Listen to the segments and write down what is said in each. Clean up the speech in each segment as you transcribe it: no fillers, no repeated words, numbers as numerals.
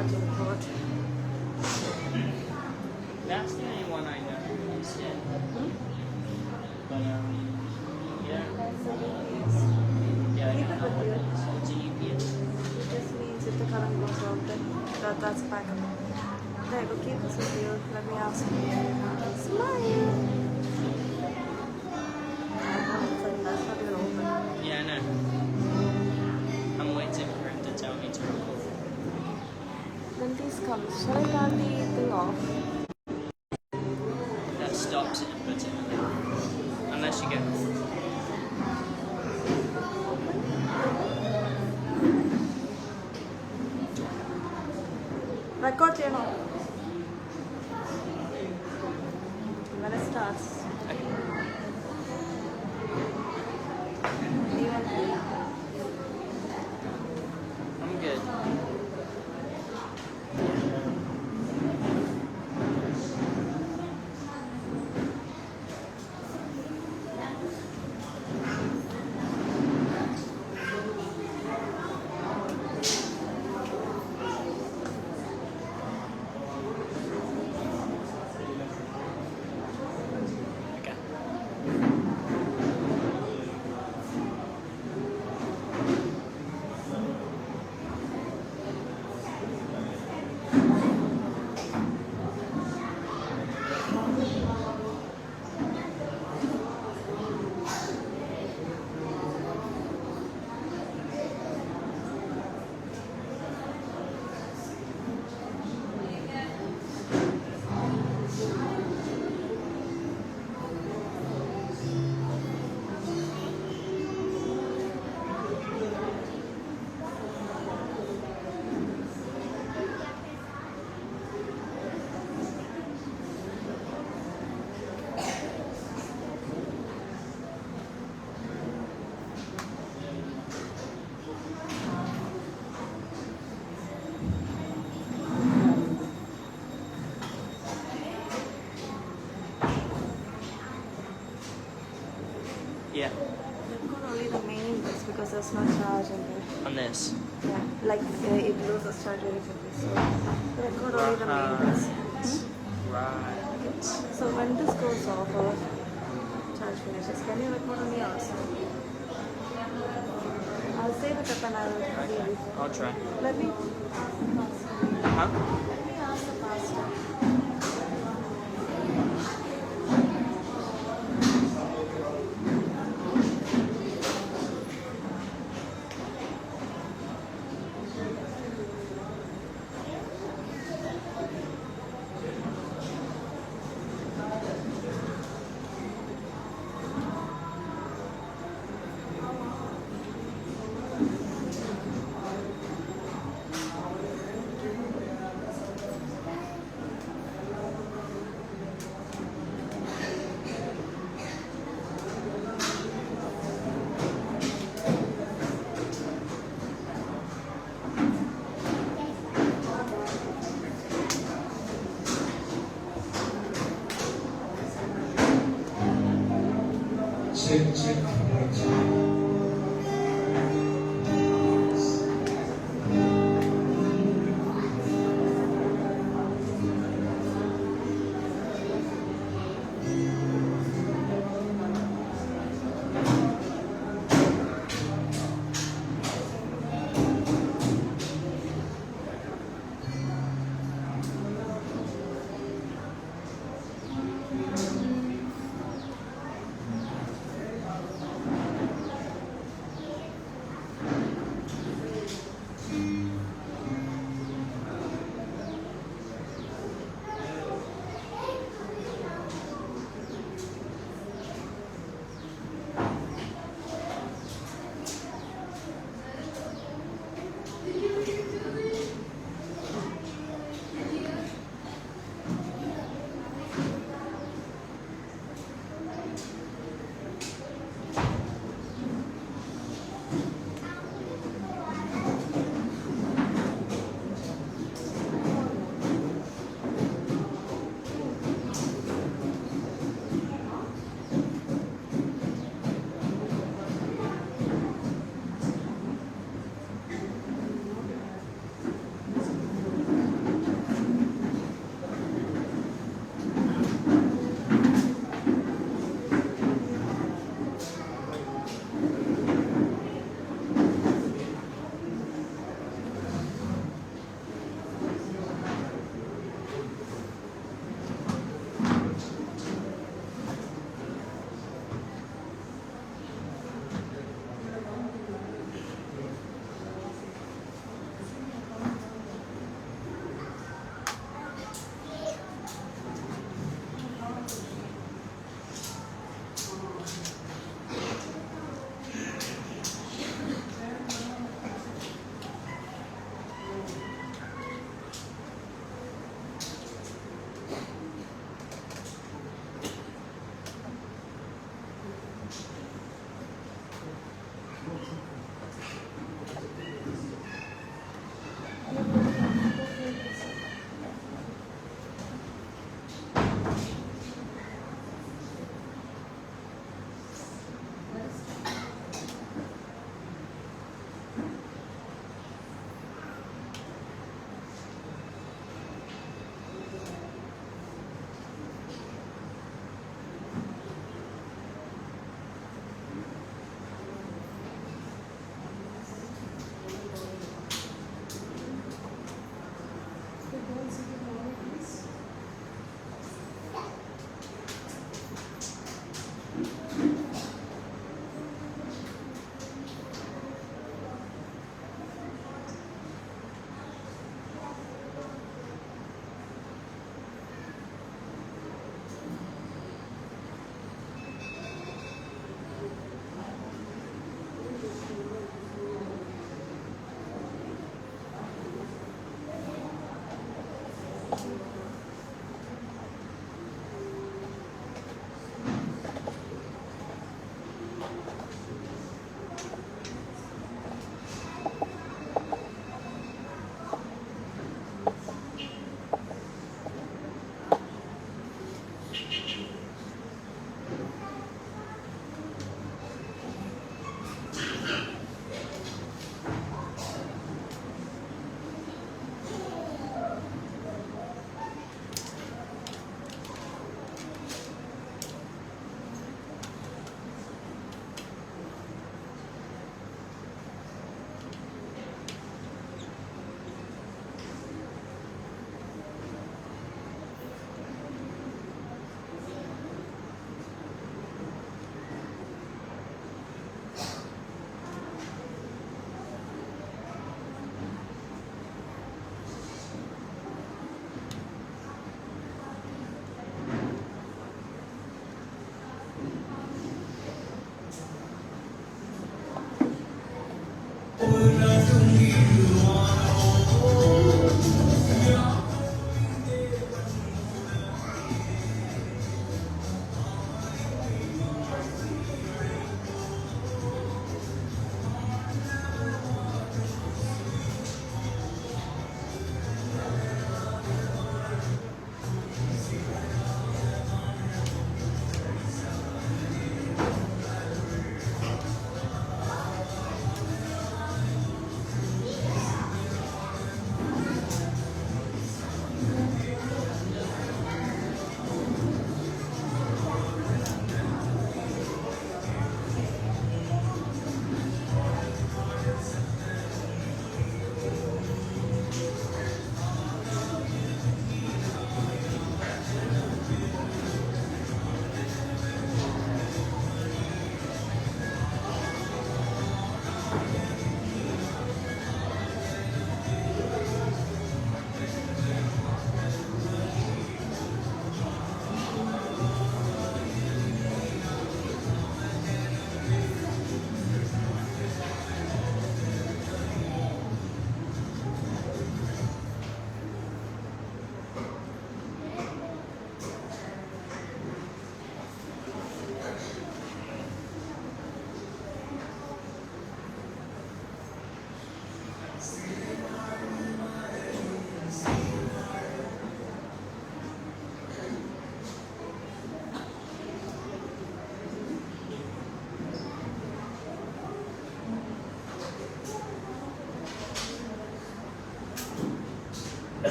charging port. That's the only one I know. Yeah. But yeah. That's the GPS. Yeah, I Keep don't it know what with you. it is. What's a UPS? It just means if the current goes off, then that's backup. There, go keep this with you. Let me ask you. Smile! That's not even open. Yeah, I know. I'm waiting for him to tell me to record. Then these come. Shall I turn the thing off? That stops it and puts it in there. Unless you get. Record, you know. When it starts. Okay. I'm good. Okay. Yeah. Record only the main bits because there's no charge in there. On this. Yeah, like it loses charge very quickly. So record only the main bits. Right. So when this goes off or charge finishes, can you record on yours? I'll save it up and I'll leave it. I'll try. Let me Huh? ask the pastor.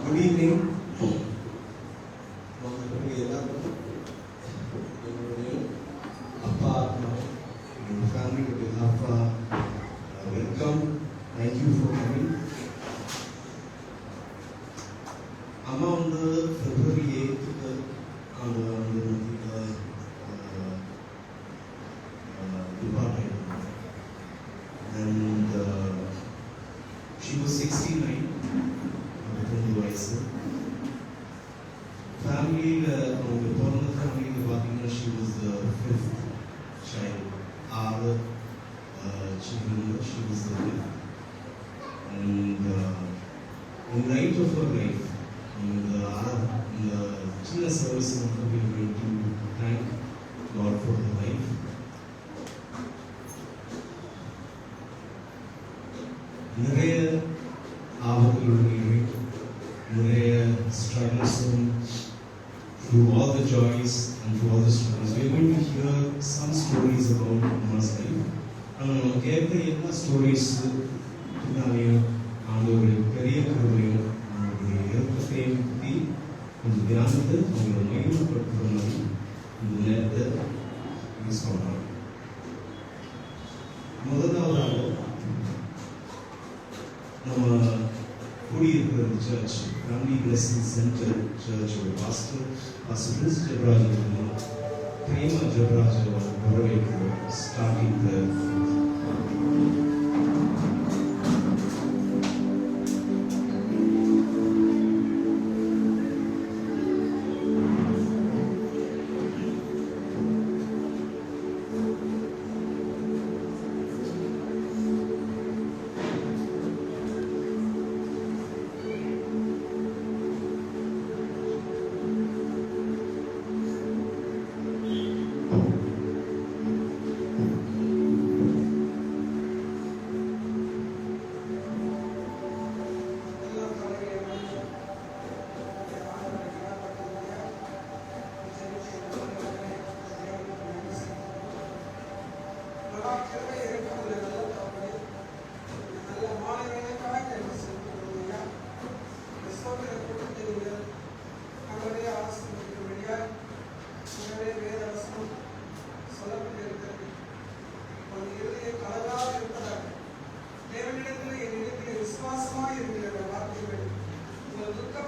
Good evening. Appa, your family, on behalf welcome. Thank you for coming. Amma on the February 8th departed, and she was 69. Family, she was the 5th child. Our children, she was the 5th. And in light of her life, in the China service, we are going to thank God for her life. நிறைய ஆபத்துகளுடைய நிறைய struggles through all the joys and through all the struggles. We are going to hear some stories about Amma's life. And we கேட்ட எல்லா stories ஆண்டவருடைய பெரிய கருவையும் அவருடைய இறக்கத்தையும் பற்றி கொஞ்சம் தியானத்தை அவங்களை மகிமைப்படுத்துகிற மாதிரி இந்த நேரத்தை யூஸ் பண்ணுறாங்க. முதலாவதாக நம்ம கூடியிருக்கிற சர்ச் ஃபேமிலி பிளெஸிங் சென்டர் சர்ச்சோட பாஸ்டர் பிரின்ஸ் ஜெபராஜ் பிரேமா ஜெபராஜ் வரவேற்கிறோம். ஸ்டார்டிங்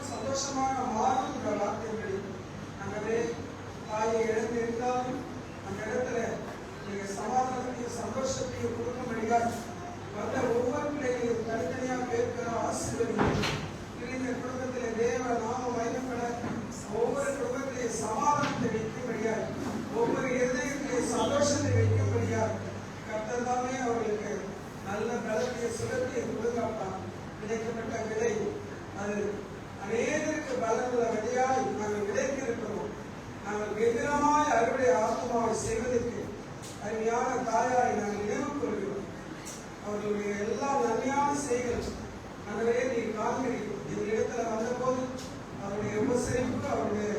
சந்தோஷமாக மாறுகிற வார்த்தைகள் அங்கே தாயை இழந்திருந்தாலும் அந்த இடத்துல நீங்க சமாதானத்தையும் சந்தோஷத்தையும் கொடுக்கும்படியாக வந்த ஒவ்வொரு பிள்ளைகளையும் தனித்தனியாக பேர்க்கிற ஆசீர்வதிகள் இந்த குடும்பத்தில் தேவ நாம மகிமைப்பட ஒவ்வொரு குடும்பத்திலையும் சமாதானத்தை வைக்கும்படியாக ஒவ்வொரு இதயத்திலையும் சந்தோஷத்தை வைக்கும்படியாக கர்த்தர் தாமே அவர்களுக்கு நல்ல பலத்தையும் சுகத்தையும் கொடுக்காட்டான். விதைக்கப்பட்ட விதை அது அநேகருக்கு பலனுள்ள விதையாய் நாங்கள் விதைக்க இருக்கிறோம். நாங்கள் வெகுரமாய் அறுவடை ஆத்மாவை செய்வதற்கு அருமையான தாயாரை நாங்கள் நினைவு கொள்கிறோம். அவர்களுடைய எல்லா நன்மையான செய்கள் அன்றே நீ காண்கிறீர்கள். இந்த இடத்துல வந்தபோது அவருடைய உபசரிப்பு, அவருடைய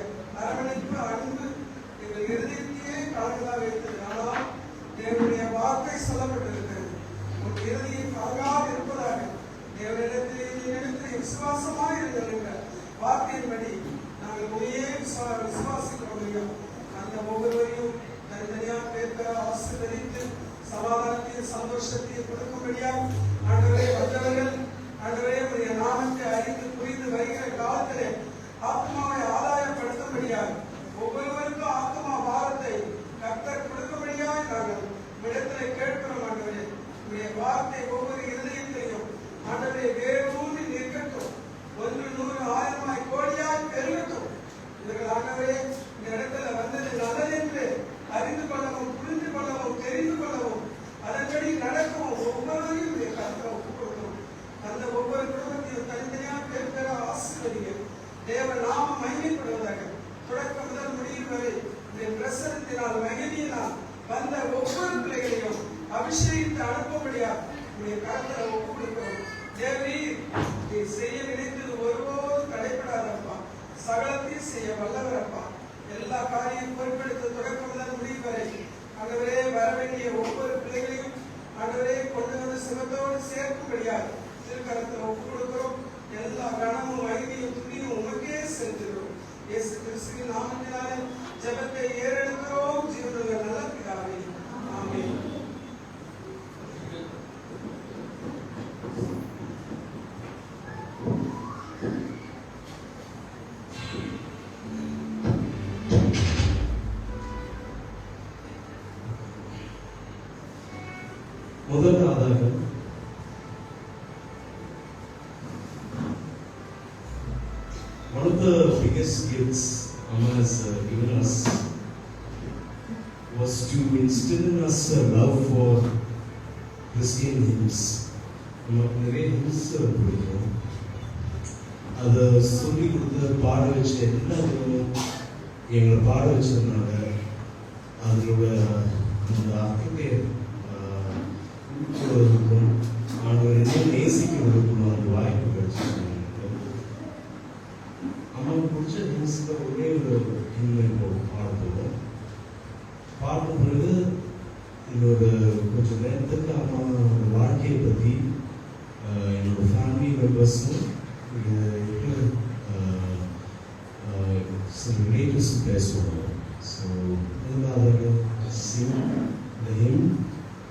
அரவணைப்பு, அன்பு எங்கள் இறுதியிலேயே கலங்களாக இருக்கிறது. ஆனால் தேவனுடைய வார்த்தை சொல்லப்பட்டிருக்கிறது. உன் இறுதியை கலங்காது இருப்பதாக தேவனிடத்தில் விசுவாசமாக இருங்கள் என்ற வார்த்தையின்படி நாங்கள் உண்மையே விசுவாசிக்கிறோம். அந்த ஒவ்வொருவரையும் தனித்தனியாக பேர்பெற ஆசீர்வதித்து சமாதானத்தையும் சந்தோஷத்தையும் கொடுக்கும்படியாக ஆண்டவரே வந்தவர்கள் ஆண்டவரே உடைய நாமத்தை அறிந்து புரிந்து வருகிற காலத்திலே ஆத்மாவை ஆதாயப்படுத்தும்படியாக ஒவ்வொருவருக்கும் ஆத்மா பாரத்தை கர்த்தர் கொடுக்கும்படியாக நாங்கள் இடத்திலே கேட்கிறோம். ஆண்டவரே உடைய வார்த்தை ஒவ்வொரு இருதயத்தையும் ஆண்டவரே வேரூன்றி நிற்கட்டும். 1 100 1000 கோடியாய் பெருகட்டும். இவர்கள் ஆண்டவரே இந்த இடத்துல வந்தது நல்லது என்று அறிந்து கொள்ளவும், புரிந்து கொள்ளவும், தெரிந்து கொள்ளவும், அதன்படி நடக்கவும் ஒவ்வொருவரையும் கர்த்தரை ஒப்புக் கொடுக்கிறோம். அந்த ஒவ்வொரு குடும்பத்தையும் தனித்தனியாக பெற ஆசீர்வதிகள். தேவ நாம மகிமைப்படுவதாக தொடக்கம் முதல் முடிவு வரை இந்த பிரசனத்தினால் மகிமையினால் வந்த ஒவ்வொரு பிள்ளைகளையும் அபிஷேகித்து அனுப்பும்படியாக உடைய கர்த்தரை ஒப்புக் கொடுக்கிறோம். தேவரீர் நீ செய்ய நினைத்தது ஒருபோது தடைபடாதப்பா, சகலத்தையும் செய்ய வல்லவரப்பா. எல்லா காரியம் பொறுப்பெடுத்து தொடக்கம் முதல் முடிவு வரை ஆண்டவரே வர வேண்டிய ஒவ்வொரு பிள்ளைகளையும் ஆண்டவரே கொண்டு வந்து சுகத்தோடு சேர்க்கும்படியாக திருக்கரத்தில் ஒப்புக் கொடுக்கிறோம். எல்லா கனமும் மகிமையும் துதியும் உமக்கே செலுத்துகிறோம். இயேசு கிறிஸ்துவின் நாமத்தினாலே ஜெபத்தை ஏறெடுக்கிறோம். ஜீவனுள்ள நல்ல பிதாவே, ஆமென். முதலாவதாக one of the biggest gifts Amma has given us was to instill in us a love for Christian hymns. நமக்கு நிறைய hymns பிடிக்கும். அதை சொல்லி கொடுத்து பாட வச்ச எல்லாரும் எங்களை பாட வச்சதுனால அதோட அந்த அர்த்தத்தை ஊக்குவதற்கும் ஆண்டவரை நேசிக்கிறதுக்கும் அந்த வாய்ப்பு கிடைச்சிருக்கு. அம்மாவுக்கு பிடிச்ச ஹிம்ஸில் ஒரே ஒரு ஹிம்மை பாடுவோம். பாடும் பொழுது என்னோட கொஞ்சம் நேரத்துக்கு அம்மாவோட வாழ்க்கையை பற்றி என்னோட ஃபேமிலி மெம்பர்ஸும் சில ரிலேட்டிவ்ஸும் பேசுவாங்க. ஸோ முதலாவது sing the hymn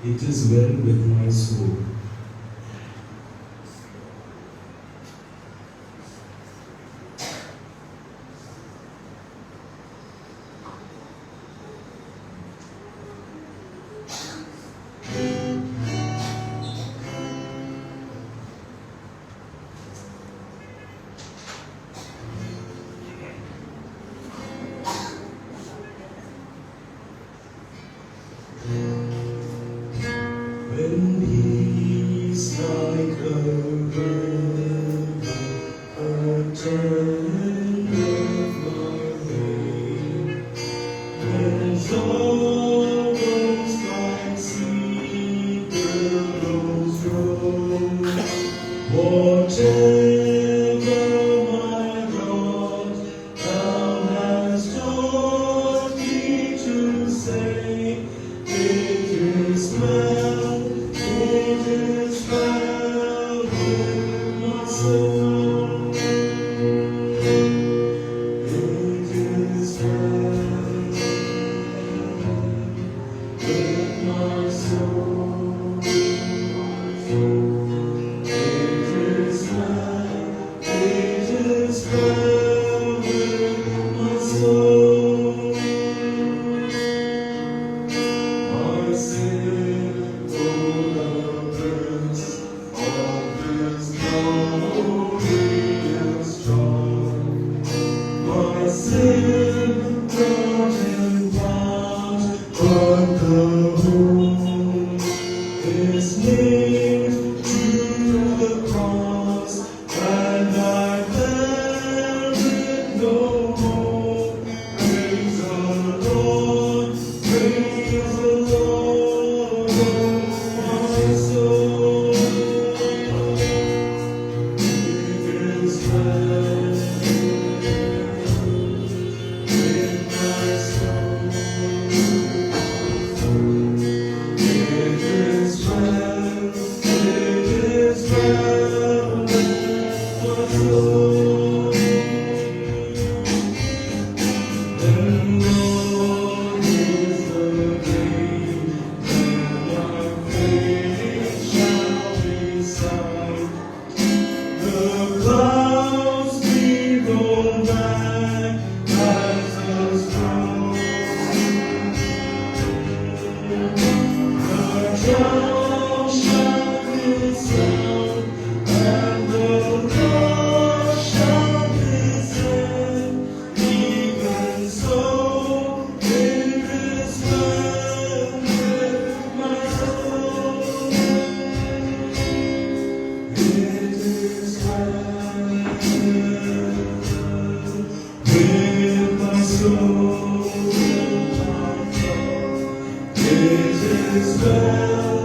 It is well with my soul. When he's like a river, attendeth my way. When sorrows like sea billows roll, whatever my God thou hast taught me to say, it is well. It is well with my soul. It is well with my soul. It is well. It is well with my soul. My sin, my sin brought in part, but the whole is nailed to the cross, and I bear it no more. Praise the Lord, praise the Lord, oh my soul. It is well with my soul. It is well with my soul. And Lord is the day when my faith shall be sight. The clouds be rolled back as a storm. The drum shall resound, and the Lord shall descend. Even so, it is well with my soul. It is well with my soul. It is well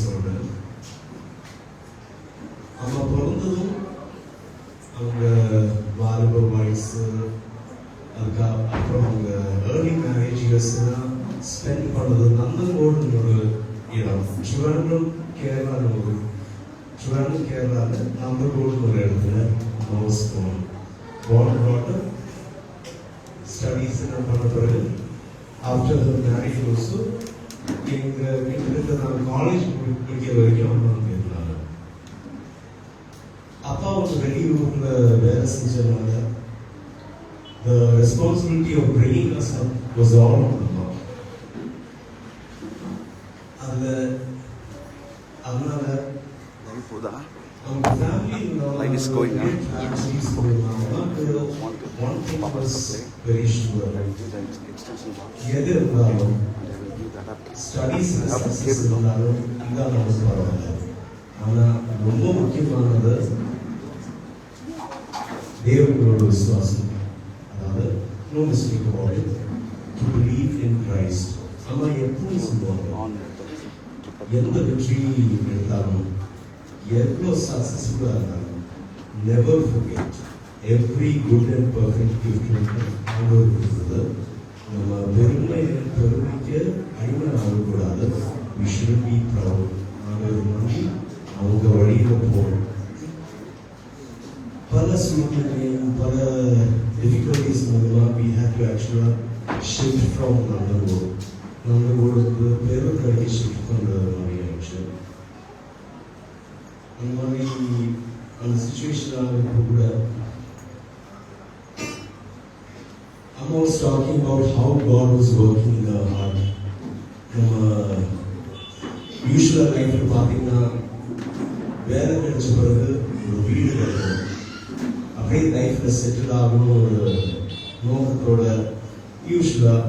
சொல்றேன். அம்மா பிறந்ததும் அவங்க வாலிப வயசு, அதுக்கப்புறம் அவங்க early marriage இயர்ஸ்லாம் spend பண்ணது நந்தன்கோடுன்னு ஒரு இடம். ட்ரிவாண்ட்ரம் கேரளாவில் நந்தன்கோடுன்னு ஒரு இடத்துல மவுஸ் போனோம். born ஸ்டடீஸ் என்ன பண்ண பிறகு ஆஃப்டர் த மேரேஜ் ஆல்சோ எங்கள் வீட்டில் நான் காலேஜ் முடிக்கிற வரைக்கும் அம்மா இருந்தாங்க. அப்பா ஒரு வெளியூரில் வேலை செஞ்சதுனால the responsibility of bringing us up was all on the mom. அதனால our family Light is going on. one thing was very sure. Extension box. எது இருந்தாலும் And I will give that up. Studies success இருந்தாலும் இதான் நமக்கு பரவாயில்ல. ஆனால் ரொம்ப முக்கியமானது தேவனோட விசுவாசம். அதாவது no mistake about it, to believe in Christ. அம்மா எப்பவும் சொல்லுவாங்க, On எந்த வெற்றி எடுத்தாலும் எவ்வளோ சக்ஸஸ்ஃபுல்லாக இருந்தாலும் never forget every good and perfect gift ஆண்டவர் கொடுத்தது. நம்ம பெருமைக்கு அடிமை ஆகக்கூடாது. we should be proud. ஆண்டவர் நம்பி அவங்க வழியில் போகணும். பல சூழ்நிலையும் பல difficulties மூலமாக we had to actually shift from நந்தன்கோடுக்கு பெருக்கடைக்கு ஷிஃப்ட் பண்ணுற மாதிரி ஆயிடுச்சு. அந்த மாதிரி அந்த சுச்சுவேஷனாக இருக்க கூட I was talking about how God was working in our heart. நம்ம யூஸ்வலாக லைஃப்பில் பார்த்தீங்கன்னா வேலை கிடைச்ச பிறகு ஒரு வீடு கிடைக்கும், அப்படியே லைஃப்பில் செட்டில் ஆகணும் ஒரு நோக்கத்தோட யூஸ்வலாக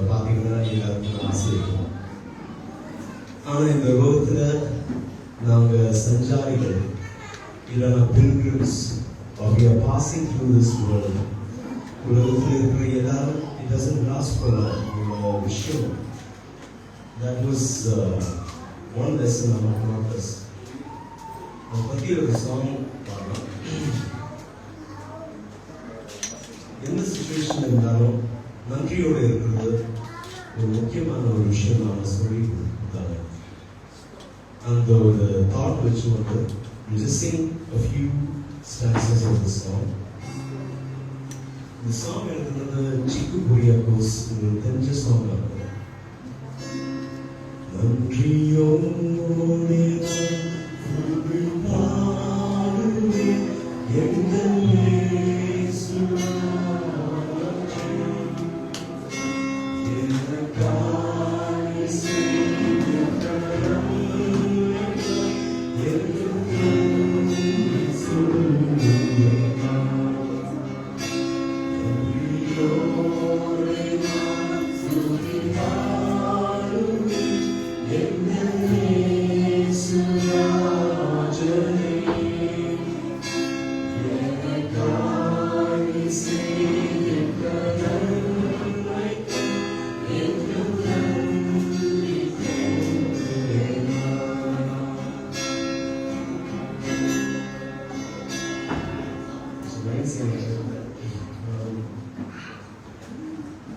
பார்த்தீங்கன்னா எல்லாருக்கும் ஆசை இருக்கும். ஆனால் இந்த உலகத்தில் நாங்கள் சஞ்சாரிகள் இல்லைனா Pilgrims we are passing through this world. உலகத்தில் இருக்கிற எல்லாரும் it doesn't last for a விஷயம். That was one lesson about purpose. அதை பற்றி ஒரு சாங் பாடலாம். எந்த சுச்சுவேஷன் இருந்தாலும் நன்றியோடு இருக்கிறது ஒரு முக்கியமான ஒரு விஷயம் நான் சொல்லி கொடுத்தாங்க. அந்த ஒரு தாட் வச்சு வந்து just sing a few stanzas of the song. இந்த சாங் எழுதுனது சிக்கு குரியாக்கோஸ், உங்களுக்கு தெரிஞ்ச சாங். நன்றியோடு பாடுவேன் எங்கள் இயேசுவே, எனக்காய் செய்த கருணைக்கு என்றும் சொல்லுவேன். நன்றியோடு நான் துதி பாடுவேன் எங்கள் இயேசு ராஜனே, எனக்காய் செய்த கருணைக்கு என்றும் நன்றி கூறுவேன்.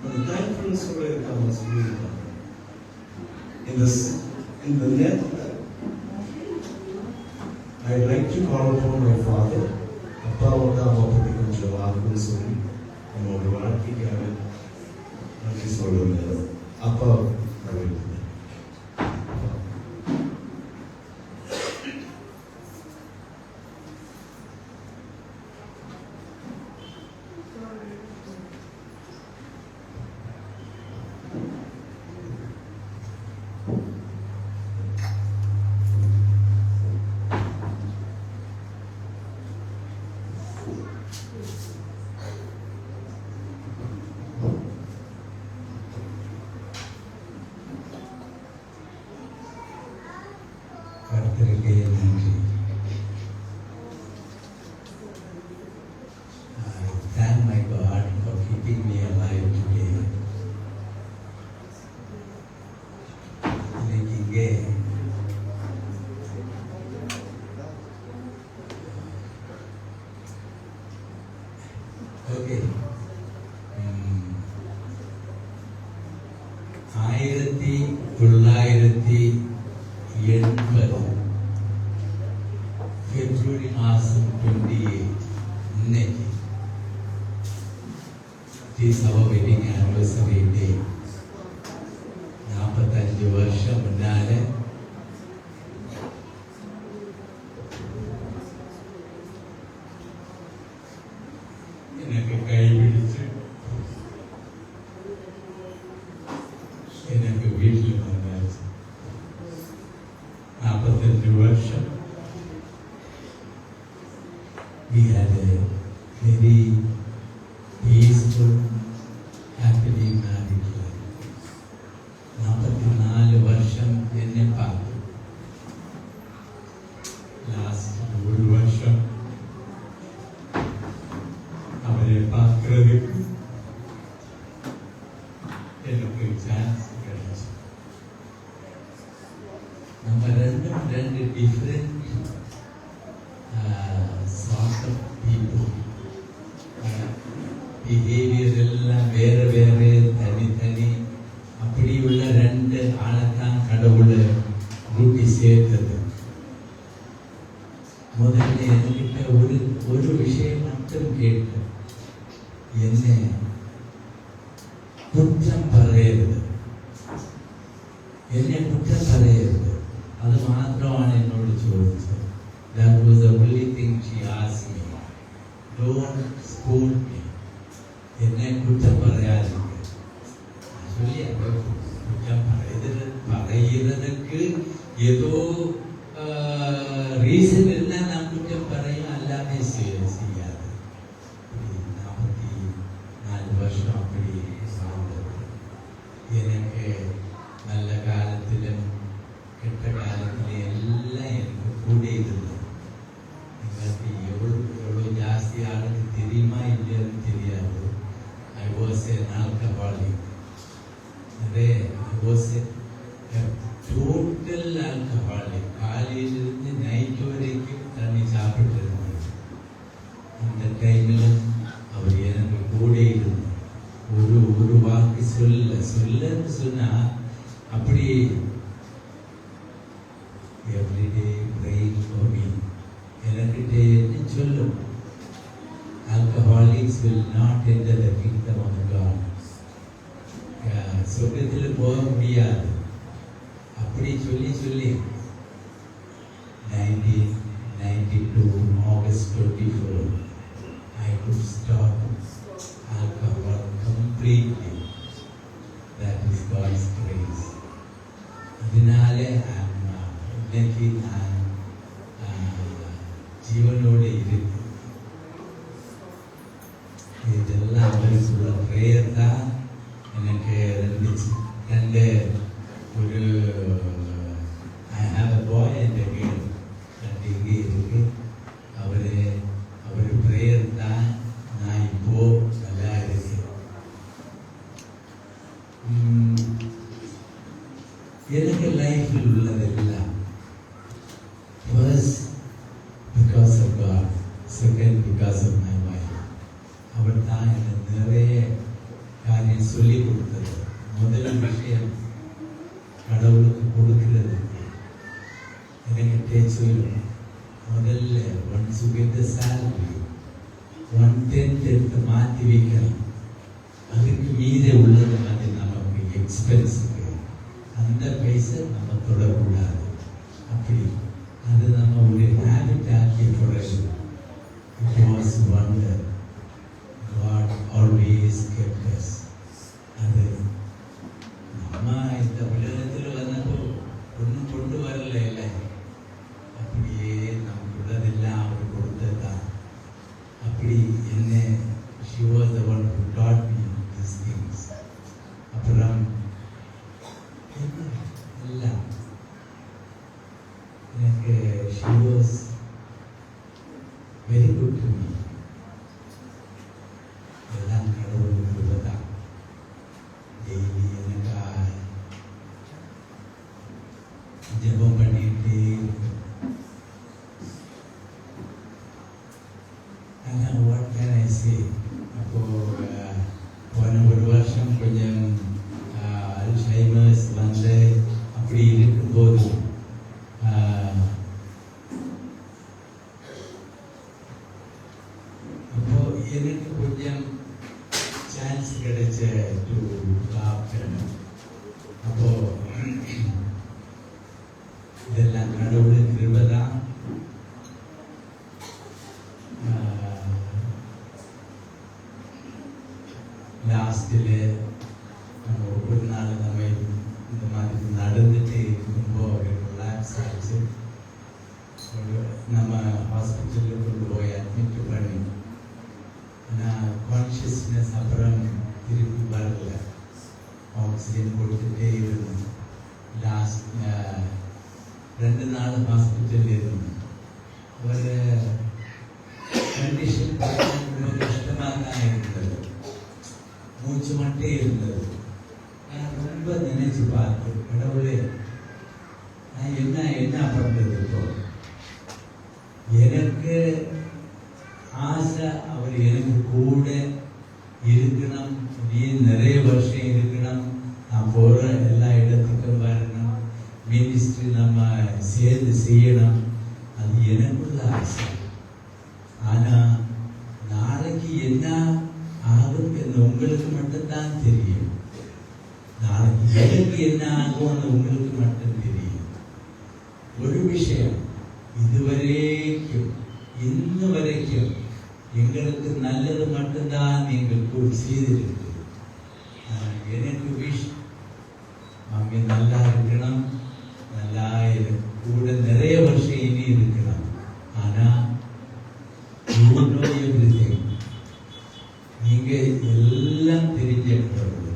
அந்த thankfulness-ஓட இருக்காம சொல்லியிருக்காங்க. In the net, I'd like to call upon my father. அப்பா வந்து அம்மா பற்றி கொஞ்சம் வார்த்தைன்னு சொல்லி நம்மளோட வாழ்க்கைக்காக நன்றி சொல்லுவேன். அப்பா அப்படின்னு கர்த்தருக்கே நன்றி. I thank my God for keeping me alive today. இன்னைக்கு இங்கே 20 February மாதம் 28 இன்னைக்கு This our wedding anniversary day. 45 வருஷம் முன்னால எனக்கு கைபிடிச்சு எனக்கு வீட்டில் வந்தாச்சு. 45 வருஷம் we had a very peaceful, happily married life. 44 வருஷம் என்னை பார்த்து லாஸ்ட் 1 வருஷம் அவரை பார்க்கறதுக்கு எனக்கு சான்ஸ் கிடைச்சு. நம்ம ரெண்டு different sort of people. Behaviour எல்லாம் வேற வேற தனித்தனி. அப்படி உள்ள ரெண்டு ஆளைத்தான் கடவுளை கூட்டி சேர்த்தது. முதல்ல என்கிட்ட ஒரு விஷயம் மட்டும் கேட்டு என்ன குற்றம் பறையிறது, என்னை குற்றம் பறையிறது, அது மாத்திரമാണ് என்னோட ചോദിച്ചത്. That was the only thing she asked me. Don't scold me. என்னை குற்றம் பறையாதீங்க சொல்லி குற்றம் பறையிறதுக்கு ஏதோ ரீசன் இல்லை. நான் குற்றம் பறையும் எல்லாமே செய்யாது. 44 வருஷம் அப்படி வாழ்ந்தது. எனக்கு நல்ல காலத்திலும் கெட்ட காலத்திலும் எல்லாம் எனக்கு கூட இருந்தது. எங்களுக்கு எவ்வளோ ஜாஸ்தி ஆளுக்கு தெரியுமா இல்லையான்னு தெரியாது. I was an alcoholic. I was a total alcoholic. காலையிலிருந்து நைட் வரைக்கும் தண்ணி சாப்பிட்டு இருந்தேன். அந்த டைமில் அவர் எனக்கு கூட இருந்தார். ஒரு வாக்கு சொல்லன்னு சொன்னா அப்படி எவ்ரிடே praying for me. எனக்கிட்ட என்ன சொல்லும், alcoholics will not enter the kingdom of God. சொர்க்கத்தில் போக முடியாது அப்படி சொல்லி 1992 August 24 I could stop alcohol completely. That is God's grace. அதனாலே இன்னைக்கு நான் ஜீவனோடு இருக்கு. இதெல்லாம் அவருக்குள்ள ப்ரேயர் தான் எனக்கு ரெண்டு ஒரு I have a boy and a girl. அது இங்கே இருக்கு. அவர் ப்ரேயர் தான் நான் இப்போ நல்லா இருக்கேன். எனக்கு லைஃப்பில் உள்ளதெல்லாம் first because of God, second because of my wife. அவர் தான் எனக்கு நிறைய காரியம் சொல்லி கொடுத்தது. முதல் விஷயம் கடவுளுக்கு கொடுக்கிறது. எனக்கிட்டே சொல்லும் முதல்ல once you get the salary 1/10 எடுத்து மாற்றி வைக்கலாம். அதுக்கு மீதே உள்ளது அது நமக்கு எக்ஸ்பென்ஸுக்கு. அந்த பைசா நம்ம தொடக்கூடாது. அப்படி அது நம்ம ஒரு ஹேபிட் ஆக்கி தொடரும். It was wonder. God always kept us. அது நம்ம இந்த உலகத்தில் வந்தப்போ ஒன்றும் கொண்டு வரல இல்லை. அப்படியே நமக்கு உள்ளதெல்லாம் அவர் கொடுத்ததுதான். அப்படி என்ன she was the one who taught me these things. அப்புறம் எல்லாம் எனக்கு she was very good to me. எல்லாம் கடவுளுக்கு உள்ளதான். டெய்லி எனக்கு ஜெபம் பண்ணிட்டு ஆனால் வாட் கேன் ஐ சே. அப்போ போன ஒரு வருஷம் கொஞ்சம் அல்சைமர்ஸ் வந்து அப்படி இருக்கும்போது இதெல்லாம் கடவுளின் கிருபை தான். லாஸ்டில் நம்ம ஒவ்வொரு நாள் நம்ம இந்த மாதிரி நடந்துட்டு இருக்கும்போது ரிலாக்ஸ் ஆச்சு. நம்ம ஹாஸ்பிட்டலில் கொண்டு போய் அட்மிட் பண்ணி, ஆனால் கான்ஷியஸ்னஸ் அப்புறம் திருப்பி வரல. ஆக்சிஜன் கொடுத்துட்டே இருந்தோம். லாஸ்ட் 2 நாள் ஹாஸ்பிட்டல் இருந்தோம். ஒரு கண்டிஷன் ரொம்ப கஷ்டமாக தான் இருந்தது. மூச்சு மட்டும் இருந்தது. நான் ரொம்ப நினைச்சு பார்த்தேன், கடவுளே நான் என்ன பண்ணுறது? இப்போ எனக்கு ஆசை அவர் எனக்கு கூட இருக்கணும், நீ நிறைய வருஷம் இருக்கணும், நான் போகிற எல்லா இடத்துக்கும் வரணும், மினிஸ்ட்ரி நம்ம சேர்ந்து செய்யணும், அது எனக்குள்ள ஆசை. ஆனால் நாளைக்கு என்ன ஆகும் என்று உங்களுக்கு மட்டும்தான் தெரியும். நாளைக்கு எனக்கு என்ன ஆகும் என்று உங்களுக்கு மட்டும் தெரியும். ஒரு விஷயம், இதுவரைக்கும் இன்ன வரைக்கும் எங்களுக்கு நல்லது மட்டும்தான் நீங்கள் செய்திருக்கு. எனக்கு விஷ் அவங்க நல்லா இருக்கணும், நல்லா கூட நிறைய வருஷம் இனி இருக்கணும். ஆனால் நீங்க எல்லாம் தெரிஞ்சிருக்கிறது.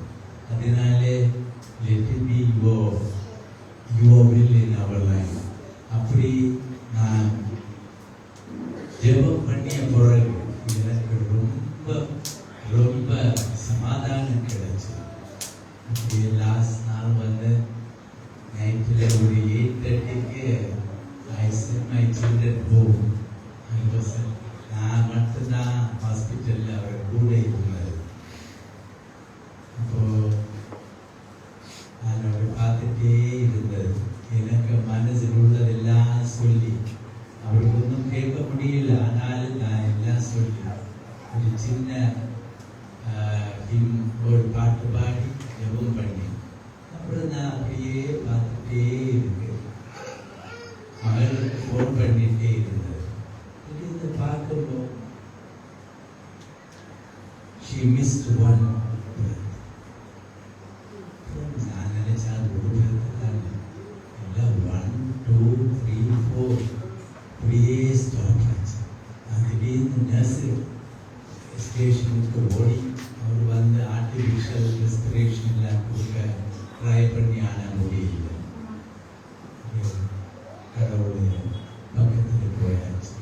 அதனாலே let it be your will in our life. அப்படி நான் ஜெபம் பண்ணிய பிறகு எனக்கு ரொம்ப ரொம்ப சமாதானம் கிடைச்சு. இப்படி லாஸ்ட் நாள் வந்து நைட்டில் ஒரு 8:30க்கு I sent my children home. நான் மட்டும்தான் ஹாஸ்பிட்டலில் அவர் கூட இருந்தார். அப்போ நான் அவரை பார்த்துட்டே இருந்தது. எனக்கு மனசில் உள்ளதெல்லாம் சொல்லி, அவருக்கு ஒன்றும் கேட்க முடியல, ஆனாலும் நான் எல்லாம் சொல்லி ஒரு சின்ன ஒரு பாட்டு பாடி ஜெபம் பண்ணி, அப்புறம் நான் அப்படியே பார்த்துட்டே இருக்கேன். மகளுக்கு ஃபோன் பண்ணிட்டே இருந்தது. இதை பார்க்கும்போது she missed one breath. நான் நினைச்சா அது ஒரு breath தான் இல்லை, 1, 2, 3, 4 அப்படியே ஸ்டாப் ஆச்சு. திடீர்னு நர்ஸு ஸ்டேஷனுக்கு ஓடி அவர் வந்து ஆர்டிஃபிஷியல் ரெஸ்பிரேஷன்லாம் கொடுக்க ட்ரை பண்ணி ஆனால் முடியல. கடவுளுடைய பக்கத்தில் போயாச்சு.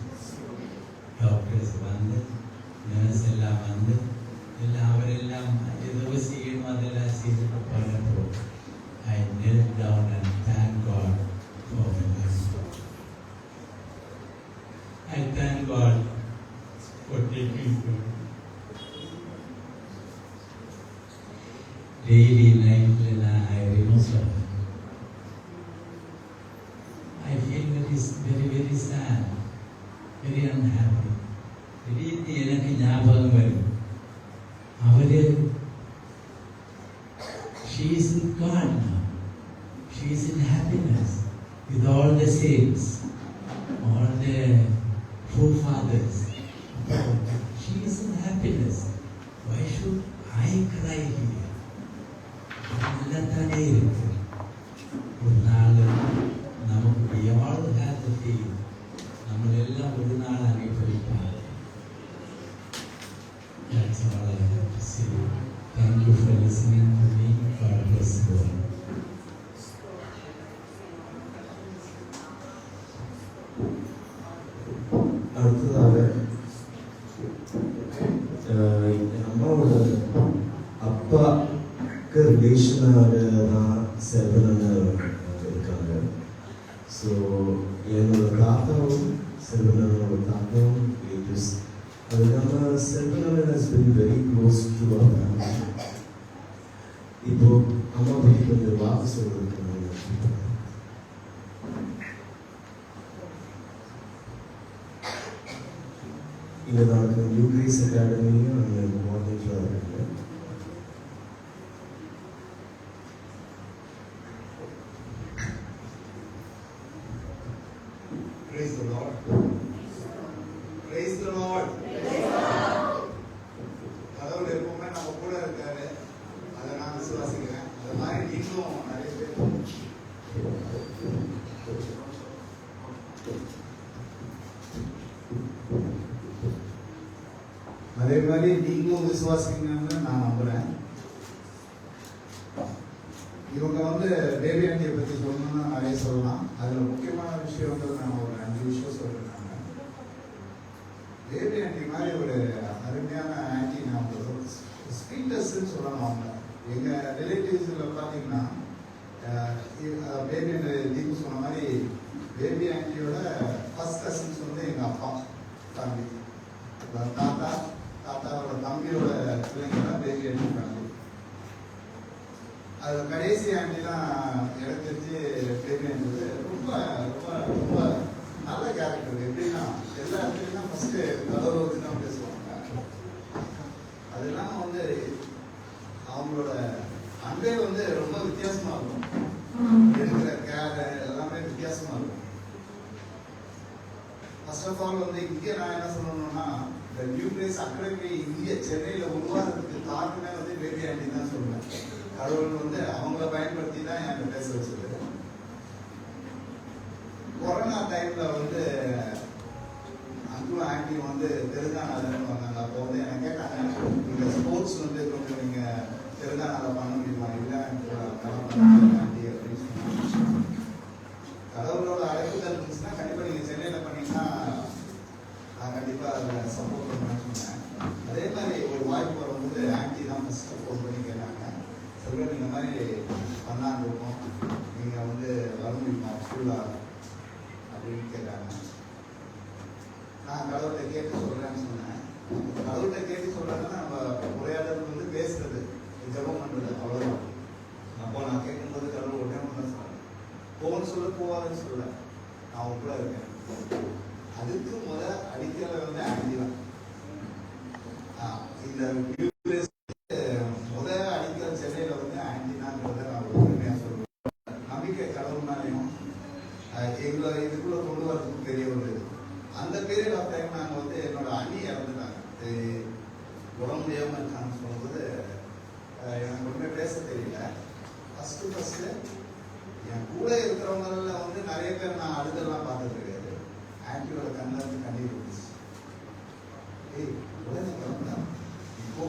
டாக்டர்ஸ் வந்து நர்ஸ் எல்லாம் வந்து எல்லாம் அவரெல்லாம் ஏதோ செய்யணும், அதெல்லாம் செய்துட்டு போனப்போ I knelt down and thank God for my life. I thank God for taking me. Daily night I remember. I feel very sad, very unhappy. திடீர்னு எனக்கு ஞாபகம் வரும், அவரு she is in God now. She is in happiness with all the saints, all the forefathers. She is in happiness. Why should I cry here? நல்லதானே இருக்கு. ஒரு நாள் நமக்கு we all have the faith. നമ്മളെല്ലാം ഒരു നാൾ അനുഭവിക്കാം. That's all I have to say. Thank you for listening to me. God bless you all. அடுத்ததாக அம்மாவோட அப்பாவுக்கு ரிலேஷனாக தான் செல்வனன்னு இருக்காங்க. ஸோ என்னோட தாத்தாவும் செல்வனோட தாத்தாவும் ரிலேட்டிவ்ஸ். அது இல்லாமல் Selvanan has been very close to our family. இப்போ அம்மா பற்றி கொஞ்சம் வாக்கு சொல்றதுக்கு இங்கே நடக்கிற நியூ கிரேஸ் அகாடமியும் அங்கே மார்னிங்ஸாக இருக்காங்க. Praise the Lord. Praise the Lord. கடவுள் எப்பவுமே நம்ம கூட இருக்காரு. அதை நான் விசுவாசிக்கிறேன். அது மாதிரி நீங்களும் நிறைய பேர் அதே மாதிரி நீங்களும் விசுவாசிங்கன்னு நான் நம்புறேன். இவங்க பேபி ஆண்டியை பத்தி சொல்லணும்னா நிறைய சொல்லலாம். அதுல முக்கியமான விஷயம் நான் ஒரு 5 விஷயம் சொல்றேன். பேபி ஆண்டி மாதிரி ஒரு அருமையான ஆண்டி நான் ஸ்வீட்டஸ்ன்னு சொல்லணும். அவங்க எங்க ரிலேட்டிவ்ஸ்ல பார்த்தீங்கன்னா பேபி தீபு சொன்ன மாதிரி பேபி ஆண்டியோட ஃபர்ஸ்ட் கசின்ஸ் எங்க அப்பா ஃபேமிலி, தாத்தாவோட தம்பியோட பிள்ளைங்க தான் பேபி ஆண்டி ஃபேமிலி. அது கடைசி ஆண்டிலாம் எனக்கு தெரிஞ்சு பேபி ஆண்டி ரொம்ப ரொம்ப ரொம்ப நல்ல கேரக்டர். எப்படின்னா எல்லா இடத்துலையும் ஃபர்ஸ்ட் கடவுளை வச்சு தான் பேசுவாங்க. அதெல்லாம் அவங்களோட அன்பே ரொம்ப வித்தியாசமா இருக்கும். எடுக்கிற கேர் எல்லாமே வித்தியாசமா இருக்கும். ஃபர்ஸ்ட் ஆஃப் ஆல் இங்கே நான் என்ன சொல்லணும்னா, இந்த நியூ பிளேஸ் அகாடமி இங்கே சென்னையில் உருவாகிறதுக்கு காரணமே பேபி ஆண்டி தான் சொல்லுவேன். கடவுள் அவங்கள பயன்படுத்தி தான் என்கிட்ட பேச வச்சது. கொரோனா டைம்ல அங்கிளும் ஆண்டியும் தெலுங்கானாலன்னு வந்தாங்க. அப்போ எனக்கு கேட்டாங்க, நீங்க ஸ்போர்ட்ஸ் கொஞ்சம் நீங்க தெலுங்கானால பண்ண முடியுமா? இல்லை ஆண்டி அப்படின்னு சொன்னாங்க. கடவுளோட அழைப்புதல் இருந்துச்சுன்னா கண்டிப்பா நீங்க சென்னையில பண்ணீங்கன்னா நான் கண்டிப்பா அதை சப்போர்ட் பண்ணுவேன்னு சொன்னேன். அதே மாதிரி ஒரு வாய்ப்பு வரும்போது ஆண்டி தான் ஃபர்ஸ்ட் ஃபோன் பண்ணி கேட்டாங்க, சொல்ல நீங்க மாதிரி பண்ணான்னு இருக்கோம், நீங்க வர முடியுமா ஃபுல்லா அப்படின்னு கேட்டாங்க. நான் கடவுள்கிட்ட கேட்டு சொல்றேன்னு சொன்னேன். கடவுள்கிட்ட கேட்டு சொல்றேன்னா நம்ம உரையாடல் பேசுறது, ஜபம் பண்றது, அவ்வளவுதான். அப்போ நான் கேட்கும்போது கடவுள் உடனே ஒன்று சொன்னேன், போன்னு சொல்ல போவாதுன்னு சொல்ல, நான் உங்க கூட இருக்கேன். அதுக்கு அடிக்கல ஆண்டி தான். இந்த அடிக்கல சென்னையில ஆண்டி தான் நான் ஒரு உண்மையா சொல்லுவேன். நம்பிக்கை கடவுள் மேலையும் எங்களை இதுக்குள்ள கொண்டு வரதுக்கு பெரிய ஒரு அந்த பீரியட் ஆஃப் டைம் நாங்கள் என்னோட அண்ணி இறந்துட்டாங்க. உடம்பு முடியாம இருக்கான்னு சொல்லும்போது எனக்கு ஒன்றுமே பேச தெரியல. ஃபர்ஸ்ட் என் கூட இருக்கிறவங்கள நிறைய பேர் நான் அழுதெல்லாம் பார்த்தது கிடையாது. ஆன்டியோட கண்ணில் கண்ணீர் இருந்துச்சு. உடனே கிளம்புதான் இப்போ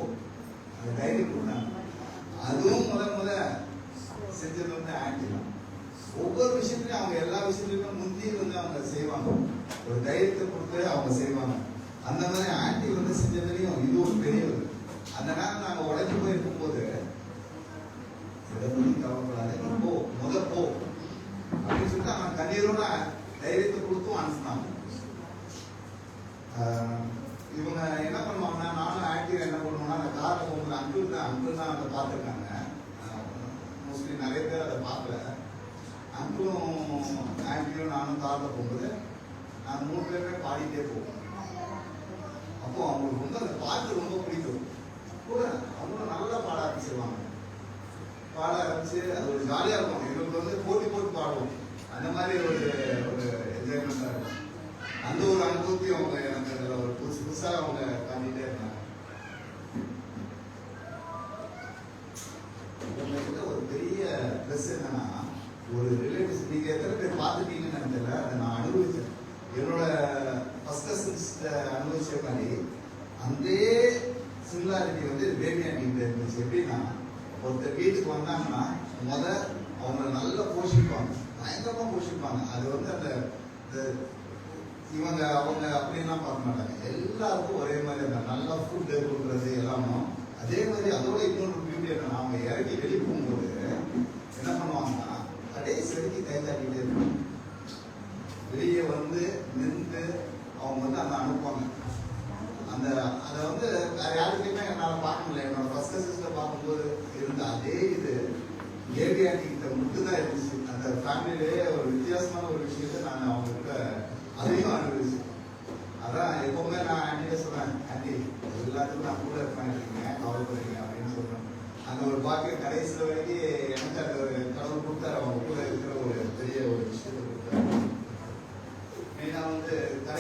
அந்த தைரியம் கொடுத்தாங்க. அதுவும் முத செஞ்சது ஆன்டி தான். ஒவ்வொரு விஷயத்துலையும் அவங்க எல்லா விஷயத்துலையுமே முந்தி அவங்க செய்வாங்க. ஒரு தைரியத்தை கொடுத்து அவங்க செய்வாங்க. அந்த மாதிரி ஆன்டி செஞ்சதுலையும் இது ஒரு பெரிய அந்த நேரம் நாங்கள் உடைஞ்சு போயிருக்கும் போது இதை பற்றி கவலைப்படாது, போ போ அப்படின்னு சொல்லிட்டு அவன் கண்ணீரோட தைரியத்தை கொடுத்தும் அனுப்பினாங்க. இவங்க என்ன பண்ணுவாங்கன்னா, நானும் ஆன்டியும் என்ன பண்ணுவோம்னா, அந்த காரில் போகும்போது அங்கிள் தான் அதை பார்த்துருக்காங்க. மோஸ்ட்லி நிறைய பேர் அதை பார்க்கல. அங்கிளும் ஆன்டியும் நானும் காரில் போகும்போது நாங்கள் 3 பேருமே பாடிட்டே போவோம். அப்போ அவங்களுக்கு அந்த பாட்டு ரொம்ப பிடிக்கும். கூட அவங்களும் நல்லா பாட ஆரம்பிச்சிருவாங்க. பாட ஆரம்பிச்சு அது ஒரு ஜாலியாக இருக்கும். எங்களுக்கு போட்டு பாடுவோம். அந்த மாதிரி ஒரு என்ஜாய்மெண்ட்டாக இருக்கும். அந்த ஒரு அனுபவத்தையும் அவங்க எனக்கு அதில் ஒரு புதுசாக அவங்க காட்டிகிட்டே இருந்தாங்க. உங்ககிட்ட ஒரு பெரிய ப்ளஸ் என்னன்னா, ஒரு ரிலேட்டிவ்ஸ் நீங்கள் எத்தனை பேர் பார்த்துட்டீங்கன்னு எனக்கு தெரியல, அதை நான் அனுபவிச்சேன். என்னோட ஃபர்ஸ்ட் கசின்ஸ் அனுபவிச்ச மாதிரி அந்த சிமிலாரிட்டி பேபி ஆண்டிகிட்ட இருந்துச்சு. எப்படின்னா, ஒருத்தர் வீட்டுக்கு வந்தாங்கன்னா அவங்கள நல்லா போஷிப்பாங்க, பயங்கரமா போஷிப்பாங்க. அது அந்த இவங்க அவங்க அப்படின்லாம் பார்க்க மாட்டாங்க. எல்லாருக்கும் ஒரே மாதிரி இருந்தாங்க. நல்லா ஃபுட்டு கொடுக்குறது எல்லாமே. அதே மாதிரி அதோட இன்னொரு பியூட்டி என்னன்னா, அவங்க இறக்கி வெளியே போகும்போது என்ன பண்ணுவாங்கன்னா, கடைசி வரைக்கும் கை தாட்டிகிட்டே இருப்பாங்க. வெளியே நின்று அவங்க அந்த அனுப்புவாங்க. அதை வேற யாருக்குமே என்னால் பார்க்க முடியல. என்னோட ஃபர்ஸ்ட் கசின்ஸ்ல பார்க்கும்போது இருந்த அதே இது பேபி ஆண்டி கிட்ட மட்டும்தான் இருந்துச்சு. அந்த ஃபேமிலியிலேயே ஒரு வித்தியாசமான ஒரு விஷயத்த நான் அவங்க கிட்ட அதையும் அனுபவிச்சேன். அதான் எப்பவுமே நான் ஆண்டிகிட்ட சொல்றேன், ஆண்டி எல்லாத்துக்கும் நான் கூட இருப்பேன், இருக்கீங்க கவலைப்படுறீங்க அப்படின்னு சொல்றேன். அந்த ஒரு பாக்கியம் கடைசியில் வரைக்கும் எனக்கு அந்த ஒரு கடவுள் கொடுத்தாரு. அவங்க கூட இருக்கிற ஒரு பெரிய ஒரு விஷயத்தை கொடுத்தாரு. மெயினாக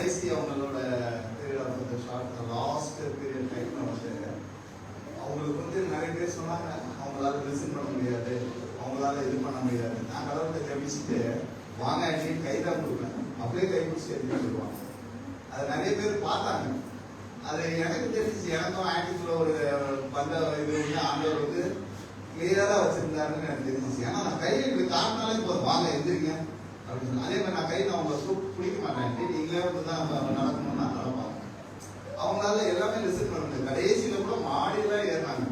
கடைசி அவங்களோட period of the short last period டைம்ல வந்து அவங்களுக்கு வந்து நிறைய பேர் சொன்னாங்க அவங்களால லிசன் பண்ண முடியாது, அவங்களால இது பண்ண முடியாது. நான் கடவுள்கிட்ட ஜெபிச்சுட்டு வாங்க அப்படின்னு கை தான் கொடுப்பேன், அப்படியே கை பிடிச்சி எடுத்துட்டு வருவாங்க. அதை நிறைய பேர் பார்த்தாங்க. அது எனக்கு தெரிஞ்சு எனக்கும் ஆக்டிவ்ல ஒரு பந்த இது வந்து ஆண்டவர் வந்து கிளியரா வச்சிருந்தாருன்னு எனக்கு தெரிஞ்சிச்சு. ஏன்னா நான் கையை இப்படி காட்டினாலே போதும், வாங்க எந்திரிங்க அப்படின்னு சொல்லி. அதே மாதிரி நான் கையில் அவங்கள பிடிக்க மாட்டேன், நீங்களே வந்து தான் நடக்கணும்னா நடப்பாங்க. அவங்களால எல்லாமே லிசன் பண்ண முடியாது. கடைசியில கூட மாடியெல்லாம் ஏறினாங்க,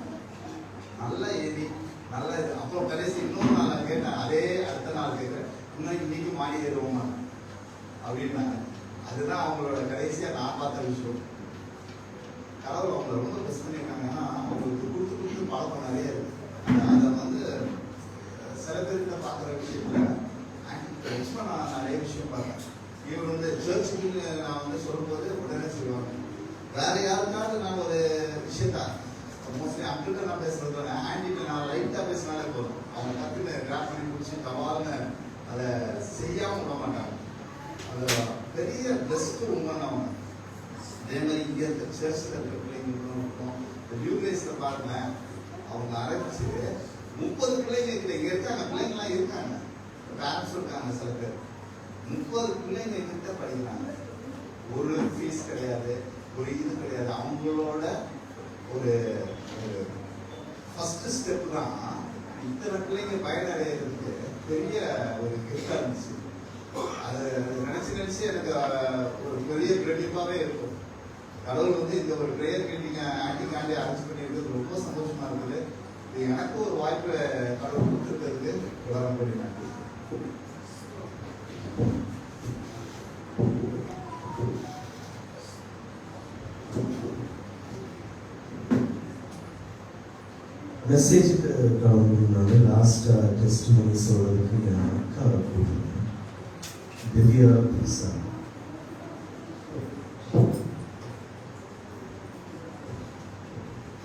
நல்லா ஏறி நல்லா இது. அப்புறம் கடைசி இன்னொரு நாள் நான் கேட்டேன், அதே அடுத்த நாள் கேட்குறேன், இன்னும் இன்னைக்கு மாடி ஏறுவோமா அப்படின்னாங்க. அதுதான் அவங்களோட கடைசியா நான் பார்த்த விஷயம். கடவுள் அவங்களை ரொம்ப பெஸ்ட் பண்ணியிருக்காங்க. ஏன்னா அவங்களுக்கு கொடுத்து கொடுத்து பழக்கம் நிறைய இருக்கு. அதை வந்து சில பேர்கிட்ட பார்க்குற விஷயத்துல நான் நிறைய விஷயம் பார்த்தேன். இவர் வந்து சர்ச்சுக்கு நான் வந்து சொல்லும்போது உடனே சொல்லுவாங்க. வேற யாருக்காவது நான் ஒரு விஷயத்த மோஸ்ட்லி அங்கிட்ட நான் பேசுறது ஆண்டிகிட்ட நான் லைட்டாக பேசினாலே போதும், அவங்க டக்குன்னு கிராப் பண்ணி பிடிச்சி தவால்னு அதை செய்யாமல் விட மாட்டாங்க. அது பெரிய பெஸ்ட் உண்மைன்னு அவங்க. அதே மாதிரி இங்கே இருக்க சர்ச்சில் இருக்க பிள்ளைங்களுக்கும் இருக்கும். இந்த யூகேஸில் பாருங்க, அவங்க ஆரம்பிச்சு 30 பிள்ளைங்க கிட்ட இங்கே இருக்காங்க, பிள்ளைங்களாம் இருக்காங்க, பேரண்ட்ஸ் இருக்காங்க. சில பேர் 30 பிள்ளைங்க கிட்ட படிக்கிறாங்க. ஒரு ஃபீஸ் கிடையாது, ஒரு இது கிடையாது. அவங்களோட ஒரு ஃபர்ஸ்ட் ஸ்டெப் தான் இத்தனை பிள்ளைங்க பயனடைகிறதுக்கு பெரிய ஒரு கிஃப்டாக இருந்துச்சு. அது நினைச்சு எனக்கு ஒரு பெரிய பிரமிப்பாகவே இருக்கும். கடவுள் வந்து இந்த ஒரு ப்ரேயர் மீட்டிங் ஆண்டிக்காண்டி அரேஞ்ச் பண்ணியிருக்கிறது ரொம்ப சந்தோஷமா இருக்குது. இது எனக்கு ஒரு வாய்ப்பு கடவுள் கொடுத்துருக்கிறதுக்கு உலகம் பண்ணி நன்றி. மெசேஜுக்கு கிளம்புனால லாஸ்ட் டெஸ்டிமனி சொல்றதுக்கு என் அக்காவை கூப்பிடுறேன், திவ்யா பிரிசா.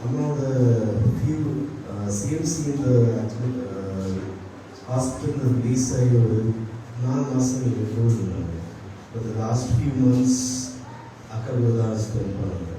அம்மாவோட ஃபியூ சிஎம்சி இந்த ஹாஸ்பிட்டல் ரிலீஸ் ஆகி ஒரு 4 மாதம் எங்கள் இருந்தாங்க. பட் லாஸ்ட் ஃபியூ மந்த்ஸ் அக்காவை தான் ஸ்பெண்ட் பண்ணாங்க.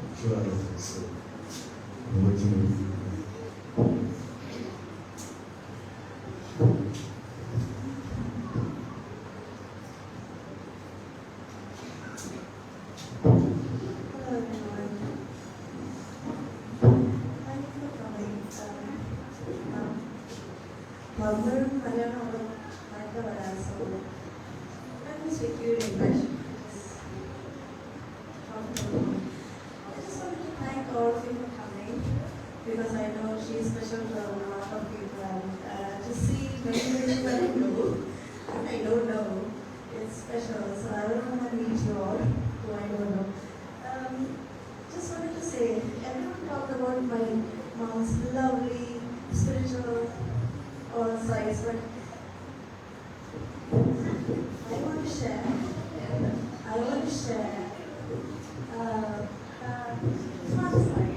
Because I know she's special to a lot of people, and to see many people I know, and I don't know, it's special. So I don't want to meet you all, who I don't know. Just wanted to say, everyone talked about my mom's lovely spiritual sides, but I want to share fun side.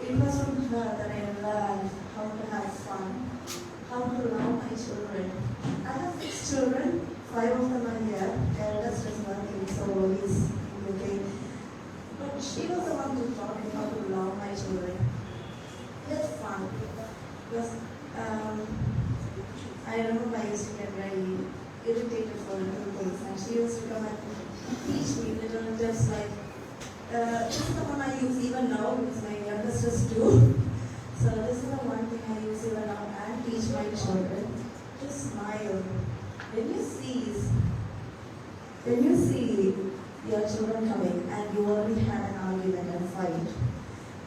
It was from her that I learned how to have fun, how to love my children. I have 6 children, 5 of them are here. Eldest is working, so he's in UK. But she was the one who taught me how to love my children. It's fun. Because I remember I used to get very irritated for little things, and she used to come and teach me little tips like, this is the one I use even now because my youngest is 2. So this is the one thing I use even now and teach my children. Just smile. When you see your children coming and you already had an argument and fight,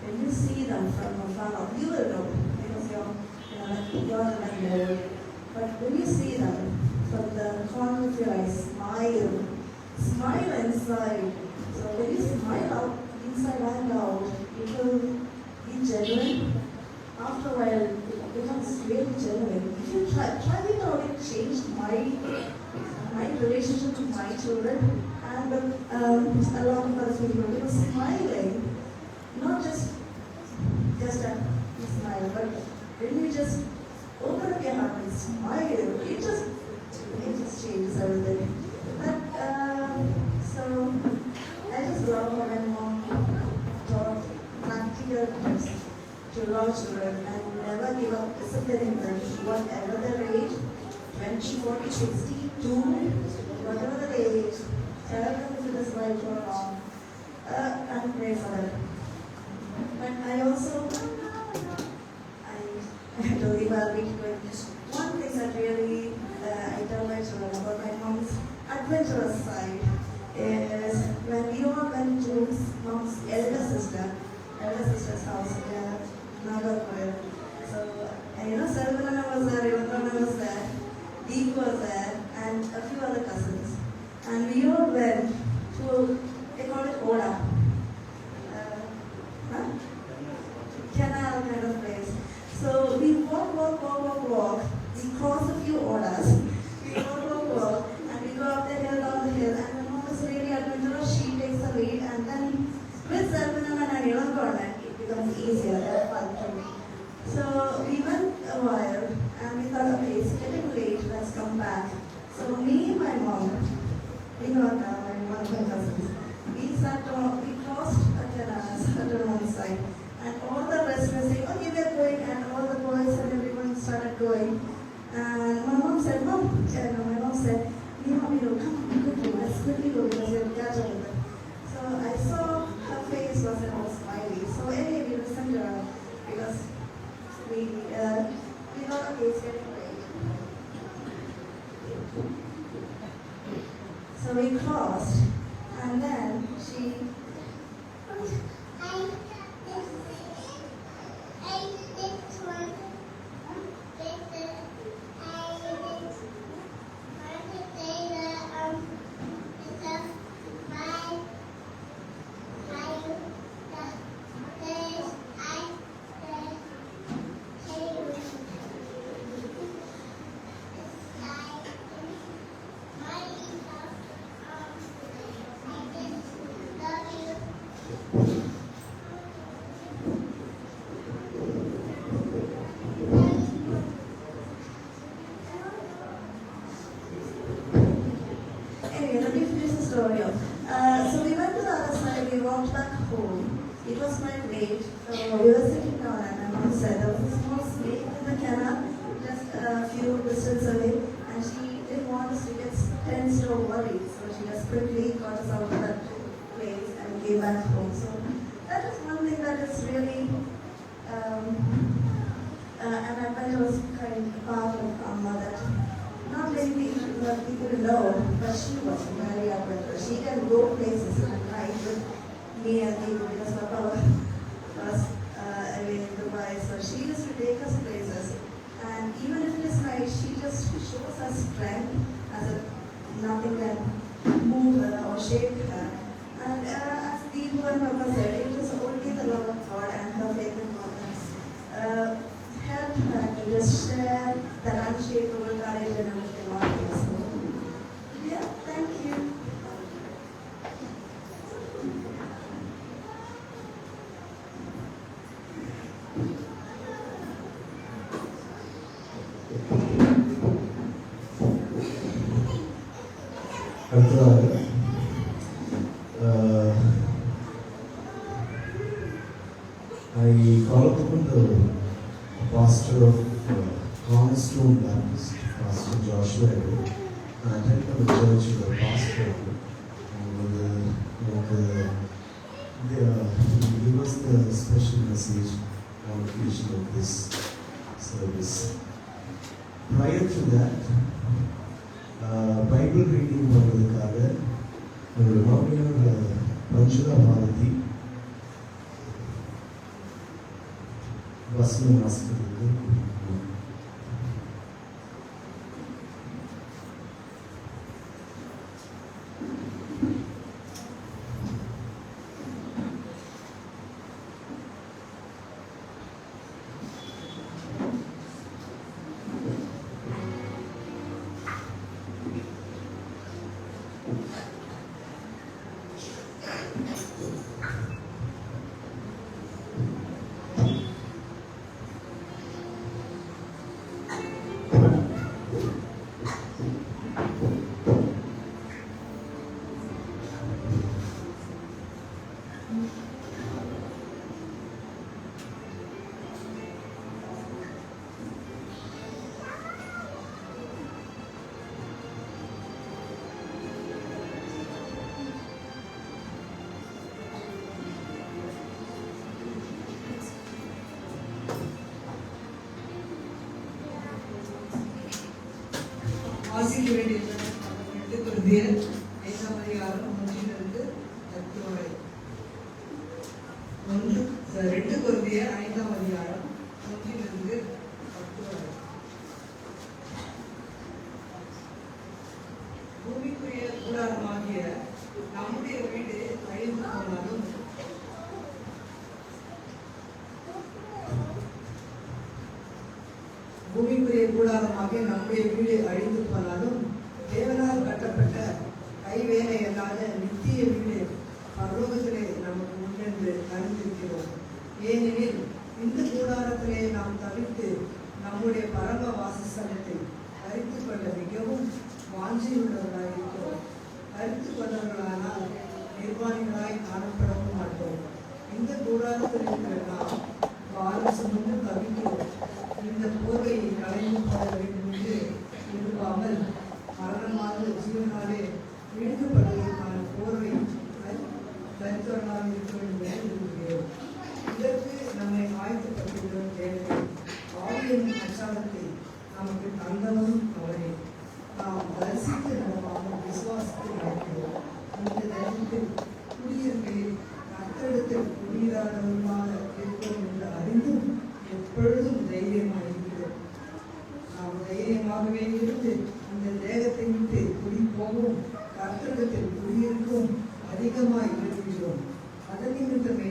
when you see them from afar off, you will know because you're like old. But when you see them from the corner of your eyes, smile inside. So when you smile out, inside and out, it will be genuine. After a while, it becomes really genuine. If you try it out, it changed my relationship with my children and a lot of other people. It was smiling, not just a smile, but when you just open up your heart and smile. It just changes everything. But so I just love how my mom taught practical tips to our children and never give up disciplining them, whatever their age, 20, 40, 60, 2, whatever the age, tell them if it is right or wrong, and pray for them. But I also, I told you about it, but one thing that really I tell my children about my mom's adventurous side is when we all went to mom's elder sister's house in Nagarkoil. So, Selvanana was there, Yonana was there, Deep was there, and a few other cousins. And we all went to, they call it Oda. Canal kind of place. So we walk. We cross a few orders. We walk, and we go up the hill, down the hill. And my mom is really adventurous. She takes the lead, and then with Selvanam and Ilangoran, it becomes easier. They're fun too. So we went a while, and we thought, okay, it's getting late. Let's come back. So me and my mom, my one of my cousins, we crossed a canal, sat on one side. And all the rest were saying, okay, they're going, and all the boys and everyone started going. And my mom said, come, quickly, let's quickly go because we'll catch up with them. So I saw her face wasn't all smiley. So anyway, we listened to her because we thought, okay, it's getting late. So we crossed, and then she so we went to the other side, we walked back home. It was quite late, so we were sitting down and my mom said there was a small snake in the canal, just a few distance away, and she didn't want us to get tensed or worried, so she just quickly got us out of that place and came back home. So that is one thing that is really an adventurous kind of part of Amma that not many people know, but she was very adventurous. She can go places at night with me and Deepu because Papa was away in Dubai. So she used to take us places, and even if it is night, she just shows us strength as if nothing can move her or shake her. And as Deepu and Papa said, it was only the love of God and her faith in God helped her to just share that unshakable courage and everything on this. So, yeah, thank you. I call upon the pastor of Cornerstone Baptist, Pastor Joshua, and I attend the church with the pastor. He gave us the special message on occasion of this service. Prior to that, Bible reading பண்ணுவதற்காக ஒரு மாமியார் பஞ்சுலா பாரதி வசனம் வாசிக்கிறது. வாசிக்க வேண்டியது 2 கொரிந்தியர் 5ஆம் அதிகாரம் 1 10 வரை. 2 கொரிந்தியர் 5ஆம் அதிகாரம் 1 10 வரை. பூமிக்குரிய கூடாரமாகிய நம்முடைய வீடு அழிந்து போனாலும் நம்முடைய வீடு அழிந்து போனாலும் தேவனால் கட்டப்பட்ட கைவேலை அல்லாத நித்திய வீடு பரலோகத்திலே நமக்கு உண்டென்று அறிந்திருக்கிறோம். ஏனெனில் இந்த கூடாரத்திலே நாம் தவிர்த்து நம்முடைய பரம வாசஸ்தலத்தை அறிந்து கொள்ள மிகவும் வாஞ்சியுள்ளவர்களாக இருக்கிறோம். அறிந்து கொண்டவர்களானால் நிர்வாணிகளாய் காணப்படவும் மாட்டோம். இந்த கூடாரத்தில் இருக்கிற நாம் வாரம் சுமந்து தவிக்கிறோம். இந்த போர்வையை களைந்து போட வேண்டும் என்று விரும்பாமல் மரணமாக ஜீவனாலே விழுங்கப்படுவதற்கான போர்வை தரித்தவர்களாக இருக்க வேண்டும் என்று விரும்புகிறோம். இதற்கு நம்மை ஆயத்தப்பட்டுள்ளோம். தேவை ஆவியின் அச்சாரத்தை நமக்கு தந்தவனும் அவரே. நாம் தரிசித்து நடவாமல் விசுவாசத்தில் நடக்கிறோம். இந்த தரிசனத்தில் குடியிருக்கையில் கத்தெடுத்தில் குடியிராதவர்களாக இருப்போம் என்று அறிந்தும் எப்பொழுதும் தைரியமாக இருக்கிறோம். நாம் தைரியமாகவே இருந்து அந்த தேகத்தை விட்டு குடி போகவும் கர்த்தரிடத்தில் குடியிருக்கும் அதிகமாக விரும்புகிறோம். அதன் நிமித்தமே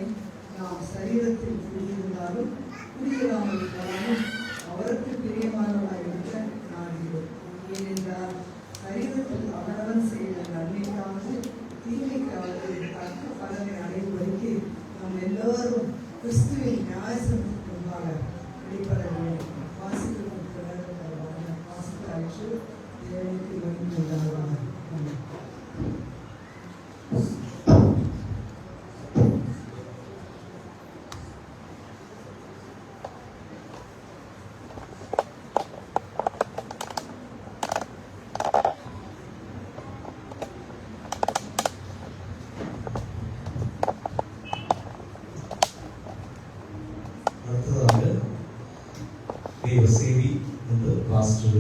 நாம் சரீரத்தில் குடியிருந்தாலும் குடியிராமல் போனாலும் அவருக்கு பிரியமானவராக இருக்க நாடுகிறோம். ஏனென்றால் சரீரத்தில் அவரவன் செய்த நன்மைக்காவது தீமைக்காவது தக்க பலனை அடைவதற்கு நாம் எல்லோரும் கிறிஸ்துவின் நியாயசனத்துக்கு முன்பாக வெளிப்பட வேண்டும். வாசித்து வாசித்தாயிற்று தேவனுக்கு மகிமை உண்டாவதாக. அடுத்ததாக தேவ செய்தி வந்து பாஸ்டர்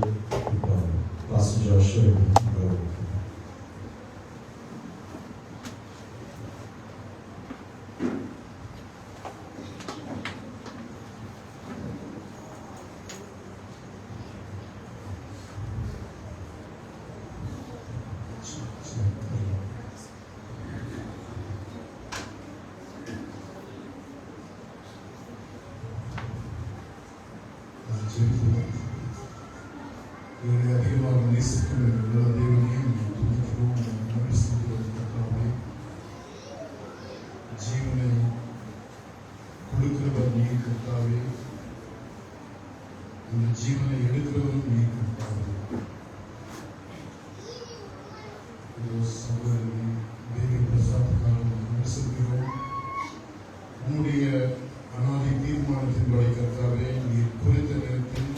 ஜோஷுவா இவரை அதிகமாக நேசிக்கிற எல்லா தேவனையும் துதிக்கிறோம், நன்றி செலுத்துகிறோம். கர்த்தாவே, ஜீவனை கொடுக்கிறவர் நீர் கர்த்தாவே, இந்த ஜீவனை எடுக்கிறவரும் நீர் கர்த்தாவே. சகோதரி தேவி பிரசாத்துக்காக நன்றி செலுத்துகிறோம். உன்னுடைய அநாதி தீர்மானத்தின்படி கர்த்தாவே, நீர் குறித்த நேரத்தில்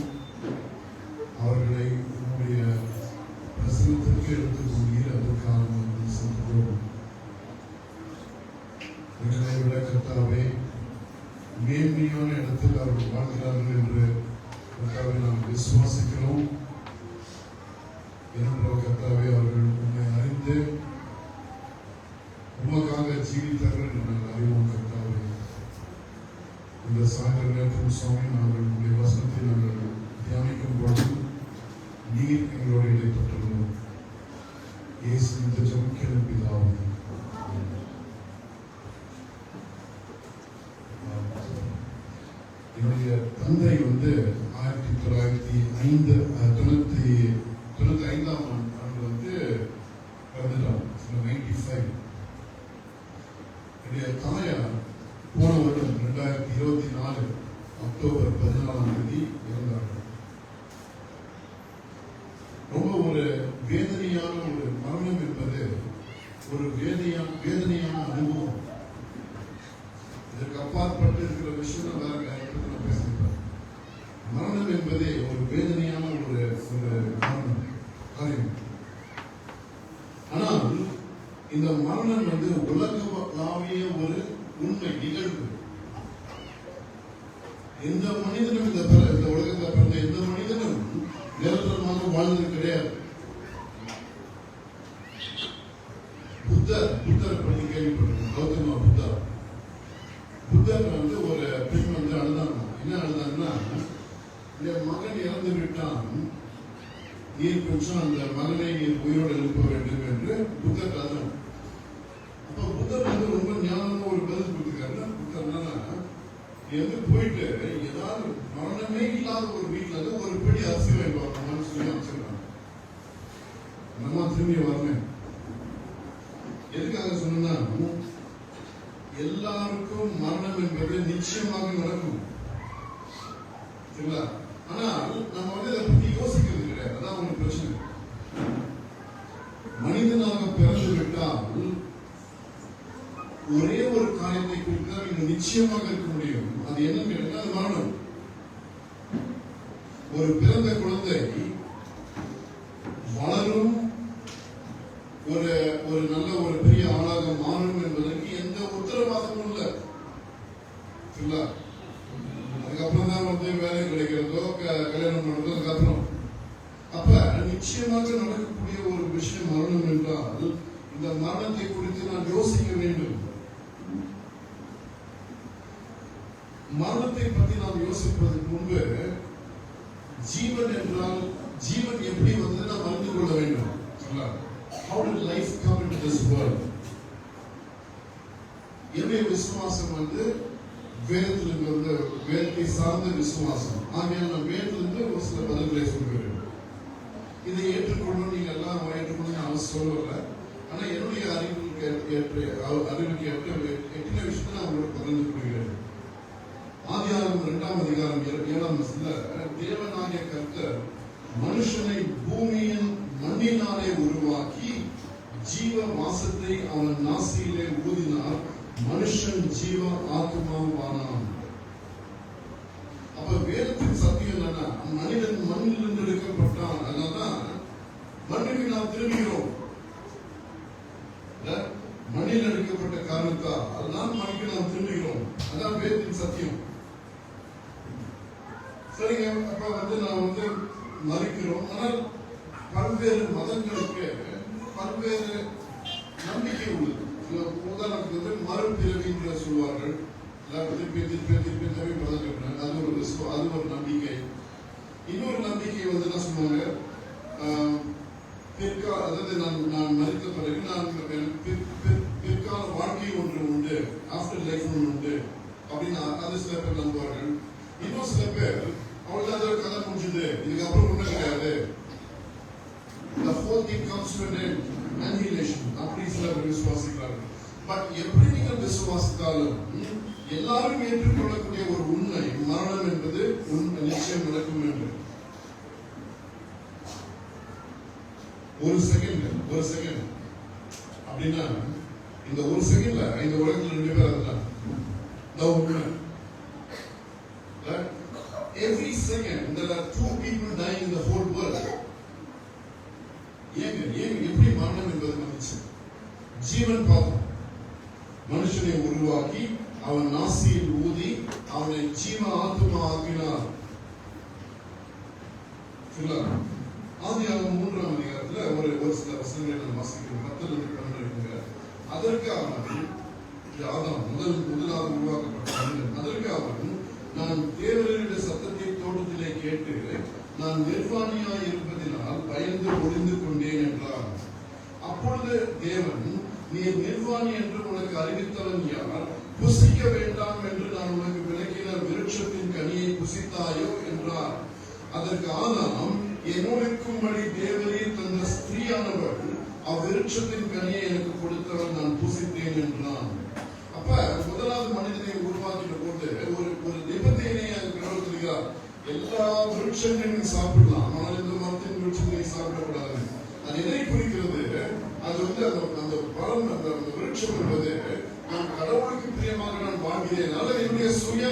அவர்களை உன்னுடைய பிரசனத்திற்கு எடுத்துக்கொண்டீர். அதற்காக நன்றி செலுத்துகிறோம். எங்களை விட கர்த்தாவே, மேன்மையான இடத்தில் அவர்கள் வாழ்கிறார்கள் என்று கர்த்தாவே நாம் விசுவாசிக்கிறோம். ஏனென்றால் கர்த்தாவே, அவர்கள் உன்னை அறிந்து உமக்காக ஜீவித்தார்கள் என்று நாங்கள் அறிவோம். கர்த்தாவே, இந்த சாயந்தர நேரத்தில் சுவாமி நாங்கள் உங்களுடைய வசனத்தை நாங்கள் தியானிக்கும் பொழுது நீர் எங்களோட இடைப்பட்டுள்ளோம். இயேசு இந்த ஜெபிக்கிற பிதாவே, என்னுடைய தந்தை வந்து 1995ஆம் ஆண்டு வந்து பிறந்துட்டாங்க. 95. என்னுடைய தாயார் போன வருடம் 2024 அக்டோபர் 14ஆம் தேதி இறந்தார்கள். ஒரு வேதனையான அனுபவம். இதற்கு அப்பாற்பட்டு இருக்கிற விஷயம் வேற காரியத்தை நான் பேசுகிறேன். மரணம் என்பதே ஒரு வேதனையான ஒரு காரியம். ஆனால் இந்த மரணம் வந்து உலகளாவிய ஒரு உண்மை நிகழ்வு. எந்த மனிதனும் இந்த உலகத்தில் பிறந்த எந்த மனிதனும் நிரந்தரமாக வாழ்ந்தது கிடையாது. புத்தர் பற்றி கேள்விப்பட்டிருக்கோம். கௌதம புத்தர் வந்து ஒரு பெண் வந்து அழுதாங்க. என்ன அழுதாங்கன்னா, என் மகன் இறந்து விட்டான், நீர் கொஞ்சம் அந்த மகனை நீர் உயிரோடு எழுப்ப வேண்டும் என்று புத்தர் அழுதாங்க. அப்ப புத்தர் வந்து ரொம்ப ஞானமா ஒரு பதில் கொடுத்துருக்காரு. புத்தர் என்னன்னா, நீ வந்து போயிட்டு ஏதாவது மரணமே இல்லாத ஒரு வீட்டுல இருந்து ஒரு படி அரிசி வாங்கி வரணும்னு சொல்லி அமைச்சிருக்காங்க. நம்ம திரும்பி வரணும். எதுக்காக சொன்னா, எல்லாருக்கும் மரணம் என்பது நிச்சயமாக நடக்கும். சரிங்களா? ஆனால் நம்ம வந்து அதை பத்தி யோசிக்கிறது கிடையாது. அதான் ஒரு பிரச்சனை. மனிதனாக பிறந்து விட்டால் ஒரே ஒரு காரியத்தை குறித்து தான் நீங்க நிச்சயமாக இருக்க முடியும். அது என்னன்னு கேட்டா, அது மரணம். ஒரு பிறந்த குழந்தை வளரும், ஒரு நல்ல ஒரு பெரிய ஆளாக மாறும் என்பதற்கு எந்த உத்தரவாதமும் இல்லை. அதுக்கப்புறம் தான் வந்து வேலை கிடைக்கிறதோ கல்யாணம் பண்றதோ அதுக்கப்புறம். அப்ப நிச்சயமாக நடக்கக்கூடிய ஒரு விஷயம் மரணம் என்றால், இந்த மரணத்தை குறித்து நான் யோசிக்க வேண்டும். மரணத்தை பற்றி நாம் யோசிப்பதற்கு முன்பு ஜீவன் என்றால் ஜீவன் எப்படி வந்து நாம் அறிந்து கொள்ள வேண்டும். How did life come into this world? என்னுடைய விசுவாசம் வந்து வேதத்திலிருந்து வந்து வேதத்தை சார்ந்த விசுவாசம். ஆகையால் நான் வேதத்திலிருந்து ஒரு சில பதில்களை சொல்கிறேன். இதை ஏற்றுக்கொள்ளணும், நீங்க எல்லாம் ஏற்றுக்கொள்ளணும் நான் சொல்லல. ஆனா என்னுடைய அறிவுக்கு ஏற்ற எத்தனை விஷயத்தை நான் உங்களுக்கு பகிர்ந்து கொள்கிறேன். ஆதியாகமம் 2ஆம் அதிகாரம் 7ஆம் வசனத்துல, தேவனாகிய கர்த்தர் மனுஷனை பூமியின் மண்ணினாலே உருவாக்கி ஜீவ வாசத்தை அவன் நாசியிலே ஊதினார், மனுஷன் ஜீவ ஆத்மாவானான். அப்ப வேதத்தின் சத்தியம் என்னன்னா, மனிதன் மண்ணிலிருந்து எடுக்கப்பட்டான். அதனால்தான் மண்ணுக்கு நாம் திரும்புகிறோம். மண்ணில் எடுக்கப்பட்ட காரணத்தால் அதுதான் மண்ணுக்கு நாம் திரும்புகிறோம். அதான் வேதத்தின் சத்தியம். சரிங்க. அப்ப வந்து நான் வந்து மறிக்கிறோம். ஆனால் பல்வேறு மதங்களுக்கு பல்வேறு நம்பிக்கை உள்ளது. உதாரணத்துக்கு வந்து மறுபிறவி என்று சொல்வார்கள். திருப்பி பிறந்திருக்கிறாங்க. அது ஒரு நம்பிக்கை. இன்னொரு நம்பிக்கை வந்து என்ன சொல்லுவாங்க, அதாவது நான் மறித்த பிறகு பிற்கால வாழ்க்கை ஒன்று உண்டு, ஆஃப்டர் லைஃப் ஒன்று உண்டு அப்படின்னு அது சில பேர் நம்புவார்கள். இன்னும் சில பேர் அவ்வளவுதான் கதை முடிஞ்சது, இதுக்கப்புறம் ஒன்றும் கிடையாது, the whole thing comes to an end, annihilation, அப்படி சில பேர் விசுவாசிக்கிறார்கள். பட் எப்படி நீங்கள் விசுவாசித்தாலும் எல்லாரும் ஏற்றுக்கொள்ளக்கூடிய ஒரு உண்மை, மரணம் என்பது நிச்சயம் நடக்கும் என்று. ஒரு செகண்ட் அப்படின்னா, இந்த ஒரு செகண்ட்ல இந்த உலகத்தில் 2 பேர் அதுதான் உண்மை. Every second there are 2 people dying in the whole world. ஏன் எப்படி மரணம் என்பது வந்துச்சு? ஜீவன் பார்த்தோம். மனுஷனை உருவாக்கி அவன் நாசியில் ஊதி அவனை ஜீவ ஆத்மா ஆக்கினார். ஆதியாகமம் 3ஆம் அதிகாரத்துல ஒரு சில வசனங்களை நான் வாசிக்கிறேன். 10-12 அதற்கு அவன், ஆதாம் முதலாவது உருவாக்கப்பட்ட மனிதன், அதற்கு அவன், நான் தேவனுடைய சத்தத்தை தோட்டத்திலே கேட்டு நான் நிர்வாணியாய் இருப்பதினால் பயந்து ஒளிந்து கொண்டேன் என்றார். அப்பொழுது தேவன், நீ நிர்வாணி என்று உனக்கு அறிவித்தவன் யார்? புசிக்க வேண்டாம் என்று நான் உனக்கு விளக்கின விருட்சத்தின் கனியை புசித்தாயோ என்றார். அதற்கு ஆதாம், என்னோடுக்கும்படி தேவரீர் தந்த ஸ்திரீயானவள் அவ்விருட்சத்தின் கனியை எனக்கு கொடுத்தவன், நான் புசித்தேன் என்றான். அப்ப முதலாவது மனிதனை உருவாக்கின போது ஒரு நிபந்தனையை கடவுள் சொல்கிறார். எல்லா விருட்சங்களையும் சாப்பிடலாம், ஆனால் இந்த மரத்தின் விருட்சங்களை சாப்பிடக்கூடாது. அது எதை குறிக்கிறது? அது வந்து அந்த பலம், அந்த விருட்சம் என்பது நான் கடவுளுக்கு பிரியமாக நான் வாழ்கிறேன், அல்லது என்னுடைய சுய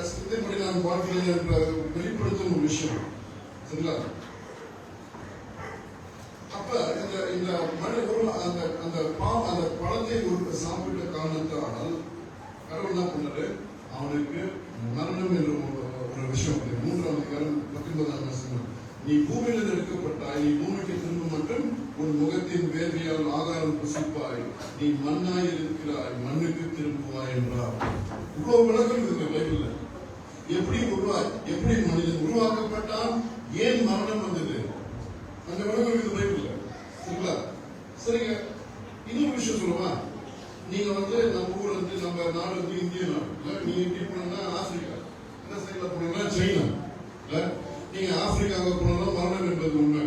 சித்தப்படி நான் வாழ்கிறேன் என்ற வெளிப்படுத்தும் ஒரு விஷயம். சரிங்களா? அப்ப இந்த மனித அந்த பழத்தை சாப்பிட்ட காரணத்தால் கடவுள் என்ன பண்ணாரு? அவனுக்கு மரணம் என்ற ஒரு விஷயம். 3ஆம் அதிகாரம் 19ஆம் வசனம், நீ பூமியிலிருந்து எடுக்கப்பட்டாய், நீ பூமிக்கு திரும்ப மட்டும் உன் முகத்தின் வேர்வையால் ஆகாரம் புசிப்பாய், நீ மண்ணாய் இருக்கிறாய், மண்ணுக்கு திரும்புவாய் என்றார். இவ்வளவு விளக்கம் இருக்கு பைபிள்ல. எப்படி மனிதன் உருவாக்கப்பட்டான், ஏன் மரணம் வந்தது, அந்த விளக்கம் இருக்குது பைபிள்ல. சரிங்களா? சரிங்க. இன்னொரு விஷயம் சொல்லுவா, நீங்க வந்து நம்ம ஊர் வந்து நம்ம நாடு வந்து இந்திய நாடு இல்ல, நீங்க எப்படி போனா ஆப்பிரிக்கா, இந்த சைட்ல போனா சைனா இல்ல, நீங்க ஆப்பிரிக்காவுக்கு போனாலும் மரணம் என்பது உண்மை,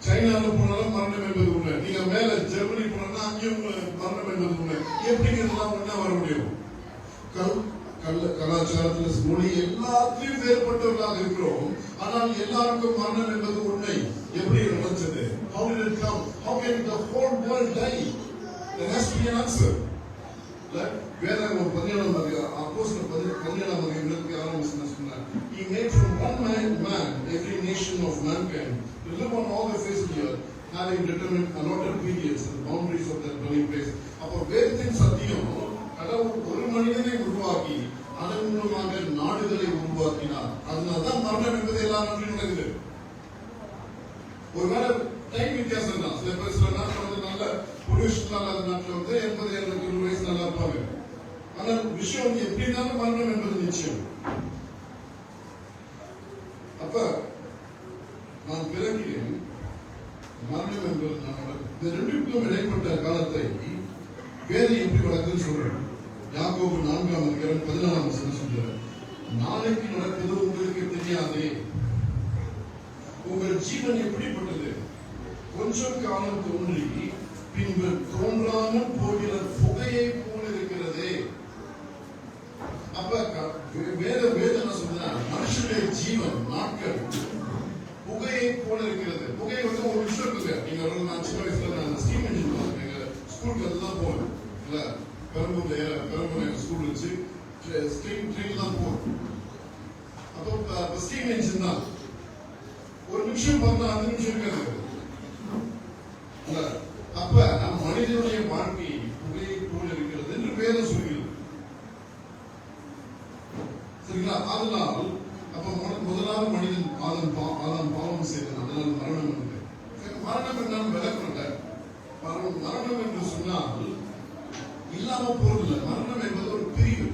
சைனாவில் போனாலும் மரணம் என்பது உண்மை, நீங்க மேல ஜெர்மனி போனா அங்கேயும் மரணம் என்பது உண்மை. எப்படிங்க இதெல்லாம் ஒண்ணா வர முடியும்? கலாச்சாரத்துல மொழி எல்லாத்திலும் வேறுபட்டவர்களாக இருக்கிறோம், ஆனால் எல்லாருக்கும் மரணம் என்பது உண்மை. எப்படி நடந்தது? How did it come? How can the whole world die? There has to be an answer. வேதாகமம் 17ஆம் அதிகாரம் அப்போஸ்தலர் 17ஆம் அதிகாரம் 26ஆம் வசனம் சொன்னார், He made from one man every nation of mankind to live on all the face of the earth, having determined allotted periods and boundaries of their dwelling place. அப்போ வேதத்தின் சத்தியம், கடவுள் ஒரு மனிதனை உருவாக்கி அதன் மூலமாக நாடுகளை உருவாக்கினார். அதனால்தான் மரணம் என்பது எல்லா நாட்டிலும் நடக்குது. ஒருவேளை டைம் வித்தியாசம் தான். சில நாட்டில் வந்து நல்ல பொல்யூஷன் இல்லாத நாட்டில் வந்து 80-100 வயசு நல்லா இருப்பாங்க. ஆனால் விஷயம் வந்து எப்படி இருந்தாலும் மரணம் என்பது நிச்சயம். அப்ப நான் பிறக்கிறேன், மரணம் என்பது இந்த ரெண்டுக்கும் இடைப்பட்ட காலத்தை வேதம் எப்படி வளர்க்குன்னு சொல்றேன். யாக்கோபு 4ஆம் அதிகாரம் 14ஆம் வசனம் சொல்றார், நாளைக்கு நடப்பது உங்களுக்கு தெரியாதே, உங்கள் ஜீவன் எப்படிப்பட்டது, கொஞ்சம் காலம் தோன்றி பின்பு தோன்றாமல் போகிற புகையை போல இருக்கிறதே. அப்ப வேதம் என்ன சொல்ற, மனுஷனுடைய ஜீவன் நாட்கள் புகையை போல இருக்கிறது. புகை வந்து ஒரு விஷயம் இருக்குங்க. நீங்க நான் சின்ன வயசுல நான் ஸ்டீம் இன்ஜின் போவேன், எங்க ஸ்கூலுக்கு அதுதான் போவேன் இல்ல, பெரம்பூர் ஸ்கூல் வச்சு ஸ்டீம் ட்ரெயின் தான் போவேன். அப்போ ஸ்டீம் இன்ஜின் தான் ஒரு நிமிஷம் பார்த்தா 5 நிமிஷம் இருக்காது. அப்ப மனிதனுடைய வாழ்க்கை புகையை போல இருக்கிறது என்று வேதம் சொல்கிறது. சரிங்களா? அதனால் அப்ப முதலாவது மனிதன் ஆதம் பாவம் செய்தான், அதனால் மரணம் வந்தது. மரணம் என்றால் விளக்கணும்ல. மரணம் என்று சொன்னால் இல்லாம போறதில்லை. மரணம் என்பது ஒரு பிரிவு.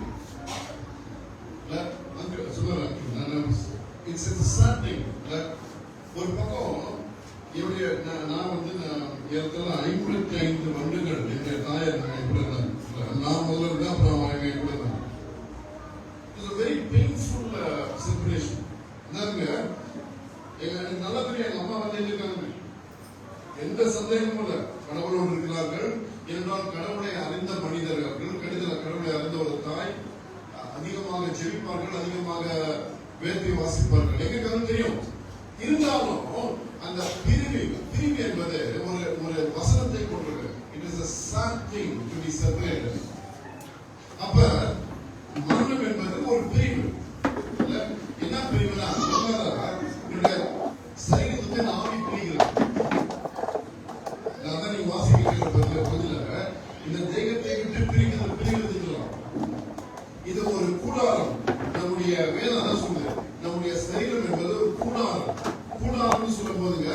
ஒரு பக்கம் என்னுடைய நான் வந்து ஏற்கனவே 55 வருடங்கள் என்னுடைய தாயார் கூட இருந்தாங்க. நான் முதல்ல இருந்தா அப்புறம் அவங்க கூட இருந்தாங்க. It's a very painful separation. எனக்கு நல்லா தெரியும் எங்க அம்மா வந்து இருக்காங்க, எந்த சந்தேகமும் இல்லை, கடவுளோடு இருக்கிறார்கள் என்றால் கடவுளை அறிந்த மனிதர்கள், கடவுளை அறிந்த ஒரு தாய் அதிகமாக ஜெபிப்பார்கள், அதிகமாக வேதத்தை வாசிப்பார்கள். எங்களுக்கு அது தெரியும். இருந்தாலும் அந்த பிரிவு என்பது ஒரு வசனத்தை கொண்டது. It is a sad thing to be separated. அப்ப மரணம் என்பது ஒரு பிரிவு. என்ன பிரிவுனா, என்னுடைய சரீரத்தின் ஆவி பிரிகிறது. அதான் நீங்க வாசிக்கிற பதில இந்த தேகத்தை விட்டு பிரிகிறது. இது ஒரு கூடாரம். நம்முடைய வேதம் சொல்லுது, நம்முடைய சரீரம் என்பது ஒரு கூடாரம். கூடாரம் சொல்லும் போதுங்க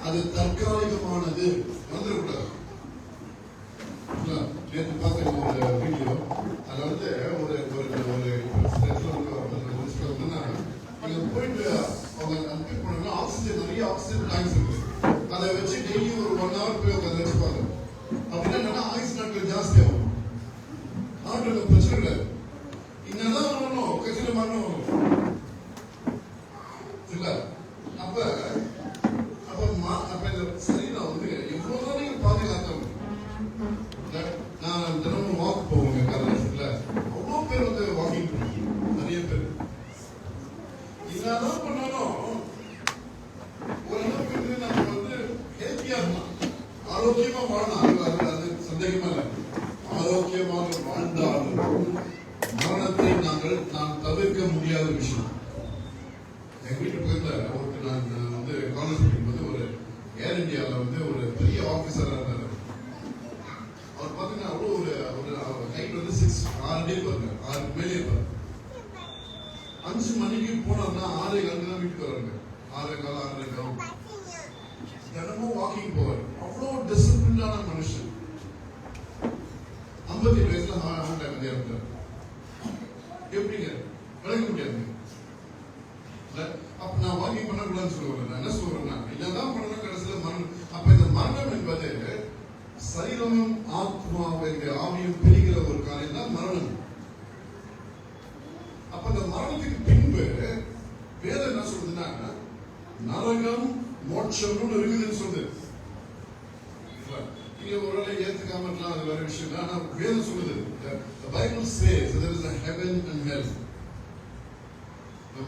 அது தற்காலிகமானது, வந்துடக்கூடாது. நேற்று பார்த்த ஒரு வீடியோ, அதுல வந்து நீங்க போயிட்டு அவங்க அன்பிக் பண்ணா ஆக்சிஜன், நிறைய ஆக்சிஜன் டேங்க்ஸ் இருக்கு, அதை வச்சு டெய்லி ஒரு 1 hour போய் உட்காந்து வச்சுப்பாங்க. அப்படின்னா ஆயுசு நாட்கள் ஜாஸ்தி ஆகும். நாட்டுக்கு பிரச்சனை இல்லை. என்னதான் வரணும், கட்சியில மரணம் வரும். அப்ப இந்த சரீரம் வந்து எவ்வளவுதான் நீங்க பாதுகாக்கணும். நான் தினமும் வாக் போவோங்க காலேஜ்ல, அவ்வளவு பேர் வந்து வாக்கிங் பண்ணுவாங்க, நிறைய பேர். என்னதான் பண்ணாலும் ஓரளவுக்கு வந்து நம்ம வந்து ஆபீசரா இருந்தாரு. அவர் பாத்தீங்கன்னா அவ்வளவு ஒரு ஹைட் வந்து 6 அடி இருப்பாரு, 6 மேலே இருப்பாரு. 5 மணிக்கு போனார்னா 6:15 தான் வீட்டுக்கு வராங்க. 6:15 தினமும் வாக்கிங் போவார். அவ்வளவு டிசிப்ளினான மனுஷன். 57 வயசுல ஹார்ட் அட்டாக் வந்து இறந்தார். எப்படிங்க விளக்க முடியாது. அப்ப நான் வாக்கிங் பண்ணக்கூடாதுன்னு சொல்லுவேன். நான் என்ன சொல்றேன்னா, என்னதான் பண்ணணும் கடைசியில் மரணம். அப்ப இந்த மரணம் என்பது சரீரமும் ஆவியும் பிரிகிற ஒரு காரியம் தான் மரணம். அப்ப அந்த மரணத்துக்கு பின்பு வேதம் என்ன சொல்றதுன்னா, நரகம் மோட்சம்னு இருக்குதுன்னு சொல்லுது. நீங்க ஒருவேளை ஏத்துக்காம இருக்கலாம், அது வேற விஷயம். ஆனா வேதம் சொல்லுது, the Bible says there is a heaven and hell.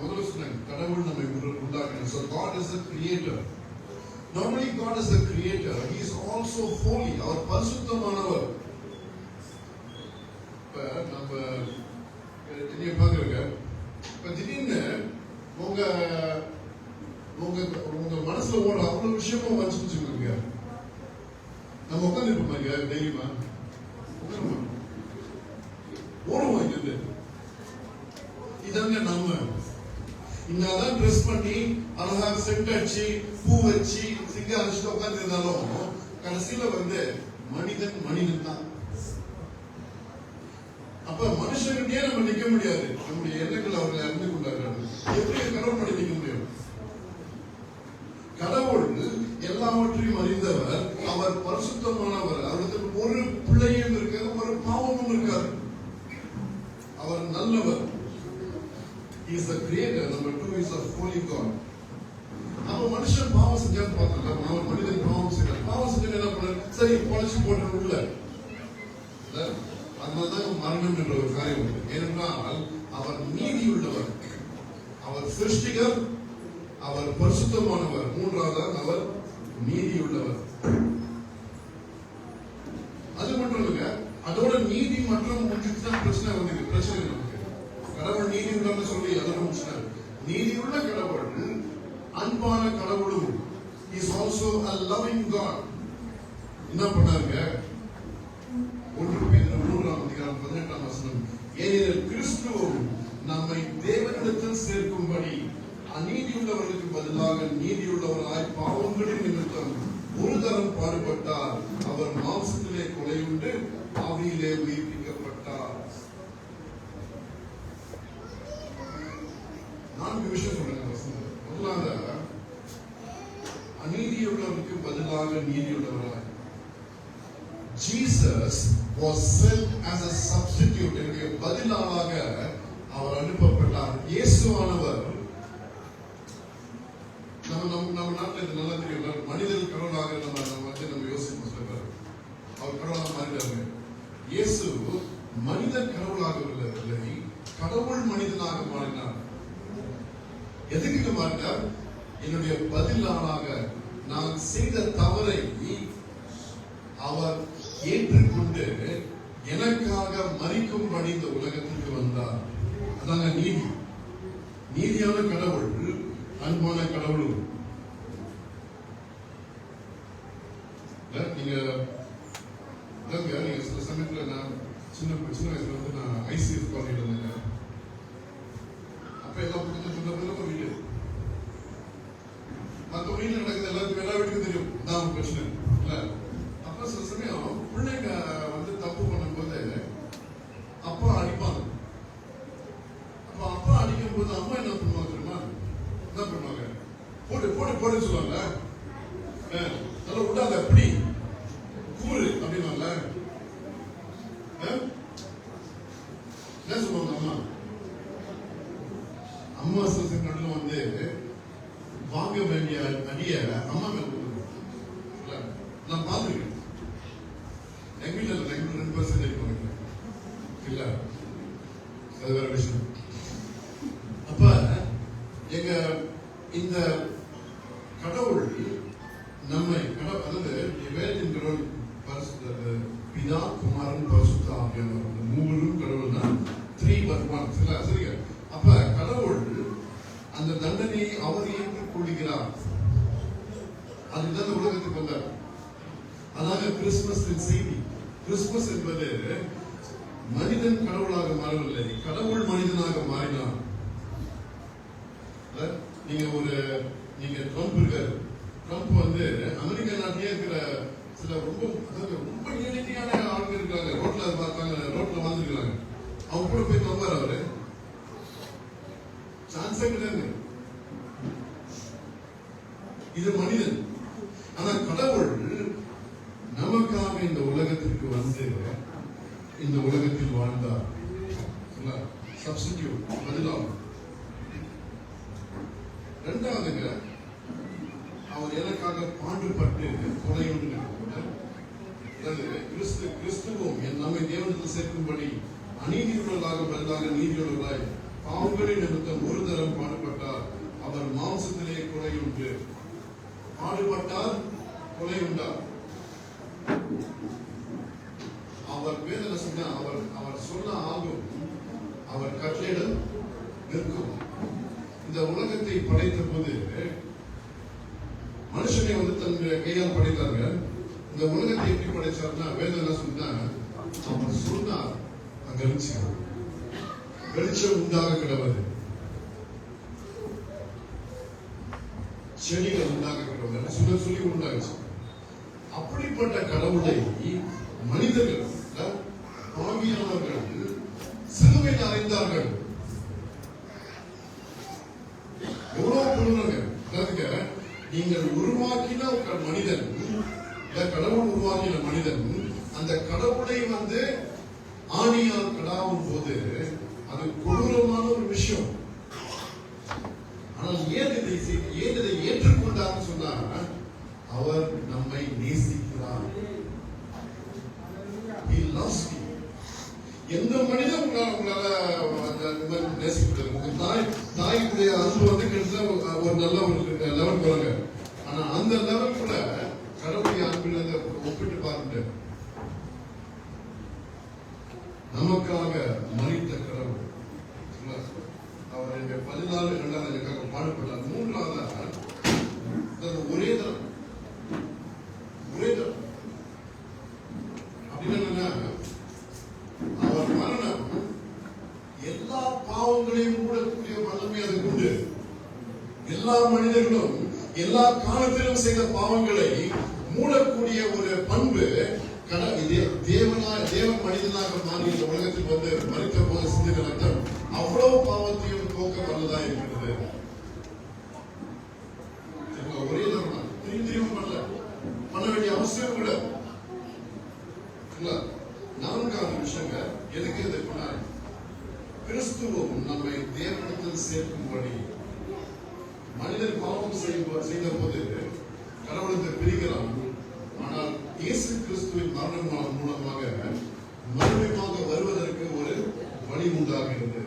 முதல்ல சொன்னாங்க கடவுள் நம்மை உண்டாக்கினார். So God is the creator. Not only God is the creator, he is also holy. அவர் பரிசுத்தமானவர். இப்ப நம்ம நீங்க பாக்குறீங்க, இப்ப திடீர்னு உங்க மனசுல ஓடுற அவ்வளவு விஷயமும் வச்சுக்கோங்க. நம்ம உட்காந்து இருப்போங்க தைரியமா ஓடுவோம். இங்க இதாங்க நம்ம இன்னதான் ட்ரெஸ் பண்ணி அழகா செட் அடிச்சு பூ வச்சு சிங்காரிச்சு உட்கார்ந்து இருந்தாலும் கடைசியில வந்து மனிதன் தான். அப்ப மனுஷனுக்கே நம்ம நிக்க முடியாது. நம்முடைய எண்ணங்கள் அவர்களை அறிந்து கொண்டார்கள். எப்படி கடவுள் படி நிக்க முடியும்? கடவுள் எல்லாவற்றையும் அறிந்தவர், அவர் பரிசுத்தமானவர். அவருக்கு ஒரு பிள்ளையும் இருக்காது, ஒரு பாவமும் இருக்காது. அவர் நல்லவர். He is the creator. Number 2 is a holy God. அப்ப மனுஷன் பாவம் செஞ்சான்னு பார்த்தோம்ல, அவன் மனிதன் பாவம் செய்யறான். பாவம் செஞ்சா என்ன பண்ண, சரி பொழைச்சு போட்டு உள்ள. அதனால்தான் மரணம் என்ற ஒரு காரியம் உண்டு. ஏனென்றால் அவர் நீதி உள்ளவர், அவர் சிருஷ்டிகர், அவர் பரிசுத்தமானவர். மூன்றாவது அவர் நீதி உள்ளவர். அது மட்டும் இல்லைங்க, அதோட நீதி மற்றும் முடிச்சுதான் பிரச்சனை வந்து பிரச்சனை நமக்கு. கடவுள் நீதி உள்ளன்னு சொல்லி அதோட முடிச்சினார். நீதி உள்ள கடவுள் அன்பான கடவுளும். He is also a loving God. என்ன பண்ணாருங்க? 1 பேதுரு 3:18 ஏனெனில் கிறிஸ்துவும் நம்மை தேவனிடத்தில் சேர்க்கும்படி அநீதியுள்ளவர்களுக்கு பதிலாக நீதியுள்ளவராய் பாவங்களின் நிமித்தம் ஒரு தரம் பாடுபட்டார். அவர் மாம்சத்திலே கொலையுண்டு ஆவியிலே உயிர்ப்பிக்கப்பட்டார். 4 விஷயம் சொல்லுங்க. முதலாவது, அநீதியுள்ளவருக்கு பதிலாக நீதியுள்ளவராய். Jesus was sent as a substitute. என்னுடைய பதிலாக அவர் அனுப்பப்பட்டார். இயேசுவானவர் நம்ம நாட்டில் இது நல்லா தெரியும். மனிதன் கடவுளாக நம்ம யோசிப்போம். சில பேர் அவர் கடவுளாக மாறிட்டாரு. இயேசு மனிதன் கடவுளாக இல்லை, கடவுள் மனிதனாக மாறினார். எதுக்கு மாறினார்? என்னுடைய பதிலாக நான் செய்த தவறை அவர் ஏற்றுக்கொண்டு எனக்காக மரிக்கும்படி இந்த உலகத்திற்கு வந்தார். அதாங்க நீதி. நீதியான கடவுள், அன்பான கடவுளும். நீங்க சில சமயத்துல நான் சின்ன வயசுல வந்து நான் ஐசிஎஃப் காலேஜ் இருந்தேன். அப்ப எல்லாம் சொன்ன வீடு மற்ற வீட்டுல நடக்குது, எல்லாருக்கும் எல்லா வீட்டுக்கும் தெரியும். தான் பிரச்சனை இல்ல. அப்ப சில சமயம் பிள்ளைங்க வந்து தப்பு பண்ணும்போது அப்பா அடிப்பாங்க. அப்ப அப்பா அடிக்கும் போது அம்மா என்ன பண்ணுவாங்க தெரியுமா? என்ன பண்ணுவாங்க? போடு போடு போடுன்னு சொல்லுவாங்க. நல்லா விடாத எப்படி கூறு அப்படின்னால என்ன சொல்லுவாங்க அம்மா? அம்மா சில நடுவில் வந்து வாங்க வேண்டிய அடிய அம்மா மேல கொடுத்துருவாங்க. நான் பார்த்துருக்கேன். எங்க வீட்டில் 2% இருப்பாங்க இல்ல, அது வேற விஷயம். அப்ப எங்க இந்த கடவுள் நம்மை அதாவது வேதத்தின் கடவுள் பிதா குமாரன் பரிசுத்த ஆவியானவர் மூவரும் கடவுள் தான். 3 but 1 சரிங்க. அப்ப கடவுள் அந்த தண்டனையை அவர் ஏற்றுக்கொள்கிறார். அதுதான் இந்த உலகத்துக்கு வந்தார். அதாங்க கிறிஸ்துமஸின் செய்தி. கிறிஸ்துமஸ் என்பது மனிதன் கடவுளாக மாறவில்லை, கடவுள் மனிதனாக மாறினார். நீங்க ட்ரம்ப் இருக்காரு. ட்ரம்ப் வந்து அமெரிக்க நாட்டிலே இருக்கிற சில ரொம்ப எளிமையான ஆட்கள் இருக்காங்க, ரோட்ல வாழ்ந்துருக்காங்க. அவங்க கூட போய் நம்பார் அவரு? சான்ஸே கிடையாது. இது மனிதன். ஆனா கடவுள் நமக்காக இந்த உலகத்திற்கு வந்து இந்த உலகத்தில் வாழ்ந்தார். சப்ஸ்டிடியூட், பதிலாகும். இரண்டாவதுங்க, அவர் எனக்காக பாடுபட்டு கொலையுண்டு கிறிஸ்துவும் நம்மை தேவனத்தில் சேர்க்கும்படி அநீதியுள்ளதாக பதிலாக நீதியுள்ளதாய் பாவங்களின் நிமித்தம் ஒரு தரம் பாடுபட்டார். அவர் மாம்சத்திலே கொலையுண்டு. பாடுபட்டார், கொலையுண்டார். அவர் வேதனை சொன்ன அவர் சொன்ன ஆகும், அவர் கட்டளையிடம் நிற்கும். இந்த உலகத்தை படைத்த போது மனுஷனை வந்து தன்னுடைய கையால் படைத்தாங்க. இந்த உலகத்தை எப்படி படைச்சார்னா வேதனை சொன்னா அவர் சொன்னார், அங்க வெளிச்சம் உண்டாக கிடவது, செடிகள் உண்டாக கிடவது சொல்லி உண்டாச்சு. அப்படிப்பட்ட கடவுளை மனிதர்கள் பாவியானவர்கள் சிலுவையில் அறைந்தார்கள். எவ்வளவு புரியுங்க. நீங்கள் உருவாக்கின மனிதன், கடவுள் உருவாக்கின மனிதன் அந்த கடவுளை வந்து ஆணியால் கடாவும் போது அது கொடூரமான ஒரு விஷயம். ஆனால் ஏன் இதை ஏற்றுக்கொண்டார்னு சொன்னா அவர் நம்மை நேசிக்கிறார். He loves me. எந்த மனிதன் உங்களால நேசிக்கிறது? உங்க தாய்க்குடைய அன்பு வந்து கிட்டத்தட்ட ஒரு நல்ல ஒரு லெவல் போறாங்க. ஆனா அந்த லெவல் கூட கடவுளுடைய அன்பில் ஒப்பிட்டு பாருங்க. நமக்காக மறித்த கடவுள் அவர் 14 எனக்காக பாடுபட்டார். மூன்றாவதாக ஒரே தரம் அப்படின்னு அவர் மரணம் எல்லா பாவங்களையும் மூடக்கூடிய வல்லமை அதுக்கு உண்டு. எல்லா மனிதர்களும் எல்லா காலத்திலும் செய்த பாவங்களை மூடக்கூடிய ஒரு பண்பு தேவன் மனிதனாக மாறி இந்த உலகத்தில் வந்து மறித்த போது சிந்தின ரத்தம் அவ்வளவு பாவத்தையும் போக்க வல்லதா இருக்கிறது. ஒரே தரம் திரும்பியும் பண்ண வேண்டிய அவசியம் கூட. நான்காவது விஷயங்க எதுக்கு இதை பண்ணாரு? கிறிஸ்துவும் நம்மை தேவனிடத்தில் சேர்க்கும்படி. மனிதன் பாவம் செய்த போது கடவுளத்தை பிரிக்கிறான். ஆனால் இயேசு கிறிஸ்துவின் மரணம் மூலமாக மறுபடியும் வருவதற்கு ஒரு வழி உண்டாகிறது.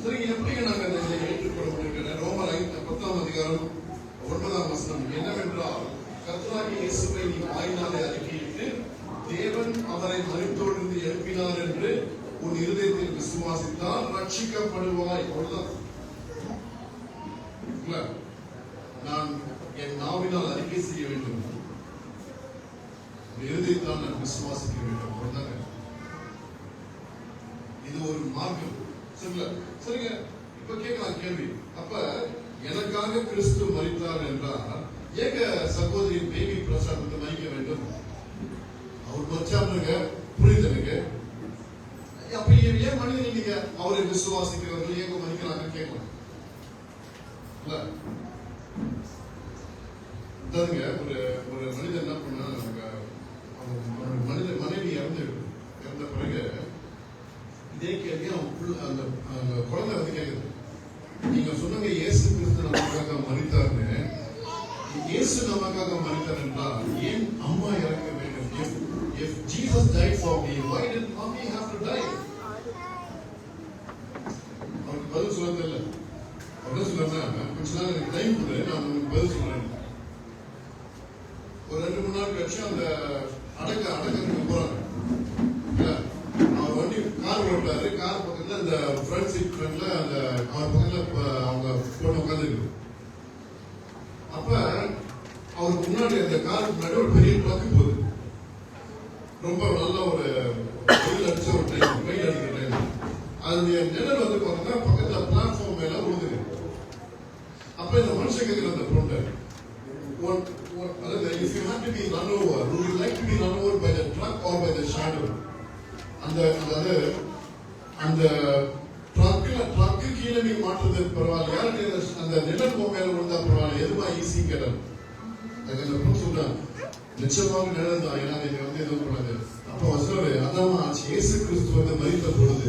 சரி, எப்படி நாங்கள் இதை ஏற்றுக்கொள்ள முடியும்? ரோமர் 10ஆம் அதிகாரம் 9ஆம் வசனம் என்னவென்றால், கர்த்தராகிய இயேசுவை நீ வாயினாலே அறிக்கையிட்டு தேவன் அவரை மரித்தோரிலிருந்து எழுப்பினார் என்று உன் இருதயத்தில் விசுவாசித்தால் ரட்சிக்கப்படுவாய். அவ்வளவுதான். நான் என் நாவினால் அறிக்கை செய்ய வேண்டும், இருதயத்தால் நான் விசுவாசிக்க வேண்டும். அவ்வளவுதாங்க. இது ஒரு மார்க்கம். சரிங்க. இப்ப கேட்கலாம் கேள்வி. அப்ப எனக்காக கிறிஸ்து மரித்தார் என்றால் ஏக சகோதரி பேபி பிரசாத் வந்து மறிக்க வேண்டும்? அவர் மச்சாங்க புரியுதுங்க. அப்ப ஏன் மனிதன் நீங்க அவரை விசுவாசிக்கிறவர்கள் ஏன் மறிக்கிறாங்க கேட்கலாம். ஒரு மனிதன் என்ன பண்ணா, மனைவி இறந்த பிறகு இதே கேள்வி அந்த குழந்தை வந்து கேட்குது. நீங்க சொன்னீங்க இயேசு கிறிஸ்து நமக்காக மரித்தார்னு. இயேசு நமக்காக மரித்தார் என்றால் ஏன் அம்மா இறக்க வேண்டும்? If Jesus died for me, why did mommy have to die? அவருக்கு பதில் சொல்ல தெரியல. என்ன சொல்றேன்னா, கொஞ்ச நாள் எனக்கு டைம் கொடு, நான் உங்களுக்கு பதில் சொல்றேன். ஒரு 2-3 நாள் கழிச்சு அந்த அடக்கிறதுக்கு போறாங்க. அவர் வண்டி கார் ஓட்டுறாரு. கார் பக்கத்துல அந்த ஃப்ரண்ட் சீட் ஃப்ரண்ட்ல அந்த அவர் பக்கத்துல அவங்க பொண்ணு உட்காந்துருக்கு. அப்ப அவருக்கு முன்னாடி அந்த கார் காருக்கு முன்னாடி ஒரு பெரிய ட்ரக் போகுது. ரொம்ப நல்ல ஒரு வெயில் அடிச்ச ஒரு டைம், வெயில் அடிக்கிற டைம். அதனுடைய நிழல் வந்து பார்த்தீங்கன்னா பக்கத்துல பிளாட்ஃபார்ம் மேல விழுதுங்க. அப்ப இந்த மனுஷன் கேட்கிற அந்த பொண்ணு, if you have to be run over, would you like to be run over by the truck or by the shadow? அந்த ட்ரக்கு கீழே நீ மாற்றுறது பரவாயில்ல, அந்த நிழல் மேல விழுந்தா பரவாயில்ல, எதுவா ஈஸி கேட்டார். அந்த பொண்ணு சொல்றான், நிச்சயமாக நிழல் தான், ஏன்னா நீங்க வந்து எதுவும் பண்ணாது. அப்போ சொல்றாரு, அதான் ஆச்சு. இயேசு கிறிஸ்து வந்து மரித்த பொழுது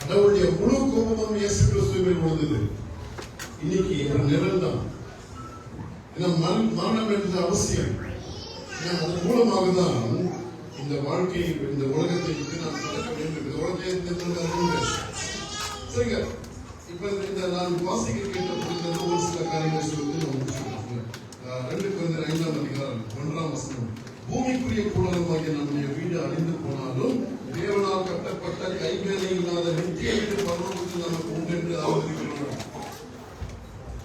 கடவுளுடைய முழு கோபமும் இயேசு கிறிஸ்துவின் மேல் விழுந்தது. இன்னைக்கு ஒரு நிழல் தான். மரணம் என்பது அவசியம். அதன் மூலமாக தான் இந்த வாழ்க்கை, இந்த உலகத்தை நாம் கடக்க வேண்டும். இந்த உலகத்தை சரிங்க. இப்ப இந்த நான் வாசிக்க கேட்ட ஒரு சில காரியங்களை சொல்லி நம்ம 2 Corinthians 5ஆம் அதிகாரம் 1ஆம் வசனம். பூமிக்குரிய கூடாரமாகிய நம்முடைய வீடு அழிந்து போனாலும் தேவனால் கட்டப்பட்ட கைவேலை இல்லாத நித்திய வீடு பரலோகத்தில் நமக்கு உண்டு என்று ஆதரிக்கிறோம்.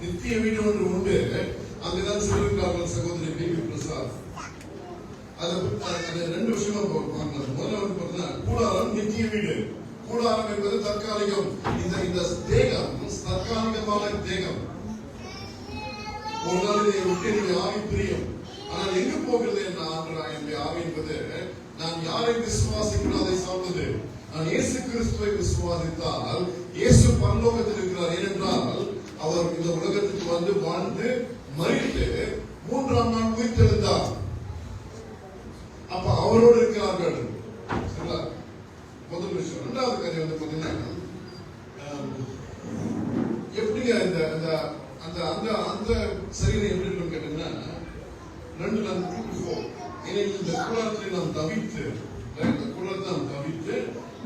நித்திய வீடு ஒன்று உண்டு. அங்குதான் சொல்லியிருக்கார்கள் சகோதரி பேபி பிரசாத். அதை 2 விஷயமா பார்க்கலாம். முதல்ல வந்து பார்த்தீங்கன்னா கூடாரம் நித்திய வீடு. கூடாரம் என்பது தற்காலிகம். இந்த தேகம் தற்காலிகமான தேகம். ஒரு நாள் இதை விட்டு என்னுடைய ஆவி பிரியும். ஆனால் எங்கு போகிறது என்னுடைய ஆவி என்பது, நான் யாரை விசுவாசிக்கிறோம் அதை சார்ந்தது. நான் இயேசு கிறிஸ்துவை விசுவாசித்தால் இயேசு பரலோகத்தில் இருக்கிறார். ஏனென்றால் அவர் இந்த உலகத்துக்கு வந்து வாழ்ந்து மரித்து 3ஆம் நாள் உயிர்த்தெழுந்தார். அப்ப அவரோடு இருக்கிறார்கள். முதல் விஷயம். 2வது காரியம் வந்து பாத்தீங்கன்னா, எப்படிங்க அந்த சரீரம் எப்படி இருக்கும் கேட்டீங்கன்னா, 2:2-4 இந்த கூடாரத்தை நாம் தவித்து, இந்த கூடாரத்தை நாம் தவித்து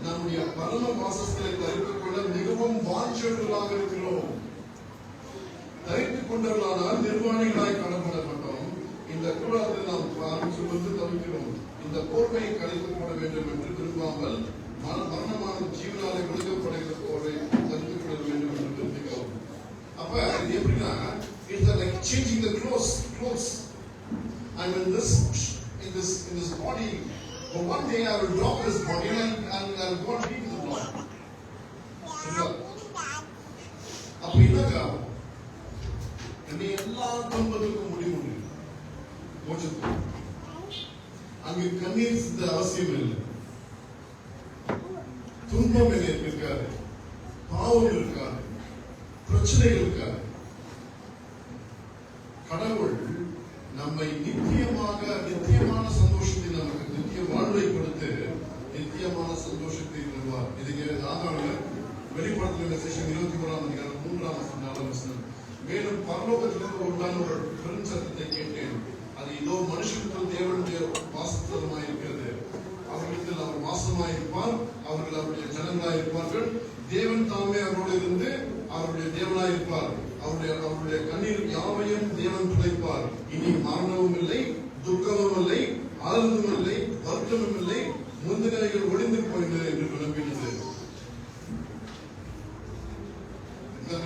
நம்முடைய பரம வாசஸ்தலை தரித்துக் கொள்ள மிகவும் வாஞ்சர்களாக இருக்கிறோம். தரித்துக் கொண்டவர்களானால் நிர்வாணிகளாய் காணப்பட மாட்டோம். இந்த கூடாரத்தை நாம் ஆரம்பிச்சு தவிக்கிறோம். இந்த போர்வையை கழித்துக் கொள்ள வேண்டும் என்று விரும்பாமல் மரணமான ஜீவனாலை விடுதப்படுகிற போர்வை தரித்துக் கொள்ள வேண்டும் என்று விரும்புகிறோம். அப்ப இது எப்படின்னா, it's like changing the clothes. I'm in this body, but one day I will drop this body and I will go and be with the Lord. அப்ப என்னக்கா என்னை எல்லா துன்பத்துக்கும் முடிவு மோட்சத்துக்கு. அங்கு கண்ணீர் சிந்த அவசியம் இல்லை. துன்பம் எனக்கு இருக்காது, பாவம் இருக்காது, பிரச்சனைகள் இருக்காது. கடவுள் நம்மை நித்தியமான சந்தோஷத்தை, நமக்கு நித்திய வாழ்வை கொடுத்து நித்தியமான சந்தோஷத்தை தருவார். இதுக்கு ஆதாரம் வெளிப்படுத்தல் செஷன் 21ஆம் அதிகாரம் 3ஆம் வசனம் 4ஆம் வசனம். மேலும் பரலோகத்திலிருந்து உண்டான ஒரு பெரும் சத்தத்தை கேட்டேன். அது இதோ மனுஷனுக்குள் தேவனுடைய வாசஸ்தலமாய் இருக்கிறது. அவர்களிடத்தில் அவர் வாசமாயிருப்பார். அவர்கள் அவருடைய ஜனங்களாயிருப்பார்கள். தேவன் தாமே அவரோடு இருந்து அவருடைய தேவனாயிருப்பார். அவருடைய கண்ணீர் யாவையும் தேவன் துடைப்பார். இனி மரணமும் இல்லை, துக்கமும் இல்லை, ஆறுதலும் இல்லை, வருத்தமும் இல்லை, முந்தினைகள் ஒளிந்து போயின என்று விளம்பினது.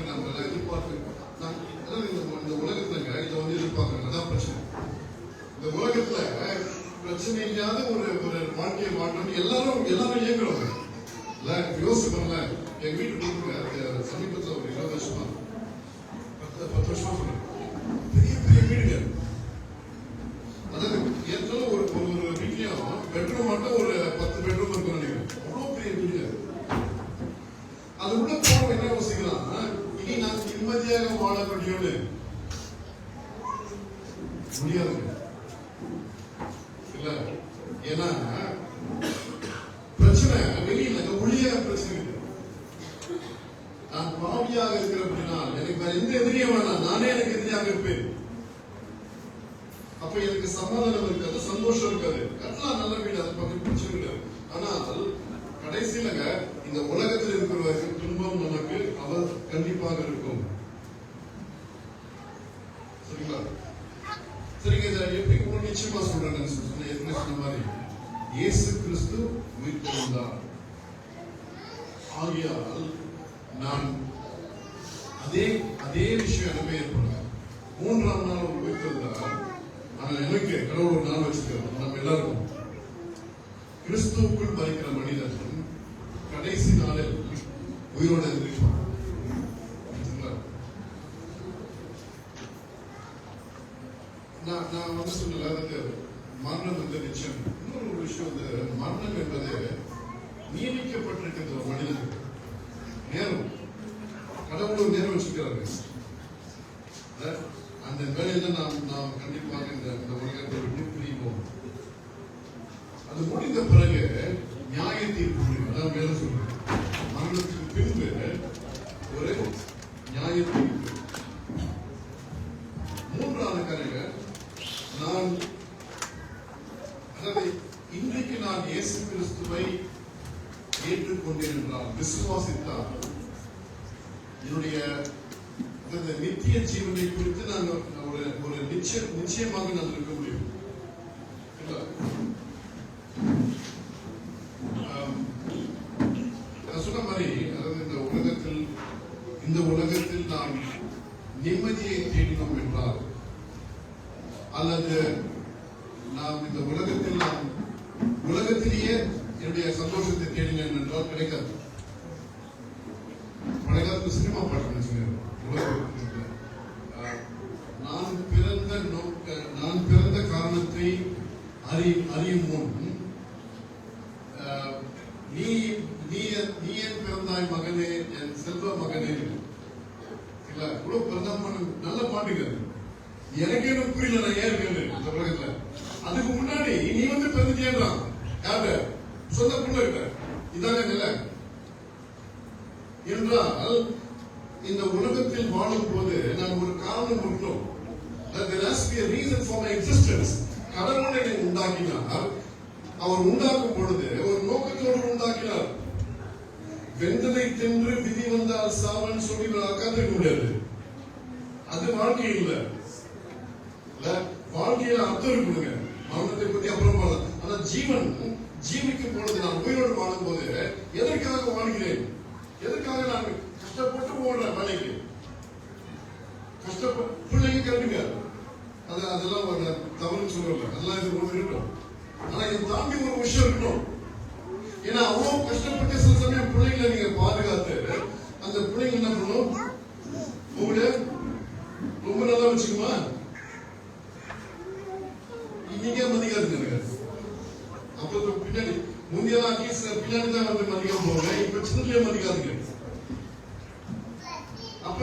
நம்ம எதிர்பார்க்க இந்த உலகத்துல இதை வந்து எதிர்பார்க்கணும். அதான் பிரச்சனை. இந்த உலகத்துல பிரச்சனை இல்லாத ஒரு வாழ்க்கையை வாழணும் எல்லாரும் இயங்குறோம். யோசிச்சு பண்ணல. எங்க வீட்டு சமீபத்தில் ஒரு 20 வருஷமா 10 வருஷமா சொல்றேன், பெரிய பெரிய வீடுகள். அதாவது ஏற்கனவே ஒரு வீட்லயும் பெட்ரூம் மட்டும் ஒரு 10 பெட்ரூம் இருக்கும் நினைக்கிறேன். அவ்வளவு பெரிய வீடுகள். அது உள்ள போன என்ன யோசிக்கலாம், இனி நான் நிம்மதியாக வாழ முடியும்னு முடியாது இல்ல. ஏன்னா பிரச்சனை வெளியில ஒளியா பிரச்சனை. நான் பாவியாக இருக்கிறேன் அப்படின்னா எனக்கு வேற எந்த எதிரியும் வேணாம், நானே எனக்கு எதிரியாக இருப்பேன். அப்ப எனக்கு சமாதானம் இருக்காது, சந்தோஷம் இருக்காது. கட்டலாம் நல்ல வீடு, அதை பத்தி பிரச்சனை கிடையாது. ஆனால் கடைசியில இந்த உலகத்தில் இருக்கிற துன்பம் நமக்கு அவர் கண்டிப்பாக இருக்கும். சரிங்களா? சரிங்க. இதை எப்படி கூட நிச்சயமா சொல்றேன். சொன்ன மாதிரி இயேசு கிறிஸ்து உயிர்த்தெழுந்தார். ஆகையால் நான் அதே விஷயம் எனக்கு ஏற்படும். 3ஆம் நாள் உயிர்த்தெழுந்தார். ஆனா எனக்கு கடவுள் ஒரு நாள் வச்சிருக்கிறோம். நம்ம எல்லாருக்கும் கிறிஸ்துவுக்குள் மறிக்கிற மனிதன் கடைசி நாளில் உயிரோட இருந்திருப்பான். நான் வந்து சொல்லல, மரணம் வந்து நிச்சயம். இன்னொரு விஷயம் வந்து மரணம் என்பது நியமிக்கப்பட்டிருக்கிற ஒரு மனிதனுக்கு நேரம், கடவுள் ஒரு நேரம் வச்சிருக்கிறாரு. அந்த வேலையில நாம் கண்டிப்பாக இந்த உலகத்தை விட்டு பிரிவோம். அது முடிந்த பிறகு நியாய தீர்ப்பு முடியும். அதான் வேலை சொல்றேன். மரணத்துக்கு பின்பு ஒரு நியாய தீர்ப்பு. மூன்றாவது காரியம், நான் அதாவது இன்றைக்கு நான் இயேசு கிறிஸ்துவை ஏற்றுக்கொண்டேன் என்றால், விசுவாசித்தால், என்னுடைய நித்திய ஜீவனை குறித்து நான் ஒரு நிச்சயமாக நான் இருக்க முடியும். நான் சொன்ன மாதிரி, அதாவது இந்த உலகத்தில் நாம் நிம்மதியை தேடினோம் என்றால், அல்லது நாம் இந்த உலகத்திலேயே என்னுடைய சந்தோஷத்தை தேடினேன் என்றால் கிடைக்காது. பழைய சினிமா பாட்டு சொன்னேன். நான் பிறந்த காரணத்தை அறியும் முன் நீ ஏன் பிறந்தாய் மகனே, என் செல்வ மகனே. இல்ல இவ்வளவு பிரதம நல்ல பாட்டுகள் எனக்கே புரியல. நான் ஏன் இருக்கேன் இந்த உலகத்துல. அதுக்கு முன்னாடி நீ வந்து பிறந்துட்டேன்றான். யாரு சொந்த புள்ள இருக்க இதாங்க நிலை என்றால், இந்த உலகத்தில் வாழும் போது நான் ஒரு காரணம் இருக்கணும். There has to be a reason for my existence. கடவுள் என்னை உண்டாக்கினார். அவர் உண்டாக்கும் பொழுது ஒரு நோக்கத்தோடு உண்டாக்கினார். வெந்ததை தின்று விதி வந்தால் சாவன் சொல்லி காத்திருக்க முடியாது. அது வாழ்க்கை இல்லை. வாழ்க்கையில அர்த்தம் இருக்குங்க. மரணத்தை பத்தி அப்புறம் போல. ஆனா ஜீவிக்கும் பொழுது, நான் உயிரோடு வாழும் போது எதற்காக வாழ்கிறேன், எதற்காக நான் கஷ்டப்பட்டு போடுறேன் வேலைக்கு, கஷ்டப்பட்டு பிள்ளைங்க கருதுங்க. அதெல்லாம் தவறுன்னு சொல்லல, அதெல்லாம் இது ஒன்று இருக்கணும். ஆனா இது தாண்டி ஒரு விஷயம் இருக்கணும். ஏன்னா அவ்வளவு கஷ்டப்பட்டு சில சமயம் பிள்ளைங்களை நீங்க பாதுகாத்து அந்த பிள்ளைங்க என்ன பண்ணணும், உங்களை ரொம்ப நல்லா வச்சுக்குமா, நீங்க மதிக்காதுங்க. அப்புறம் பின்னாடி முந்தையெல்லாம் பின்னாடி தான் வந்து மதிக்காம போங்க. இப்ப சின்னதுலயே மதிக்காதுங்க. அப்ப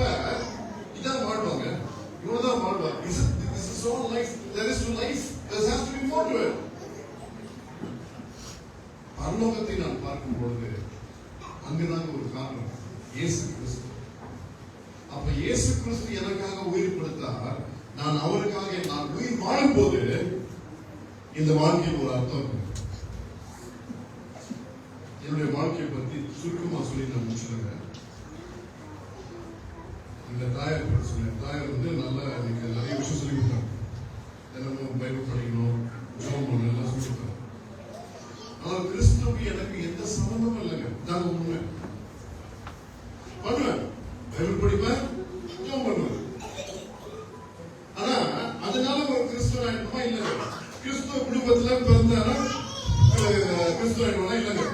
இதான் வாழ்வாங்க, இவ்வளவுதான் வாழ்வாங்க. This is all life. There is to life. There has to be more to it. பரலோகத்தை நான் பார்க்கும் பொழுது அங்குதான் ஒரு காரணம், இயேசு கிறிஸ்து. அப்ப இயேசு கிறிஸ்து எனக்காக உயிர் கொடுத்தார். நான் அவருக்காக நான் உயிர் வாழும் போது இந்த வாழ்க்கையில் ஒரு அர்த்தம் இருக்கு. என்னுடைய வாழ்க்கையை பத்தி சுருக்கமா சொல்லி நான் முடிச்சுடுறேன். இந்த தாயார் பற்றி சொன்னேன். தாயார் வந்து நல்லா எனக்கு நிறைய விஷயம் சொல்லி கொடுத்தாங்க. தினமும் பைபிள் படிக்கணும், ஜெபம் பண்ணணும், எல்லாம் சொல்லி கொடுத்தாங்க. ஆனால் கிறிஸ்துவுக்கு எனக்கு எந்த சம்பந்தமும் இல்லைங்க. நாங்க உண்மை பண்ணுவேன், பைபிள் படிப்பேன், ஜெபம் பண்ணுவேன். ஆனா அதனால ஒரு கிறிஸ்துவ இல்லைங்க. கிறிஸ்துவ குடும்பத்துல பிறந்தானா கிறிஸ்துவ இல்லைங்க.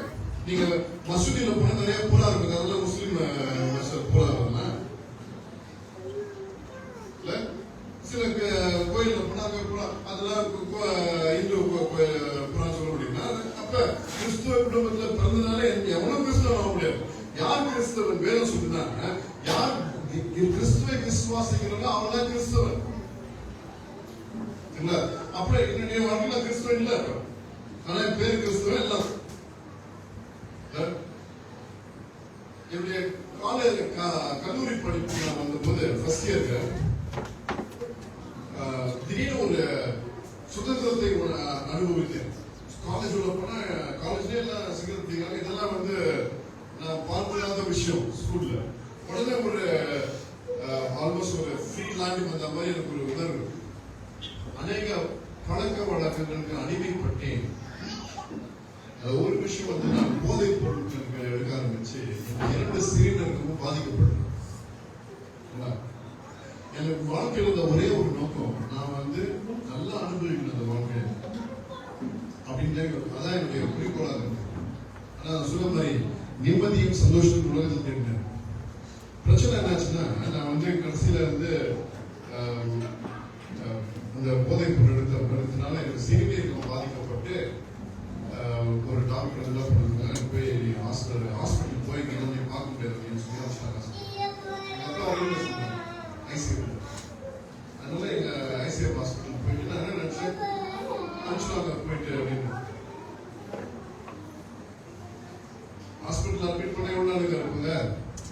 நீங்க மசூதியில போனா நிறைய பூரா இருக்கு, அதெல்லாம் முஸ்லீம் பூரா இல்ல. சில கோயில்ல போனா பூரா அதெல்லாம் இந்து புறா சொல்ல முடியுமா? அப்ப கிறிஸ்துவ குடும்பத்துல பிறந்தனால எவ்வளவு கிறிஸ்தவன் ஆக முடியாது. யார் கிறிஸ்தவன் வேலை சொல்லுனா, யார் கிறிஸ்துவை விசுவாசிக்கிறோம் அவன்தான் கிறிஸ்தவன். அப்புறம் என்னுடைய வாழ்க்கையில கிறிஸ்துவன் இல்ல, ஆனா என் பேர் கிறிஸ்துவன் எல்லாம். என்னுடைய கல்லூரி படிப்பு நான் வந்த போது ஃபர்ஸ்ட் இயருக்கு திடீர்னு ஒரு சுதந்திரத்தை அனுபவித்தேன். காலேஜ் உள்ள போனா காலேஜ்ல எல்லாம் சிகரெட் பிடிக்கிறாங்க. இதெல்லாம் வந்து நான் பார்க்காத விஷயம் ஸ்கூல்ல. உடனே ஒரு ஆல்மோஸ்ட் ஒரு ஃப்ரீ லேண்ட் வந்த மாதிரி எனக்கு ஒரு உணர்வு. அநேக பழக்க வழக்கங்களுக்கு அடிமைப்பட்டேன். ஒரு விஷயம் வந்து நான் போதைப் பொருட்களுக்கு எடுக்க ஆரம்பிச்சு 2 சிறுநீரகமும் பாதிக்கப்பட்டேன். எனக்கு வாழ்க்கையில் இருந்த ஒரே ஒரு நோக்கம், நான் வந்து நல்லா அனுபவிக்கணும் அந்த வாழ்க்கையை அப்படின்னு. அதான் என்னுடைய குறிக்கோளாக இருக்கு. ஆனால் நான் சொல்ல மாதிரி நிம்மதியும் சந்தோஷமும் உலகத்தில் தேடினேன். பிரச்சனை என்னாச்சுன்னா, நான் வந்து கடைசியில் வந்து அந்த போதைப் பொருள் எடுத்தனால எனக்கு சிறுநீரகம் பாதிக்கப்பட்டு ஒரு டாக்டர் என்ன பண்ணுறாங்க, போய் ஹாஸ்பிட்டல் போய் நீங்கள் பார்க்க முடியாது அப்படின்னு சொல்லி வச்சுட்டாங்க. எங்கள் அப்பா அவங்க சொன்னாங்க ஐசிஎஃப். அதனால எங்கள் ஐசிஎஃப் ஹாஸ்பிட்டல் போயிட்டு நான் என்ன நினச்சேன், அனுப்பிச்சுட்டாங்க போயிட்டு அப்படின்னு. ஹாஸ்பிட்டல் அட்மிட் பண்ண எவ்வளோ நாளுக்கு இருக்குங்க?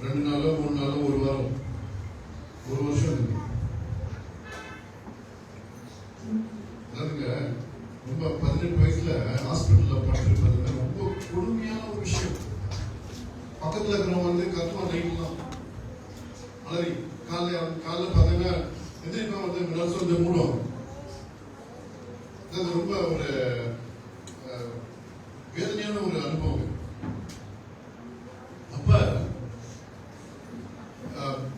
2 நாளோ 3 நாளோ 1 வாரம் 1 வருஷம் இருக்கு. அதாவதுங்க ரொம்ப 18 வயசுல ஹாஸ்பிட்டல்ல படுத்துருப்பது ரொம்ப கொடுமையான ஒரு விஷயம். பக்கத்துல இருக்கிறவங்க வந்து கத்துவான் நைட்லாம் அலறி காலைல பார்த்தீங்கன்னா எதிர்ப்பா வந்து நர்ஸ் வந்து மூடுவாங்க. அது ரொம்ப ஒரு வேதனையான ஒரு அனுபவம். அப்ப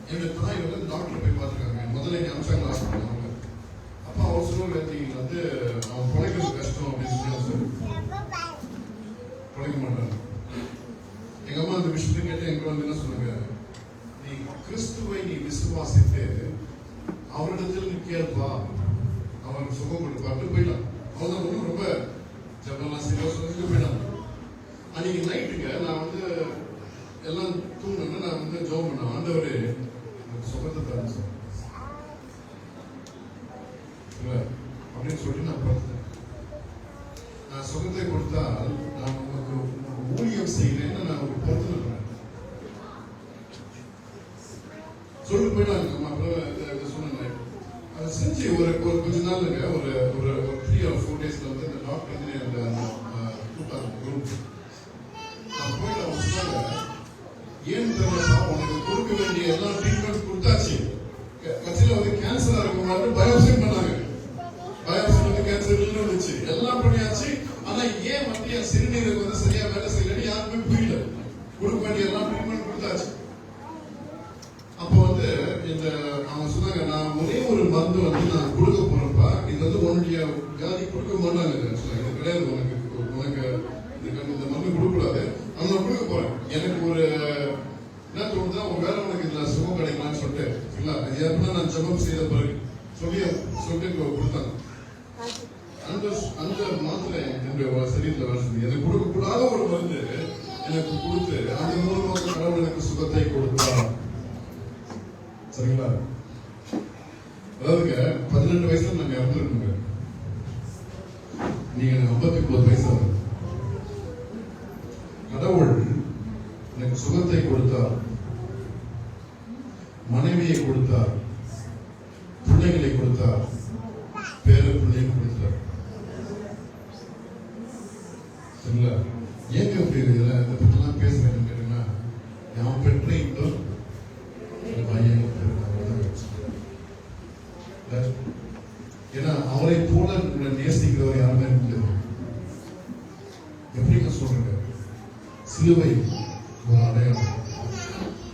என்னுடைய தாய் வந்து டாக்டர் போய் பார்த்துருக்காங்க. முதல்ல எங்க அம்சாங்க ஹாஸ்பிட்டல் அவங்க அப்பா அவர் சொல்லுவாங்க, நீங்க வந்து அவன் பிழைக்கிறது கஷ்டம் அப்படின்னு சொல்லி பிழைக்க மாட்டாங்க. எங்க அம்மா அந்த விஷயத்தை கேட்டு எங்க வந்து என்ன சொன்னாங்க, நீ கிறிஸ்துவை நீ விசுவாசித்து அவரிடத்தில் நீ கேட்பா, அவனுக்கு சுகம் கொடுப்பாட்டு போயிட்டான். அவன் தான் ரொம்ப ஜப்பெல்லாம் சரியா சொல்லிட்டு போயிட்டான். அன்னைக்கு நைட்டுங்க நான் வந்து எல்லாம் தூங்கணும்னா நான் வந்து ஜோம் பண்ணேன், ஆண்டவரே சுகத்தை தரேன் சார் அப்படின்னு சொல்லிட்டு நான் பார்த்தேன். நான் சுகத்தை கொடுத்தால் நான் உங்களுக்கு ஊழியம் செய்கிறேன்னு நான் ஒரு பொறுத்து இருக்கிறேன் சொல்லிட்டு போயிட்டாங்க. அம்மா அப்புறம் சொன்னேன். அதை செஞ்சு ஒரு கொஞ்ச நாளுங்க ஒரு 3 or 4 daysல வந்து இந்த டாக்டர் வந்து அந்த கூட்டாங்க. நான் போயிட்டு அவங்க சொன்னாங்க, ஏன் தெரியல உனக்கு கொடுக்க வேண்டிய எல்லா ட்ரீட்மெண்ட் கொடுத்தாச்சு, கட்சியில வந்து கேன்சரா இருக்க மாதிரி பயோப்சி பண்ணாங்க. பயோப்சி வந்து கேன்சர் இருந்துச்சு, எல்லாம் பண்ணியாச்சு. ஆனா ஏன் வந்து என் சிறுநீருக்கு வந்து சரியா வேலை செய்யலன்னு யாருமே புரியல. கொடுக்க வேண்டிய எல்லாம் ட்ரீட்மெண்ட் கொடுத்தாச்சு. அப்போ வந்து இந்த அவங்க சொன்னாங்க, நான் ஒரே ஒரு மருந்து வந்து நான் கொடுக்க போறப்பா, இது வந்து உன்னுடைய வியாதி கொடுக்க மாட்டாங்க, இது கிடையாது, உனக்கு இதுக்கு இந்த மருந்து கொடுக்கக்கூடாது, அவங்க கொடுக்க போறேன். எனக்கு ஒரு என்ன தோணுதா, ஒரு வேலை உனக்கு இதுல சுகம் கிடைக்கலாம்னு சொல்லிட்டு இல்ல அது ஏற்பனா நான் ஜபம் செய்த பிறகு சொல்லிட்டு கொடுத்தாங்க. அந்த மாத்திரை என்னுடைய சரீரத்தில் வேலை செஞ்சு எனக்கு கொடுக்கக்கூடாத ஒரு மருந்து எனக்கு கொடுத்து அந்த மூலமாக கடவுள் எனக்கு சுகத்தை கொடுத்தார். சரிங்களா? அதாவதுங்க 18 வயசுல நாங்க இறந்துருக்கோங்க. நீங்க 59 வயசு ஆகுது. கடவுள் எனக்கு சுகத்தை கொடுத்தார், மனைவியை கொடுத்தார், பிள்ளைகளை கொடுத்தார், பேர பிள்ளையை கொடுத்தார். சரிங்களா? ஏங்க அப்படி இதை பற்றிலாம் பேசுறேன்னு கேட்டீங்கன்னா, நான் பெற்ற இன்பம் பையன். ஏன்னா அவரை போல நேசிக்கிறவர் யாருமே முடியாது. எப்படிங்க சொல்றேங்க, சிலுவை ஒரு அடையாளம்,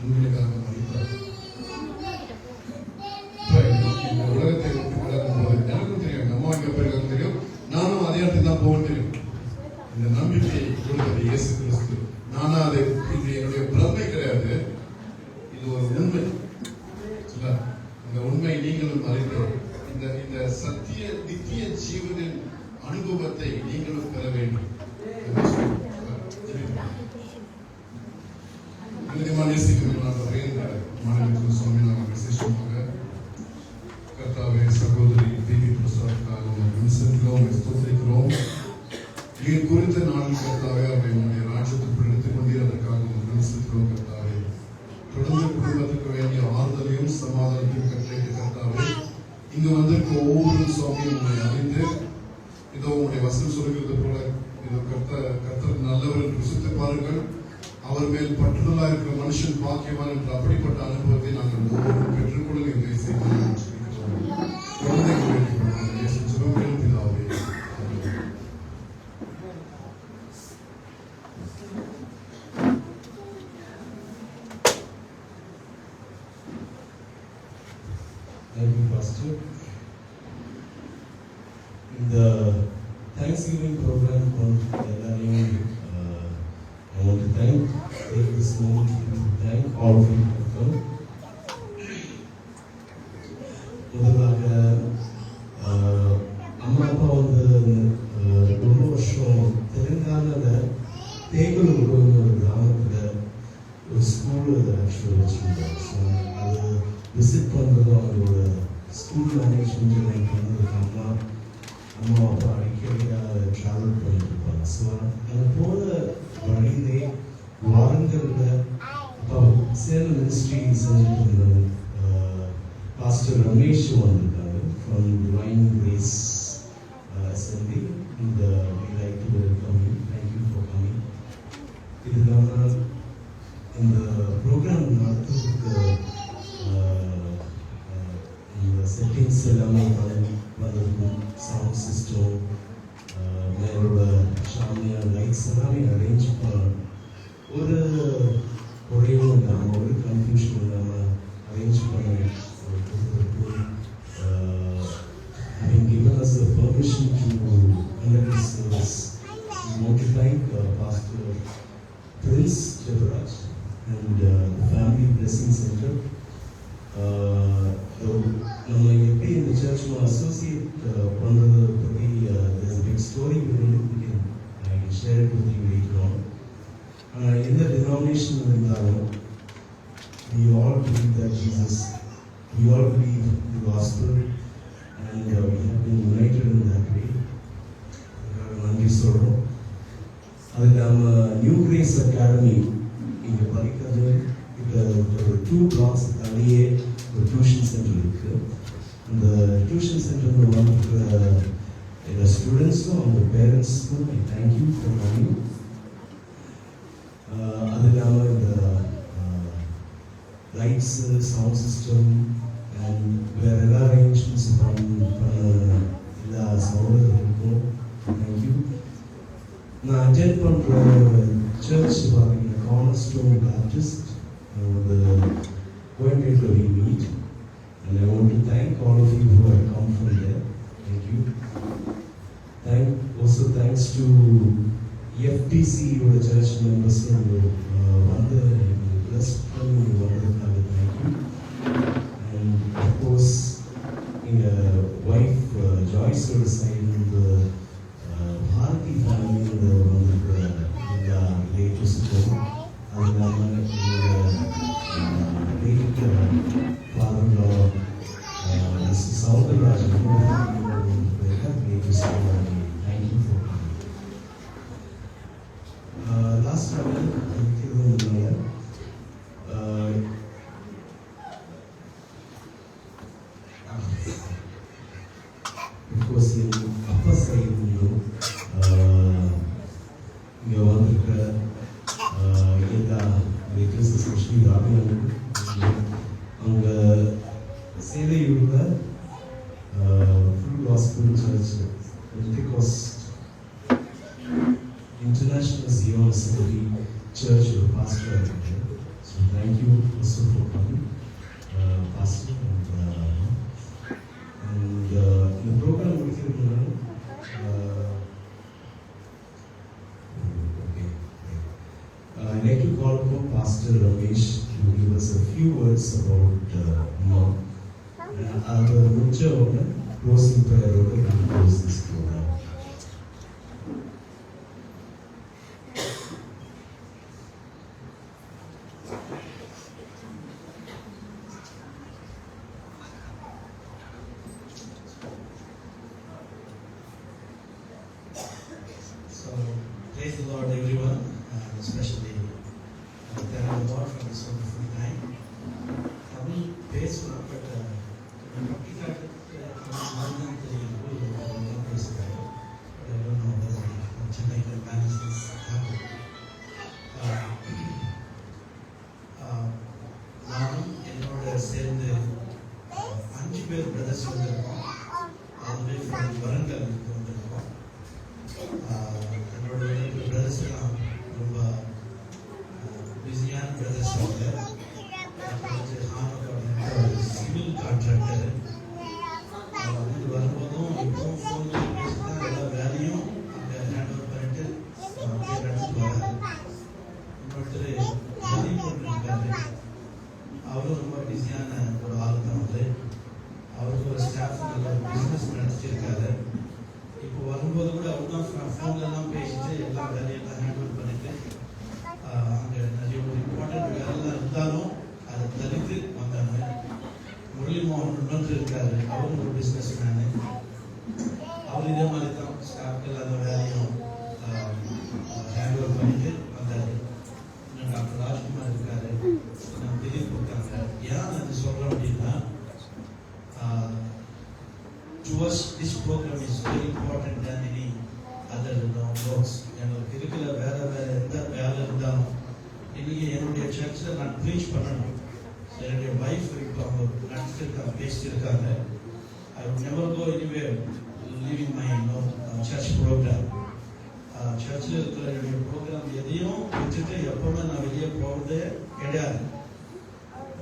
உங்களுக்காக மதித்தார். இந்த உலகத்தை விளக்கும் போது எனக்கும் தெரியும், எங்க அம்மா எங்க பேருக்கு தெரியும், நானும் அதே இடத்துக்கு தான் போக தெரியும். இந்த நம்பிக்கையை கொடுத்தது இயேசு கிறிஸ்து. நானா அது இது என்னுடைய பிரமை கிடையாது, இது ஒரு உண்மை. இந்த உண்மை நீங்களும் அறிந்து இந்த சத்திய நித்திய ஜீவனின் அனுபவத்தை நீங்களும் பெற வேண்டும். விசேஷமாக கர்த்தாவே சகோதரி பிபி பிரசாத்காகவும் ஸ்தோத்திரிக்கிறோம். நீர் குறித்த நாளில் கர்த்தாவே அவை உங்களுடைய ராஜ்யத்துக்குள் எடுத்துக் கொண்டீர், அதற்காக விமர்சிக்கிறோம். கர்த்தாவே தொடர்ந்து குடும்பத்துக்கு வேண்டிய ஆறுதலையும் சமாதானத்தையும் கட்டளைக்கு கர்த்தாவே இங்கு வந்திருக்க ஒவ்வொரு சுவாமியும் உங்களை அறிந்து இதோ உங்களுடைய வசனம் சொல்கிறது போல இதோ கர்த்தர் நல்லவர் என்று ருசித்து பாருங்கள், அவர் மேல் பற்றுதலா இருக்கிற மனுஷன் பாக்கியவான் என்ற அப்படிப்பட்ட அனுபவத்தை நாங்கள் ஒவ்வொரு பெற்றுக்கொள்ள இதை செய்து குழந்தைகள் பிதாவே. Pastor. In the Thanksgiving program on I want to take this moment to thank all of you for coming. முதலாக அம்மா அப்பா ரொம்ப வருஷம் தெலுங்கானாவில் தேங்குலூர் ஒரு கிராமத்தில் ஒரு ஸ்கூல் ஆக்சுவலாக வச்சுருந்தாங்க. ஸோ அது விசிட் பண்ணுறது அவங்களோட ஸ்கூல் மேனேஜ்மெண்ட் எனக்கு பண்ணதுக்கு அம்மா அப்பா அடிக்கடியாக ட்ராவல் பண்ணிட்டு இருப்பாங்க. ஸோ அங்கே போகிற வழியிலே வாரங்களில் அப்பா சேலம் மினிஸ்ட்ரி செஞ்சுட்டு இருந்தாங்க. பாஸ்டர் ரமேஷ் வந்திருக்காங்க from Divine Grace Assembly, and we like to welcome you. Thank you for coming. இது இல்லாமல் இந்த ப்ரோக்ராம் நடத்துறதுக்கு இந்த செட்டிங்ஸ் எல்லாமே வந்திருக்கும். சவுண்ட் சிஸ்டம், மேலோட ஷாமியா லைட்ஸ் எல்லாமே அரேஞ்ச் பண்ண ஒரு குறையும் இல்லாமல் ஒரு கன்ஃபியூஷன் இல்லாமல் அரேஞ்ச் பண்ண having given us the permission to conduct this service. We want to thank Pastor Prince Devaraj and the Family Blessing Center. நம்ம எப்படி இந்த சர்ச் அசோசியேட் பண்ணுறது பற்றி there's a big story behind it. I can share it with you later on. எந்த denomination இருந்தாலும் we all believe that Jesus, we all believe the gospel, and we have been united in that way. நன்றி சொல்கிறோம். அது நம்ம new grace academy இங்கே படிக்கிறது இப்போ ஒரு 2 blocks தள்ளியே ஒரு டியூஷன் சென்டர் இருக்குது. அந்த டியூஷன் சென்டரில் வந்துருக்கிற எங்கள் ஸ்டூடெண்ட்ஸும் அவங்க பேரண்ட்ஸுக்கும் ஐ தேங்க்யூ ஃபார் கமிங். அது இல்லாமல் இந்த லைட்ஸு, சவுண்ட் சிஸ்டம் அண்ட் வேறு எல்லா அரேஞ்ச்மெண்ட்ஸ் பண்ண எல்லா சௌகரியங்களுக்கும் தேங்க்யூ. நான் அட்டெண்ட் பண்ணுற சர்ச் பார்த்தீங்கன்னா cornerstone Baptist, Coimbatore we meet, and I want to thank all of you who have come from there. Thank you. Also thanks to FTC or the church members who were blessed from the thank you. And of course, wife Joyce or the side of the Bharati family in the latest home. Father-in-law, Mr. Saudharaj, thank you for coming. Last time, of course, in upper side, you know, latest especially Ravi அவங்க சேலையூரில் full gospel church Pentecost international Zion assembly church ஒரு பாஸ்டராக இருக்காங்க. So thank you also for coming pastor. And இந்த program முடிக்கிறதுனால I'd like to call upon Pastor Ramesh to give us a few words about Mom. Our mucha closing prayer to close this program. So, praise the Lord, everyone, especially thank the Lord for this wonderful time. Tamil பேசலாம், but பக்திக்காக பேசுகிறாரு. சென்னையில் managements நானும் என்னோட சேர்ந்து 5 பேர் brothers வந்திருக்கோம். அதுவே from Warangal வந்திருக்கோம். என்னோட பிரதர்ஸ் எல்லாம் ரொம்ப பிஸியான பிரதர்ஸ் அவங்க. சிவில் கான்ட்ராக்டர், வச்சிருக்காரு. இப்போ வரும்போது கூட அவர் தான் ஃபோன்லலாம் பேசிட்டு எல்லா வேலையெல்லாம் ஹேண்டில் பண்ணிட்டு அங்கே நிறைய ஒரு இம்பார்ட்டன்ட் வேலைலாம் இருந்தாலும் அதை தடுத்து வந்தாங்க. முரளி மோகன் இன்னொன்று இருக்காரு, அவரும் ஒரு பிஸ்னஸ் மேனு. அவர் இதே மாதிரி தான் ஸ்டாஃப்கள் அந்த வேலையும் ஹேண்டில் பண்ணிட்டு வந்தார். இன்னும் டாக்டர் ராஜ்குமார் இருக்காரு, நம்ம திடீர் கொடுத்தாங்க. ஏன் அது சொல்கிறோம் அப்படின்னா, to us this program is very important than any other works. எனக்கு இருக்கிற வேற எந்த வேலை இருந்தாலும் இன்னைக்கு என்னுடைய சர்ச்சில் நான் ப்ரீச் பண்ணணும். என்னுடைய வைஃப் இப்போ அவங்க நடத்திருக்காங்க, பேசியிருக்காங்க. I would never go anywhere leaving my church program. சர்ச்சில் இருக்கிற என்னுடைய ப்ரோக்ராம் எதையும் விட்டுட்டு எப்பவுமே நான் வெளியே போகிறதே கிடையாது.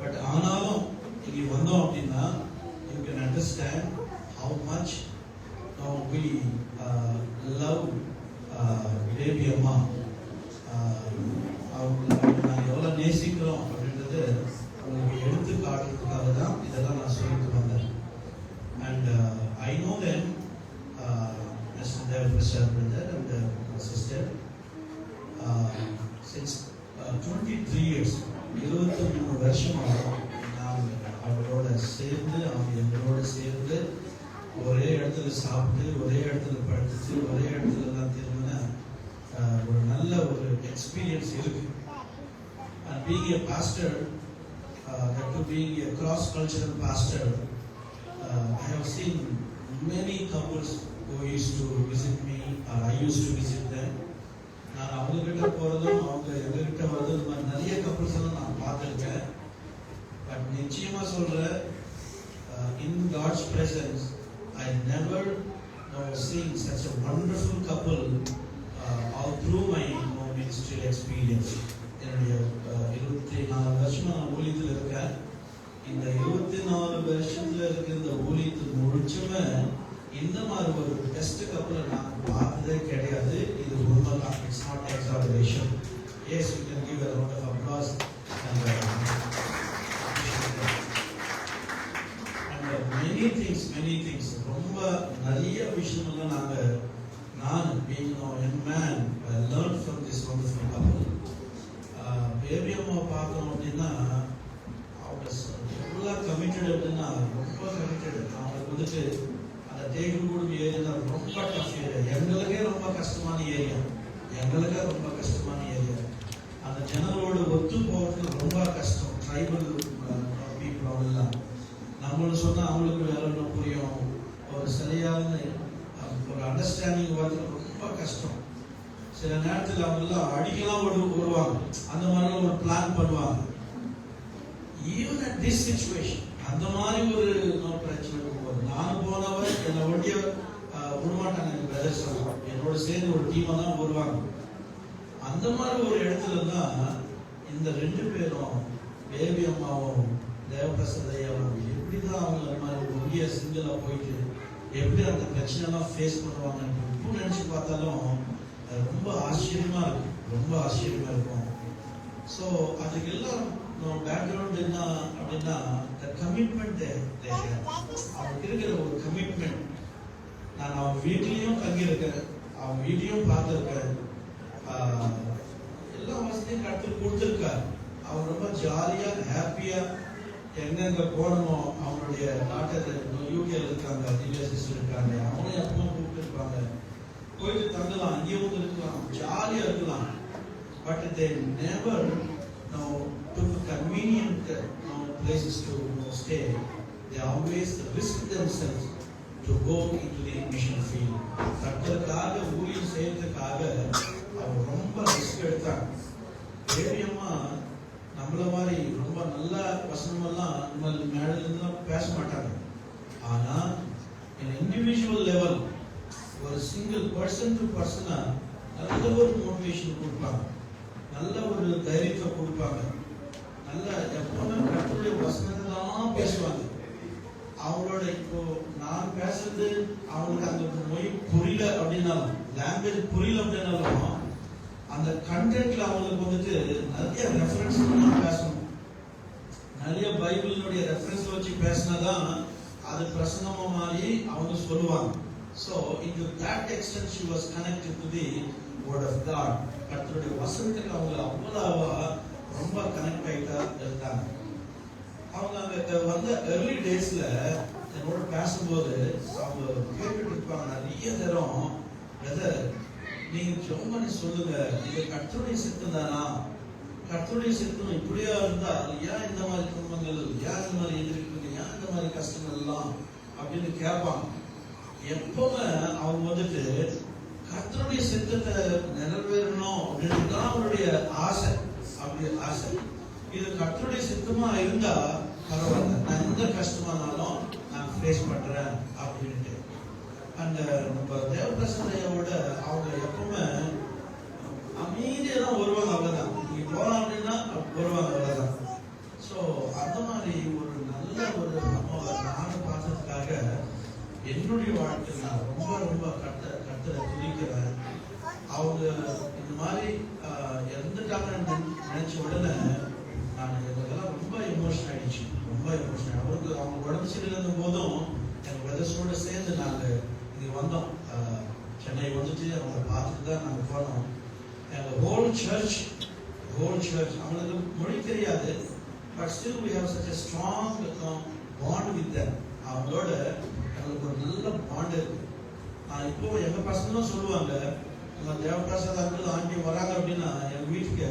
பட் ஆனாலும் இங்கே வந்தோம் அப்படின்னா you can understand how much we love baby அம்மா. அவங்க நாங்கள் எவ்வளோ நேசிக்கிறோம் அப்படின்றது உங்களுக்கு எடுத்து காட்டுறதுக்காக தான் இதெல்லாம் நான் சொல்லிட்டு வந்தேன். And I know then Mr. Dev Prasad brother and sister since 23 years 23 வருஷமாக நான் அவரோட சேர்ந்து அவங்க எங்களோட சேர்ந்து ஒரே இடத்துல சாப்பிட்டு ஒரே இடத்துல படுத்துட்டு ஒரே இடத்துல தான் திரும்பின ஒரு நல்ல ஒரு எக்ஸ்பீரியன்ஸ் இருக்கு. And being a pastor, that to being a cross-cultural pastor, I have seen many couples who used to visit me or I used to visit them. நான் அவங்க கிட்ட போறதும் அவங்க எங்ககிட்ட வரதும் இந்த மாதிரி நிறைய கப்புள்ஸ் எல்லாம் நான் பார்த்துருக்கேன். பட் நிச்சயமா சொல்றேன், in God's presence I never seen such a wonderful couple all through my ministerial experience. என்னுடைய 24 வருஷமா நான் ஊழியத்தில் இருக்கேன். இந்த 24 வருஷத்துல இருக்கிற இந்த ஊழியத்தில் முடிச்சுமே இந்த மாதிரி ஒரு பெஸ்ட் கப்பலை நான் பார்த்ததே கிடையாது. இது உண்மைதான். It's not exaggeration. Yes, you can give a round of applause and many things ரொம்ப நிறைய விஷயங்கள்லாம் நான் being a young man I learned from this wonderful couple. Baby அம்மா பார்த்தோம் அப்படின்னா அவங்க எவ்வளோ கமிட்டட் அப்படின்னா ரொம்ப கமிட்டட். அவங்களுக்கு வந்துட்டு அந்த தேகன்கூடு ஏரியா ரொம்ப டஃப் ஏரியா, எங்களுக்கே ரொம்ப கஷ்டமான ஏரியா. அந்த ஜனங்களோட ஒத்து போகிறதுக்கு ரொம்ப கஷ்டம். ட்ரைபல் பீப்புள் அவங்கெல்லாம் நம்மளும் சொன்னால் அவங்களுக்கு வேற ஒன்று புரியும். ஒரு சரியான ஒரு அண்டர்ஸ்டாண்டிங் வரதுக்கு ரொம்ப கஷ்டம். சில நேரத்தில் அவங்கெல்லாம் அடிக்கலாம் வருவாங்க, அந்த மாதிரிலாம் ஒரு பிளான் பண்ணுவாங்க. ஈவன் அட் திஸ் சிச்சுவேஷன் அந்த மாதிரி ஒரு பிரச்சனை போகுது. நான் போனவர் என்னை ஒட்டிய விடமாட்டாங்க. எனக்கு பிரதர்ஸ் என்னோட சேர்ந்து ஒரு டீமாக தான் வருவாங்க. அந்த மாதிரி ஒரு இடத்துல தான் இந்த 2 பேரும் பேபி அம்மாவும் தேவபிரசாத் ஐயாவும் எப்படிதான் அவங்க அந்த மாதிரி ஒரே சிங்கிளா போயிட்டு எப்படி அந்த பிரச்சனைலாம் ஃபேஸ் பண்ணுவாங்க இப்போ நினைச்சு பார்த்தாலும் ரொம்ப ஆச்சரியமா இருக்கும். ஸோ அதுக்கெல்லாம் பேக்ரவுண்ட் என்ன அப்படின்னா கமிட்மெண்ட், அவங்களுக்கு இருக்கிற ஒரு கமிட்மெண்ட். நான் அவங்க வீட்லேயும் தங்கியிருக்கேன், அவங்க வீட்டையும் பார்த்துருக்கேன். எல்லா வசதியும் கற்றுக் கொடுத்துருக்காரு. அவங்க ரொம்ப ஜாலியாக ஹாப்பியாக எங்கெங்க போகணுமோ அவங்களுடைய டாக்டர் யூகேல இருக்காங்க, திவ்யா சிஸ்டர் இருக்காங்க, அவங்களே எப்பவும் கூப்பிட்டுருப்பாங்க. போயிட்டு தங்கலாம், அங்கேயும் இருக்கலாம், ஜாலியாக இருக்கலாம். But they never took convenient places to stay. They always risk themselves to go into the mission field. கர்த்தருக்காக ஊழியம் செய்யறதுக்காக அவங்க ரொம்ப ரிஸ்க் எடுத்தாங்க. தேவியம்மா நம்மள மாதிரி ரொம்ப நல்ல வசனமெல்லாம் நம்ம மேடலாம் பேச மாட்டாங்க. ஆனா இண்டிவிஜுவல் லெவல் ஒரு சிங்கிள் பர்சன் டு பர்சனா நல்ல ஒரு மோட்டிவேஷன் கொடுப்பாங்க, நல்ல ஒரு தைரியத்தை கொடுப்பாங்க. நல்ல எப்பவுமே கர்த்தருடைய வசனத்தை தான் பேசுவாங்க. அவங்களோட இப்போ நான் பேசுறது அவங்களுக்கு அந்த மொழி புரியல அப்படின்னாலும், லாங்குவேஜ் புரியல அப்படின்னாலும் அந்த கண்டென்ட்ல அவங்களுக்கு வந்துட்டு நிறைய ரெஃபரன்ஸ் பேசணும். நிறைய பைபிளினுடைய ரெஃபரன்ஸ் வச்சு பேசினாதான் அது பிரசங்கமா மாதிரி அவங்க சொல்லுவாங்க. So into that extent she was connected to the word of God. கர்த்தருடைய வசனத்துக்கு அவங்க அவ்வளவா ரொம்ப கனெக்ட் ஆயிட்டா இருந்தாங்க. அவங்க அங்க வந்த early daysல என்னோட பேசும்போது அவங்க கேட்டுட்டு இருப்பாங்க நிறைய நேரம், பிரதர் நீங்க ஜெபம் பண்ணி சொல்லுங்க, இது கர்த்தருடைய சித்தம் தானா, கர்த்தருடைய சித்தம் இப்படியா இருந்தா ஏன் இந்த மாதிரி குடும்பங்கள், ஏன் இந்த மாதிரி எதிர்ப்புங்க, ஏன் இந்த மாதிரி கஷ்டங்கள் எல்லாம் அப்படின்னு கேட்பாங்க. எப்பவுமே அவங்க வந்துட்டு கர்த்தருடைய சித்தத்தை நிறைவேறணும் அப்படின்னு தான் அவருடைய ஆசை. அப்படி ஆசை இது கர்த்தருடைய சித்தமா இருந்தா பரவாயில்ல, நான் எந்த கஷ்டமானாலும் நான் ஃபேஸ் பண்றேன் அப்படின்ட்டு. அந்த நம்ம தேவபிரசனையோட அவங்க எப்பவுமே அமைதியா தான் வருவாங்க, அவ்வளவுதான். நீங்க போலாம் அப்படின்னா வருவாங்க, அவ்வளவுதான். ஸோ அந்த மாதிரி ஒரு நல்ல ஒரு அம்மாவை நானும் பார்த்ததுக்காக என்னுடைய வாழ்க்கையில் நான் ரொம்ப ரொம்ப கர்த்தரை துதிக்கிறேன். அவங்க இந்த மாதிரி இறந்துட்டாங்கன்னு நினைச்ச உடனே நான் எனக்கெல்லாம் ரொம்ப எமோஷன் ஆயிடுச்சு, ரொம்ப எமோஷன். அவருக்கு அவங்க உடம்பு சரியில்லாத போதும் எங்கள் பிரதர்ஸோட சேர்ந்து நாங்கள் இங்கே வந்தோம். சென்னை வந்துட்டு அவங்களை பார்த்துட்டு தான் நாங்கள் போனோம். எங்கள் ஹோல் சர்ச் அவங்களுக்கு மொழி தெரியாது, but still we have such a strong bond with them. அவங்களோட எங்களுக்கு ஒரு நல்ல பாண்ட் இருக்கு. இப்போ எங்க பசங்களும் சொல்லுவாங்க, தேவபிரசாத் அங்கிள் ஆண்டி வராங்க அப்படின்னா எங்க வீட்டுக்கு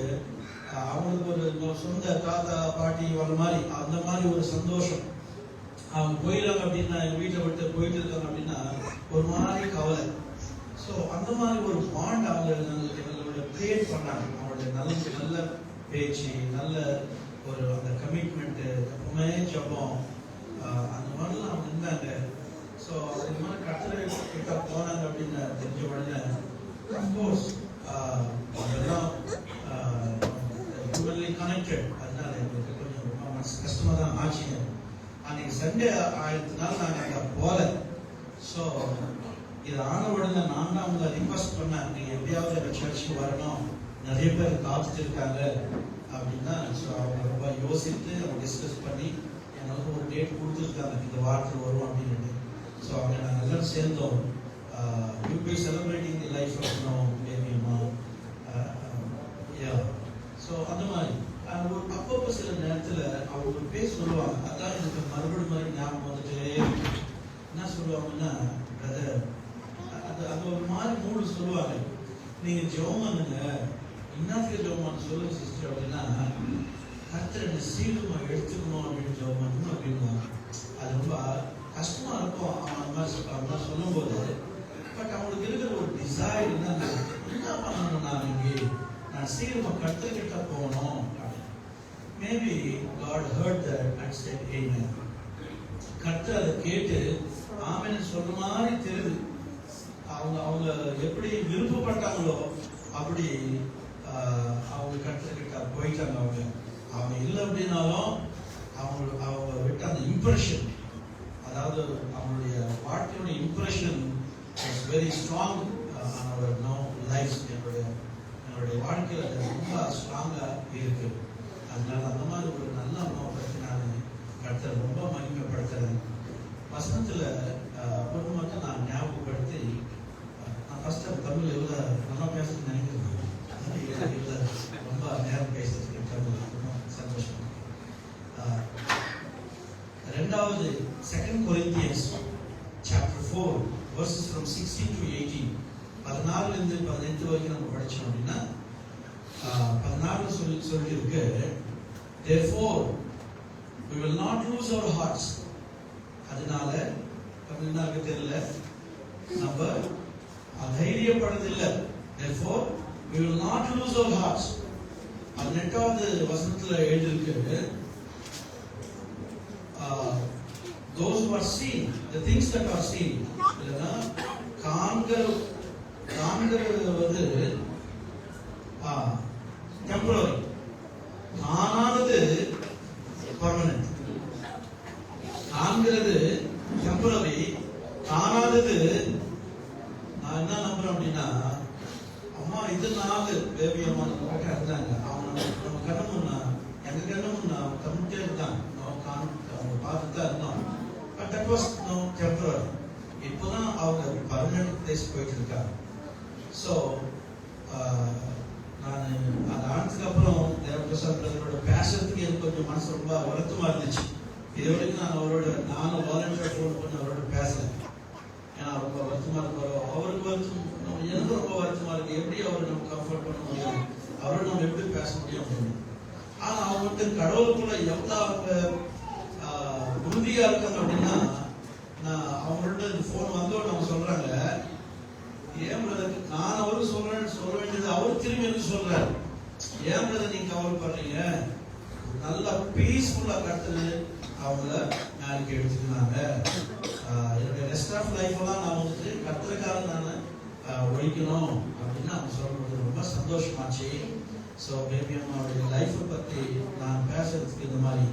அவங்களுக்கு ஒரு சொந்த தாத்தா பாட்டி வர மாதிரி அந்த மாதிரி ஒரு சந்தோஷம். அவங்க போயிடறாங்க அப்படின்னா, எங்க வீட்டை விட்டு போயிட்டு இருக்காங்க அப்படின்னா ஒரு மாதிரி கவலை. ஸோ அந்த மாதிரி ஒரு பாண்ட் அவங்க எங்களோட கிரியேட் பண்ணாங்க. அவங்களுடைய நல்ல பேச்சு, நல்ல ஒரு அந்த கமிட்மெண்ட், எப்பவுமே ஜபம், அந்த மாதிரிலாம் அவங்க இருந்தாங்க. ஸோ அது மாதிரி கர்த்தரை கிட்ட போனாங்க அப்படின்னு தெரிஞ்ச உடனே அஃப்கோர்ஸ் அதெல்லாம் ஹியூமன்லி கனெக்டட். அதனால எங்களுக்கு கொஞ்சம் ரொம்ப மனசு கஷ்டமா தான் ஆச்சுங்க. அன்னைக்கு சண்டே ஆயிரத்தினால நாங்கள் அங்கே போகல. ஸோ இது ஆன உடனே நான் தான் அவங்களை ரிக்வஸ்ட் பண்ணேன், நீங்கள் எப்படியாவது எங்கள் சர்ச்சுக்கு வரணும், நிறைய பேர் காத்துட்டு இருக்காங்க அப்படின்னா. ஸோ அவங்க ரொம்ப யோசித்து அவங்க டிஸ்கஸ் பண்ணி எனக்கு ஒரு டேட் கொடுத்துருக்காங்க, இந்த வாரத்தில் வரும் அப்படின்னு. ஸோ அவங்க நாங்கள் எல்லாம் சேர்ந்தோம். You be celebrating the life of no baby அம்மா. ஸோ அந்த மாதிரி அப்பப்போ சில நேரத்தில் அவங்க ஒரு பேர் சொல்லுவாங்க. அதான் எனக்கு மறுபடியும் மாதிரி ஞாபகம் வந்துட்டே என்ன சொல்லுவாங்கன்னா, பிரதர் அது ஒரு மாதிரி மூடு சொல்லுவாங்க, நீங்கள் ஜெபம் பண்ணுங்க, இன்னத்துக்கு ஜெபம் பண்ண சொல்லுங்க சிஸ்டர் அப்படின்னா, கர்த்தர் என்ன சீக்கிரமா எடுத்துக்கணும் அப்படின்னு ஜெபம் பண்ணணும் அப்படின்னா. அது ரொம்ப கஷ்டமா இருக்கும் அவன் அந்த மாதிரி சொல்லும் போது. பட் அவங்களுக்கு இருக்கிற ஒரு டிசைர் என்ன பண்ணணும், நான் சீக்கிரமா கர்த்தர் கிட்ட போகணும். Maybe God heard that and said amen. கர்த்தர் அதை கேட்டு ஆமென் சொல்ற மாதிரி தெரியுது. அவங்க எப்படி விருப்பப்பட்டாங்களோ அப்படி அவங்க கர்த்தர் கிட்ட போயிட்டாங்க. அவங்க இல்லை அப்படின்னாலும் அவங்க விட்ட அந்த இம்ப்ரெஷன், அதாவது அவங்களுடைய வாழ்க்கையோட impression is very strong on our no life. என்னுடைய வாழ்க்கையில் அது ரொம்ப ஸ்ட்ராங்காக இருக்கு. அதனால அந்த மாதிரி ஒரு நல்ல அம்மாவை பற்றி நான் கர்த்தர் ரொம்ப மகிமைப்படுத்துறேன். வசனத்தில் ஒரு மட்டும் நான் ஞாபகப்படுத்தி, நான் ஃபர்ஸ்ட் தமிழ் எவ்வளோ நல்லா பேசுறதுன்னு நினைக்கிறேன். ரொம்ப நேரம் பேசுறதுக்கு ரொம்ப சந்தோஷம். ரெண்டாவது 2 Corinthians chapter 4 verses from 16 to 18. 14 இருந்து 18 வரைக்கும் நம்ம படிச்சோம் அப்படின்னா 14 சொல்லி இருக்கு, therefore we will not lose our hearts. அதனால தமிழ்நாடு தெரியல, நம்ம தைரியப்படுறதில்லை. therefore we will not lose our hearts. 18வது வசனத்துல எழுதிருக்கு, those who are seen, the things that are seen, இல்லைன்னா காண்கிறது வந்து டெம்பரரி, காணாதது பர்மனன்ட். காண்கிறது டெம்பரரி, காணாதது நான் என்ன நம்புறேன் அப்படின்னா, அம்மா இது நாள் பேபி அம்மா நம்ம கிட்ட இருந்தாங்க, அவங்க நம்ம கண்ணு முன்னா எங்க கண்ணு முன்னா கம்மிட்டே இருந்தாங்க, அவங்க பார்த்துட்டு தான் இருந்தோம். But that was no temporary. இப்போதான் அவங்க பர்மனன்ட் பிளேஸ் போயிட்டு இருக்காங்க. ஸோ நான் அந்த ஆனதுக்கு அப்புறம் தேவபிரசாத் பிரதரோட பேசுறதுக்கு எனக்கு கொஞ்சம் மனசு ரொம்ப வருத்தமா இருந்துச்சு. இது வரைக்கும் நானும் வாலண்டியர் ஃபோன் பண்ணி அவரோட பேசல. ஏன்னா ரொம்ப வருத்தமா இருப்பாரோ, அவருக்கு வருத்தம், எனக்கு ரொம்ப வருத்தமா இருக்கு. எப்படி அவரை நம்ம கம்ஃபர்ட் பண்ண முடியும், அவரை நம்ம எப்படி பேச முடியும் அப்படின்னு. ஆனா அவங்கள்ட்ட கடவுளுக்குள்ள எவ்வளவு அவங்க உறுதியா இருக்காங்க அப்படின்னா, நான் அவங்கள்ட்ட ஃபோன் வந்தோன்னு அவங்க சொல்றாங்க, ஏன் பிரதர் நான் அவருக்கு சொல்ல வேண்டியது அவர் திரும்பி எனக்கு சொல்றாரு, ஏன் பிரதர் நீங்க கவலைப்படுறீங்க, நல்லா பீஸ்ஃபுல்லா கத்துறது அவங்கள நாளைக்கு எடுத்துக்கினாங்க. என்னுடைய ரெஸ்ட் ஆஃப் லைஃப் எல்லாம் நான் வந்துட்டு கத்துறதுக்காக நான் ஒழிக்கணும் அப்படின்னு அவங்க சொல்றது ரொம்ப சந்தோஷமாச்சு. ஸோ பேபி அம்மாவுடைய லைஃப்பை பற்றி நான் பேசுறதுக்கு இந்த மாதிரி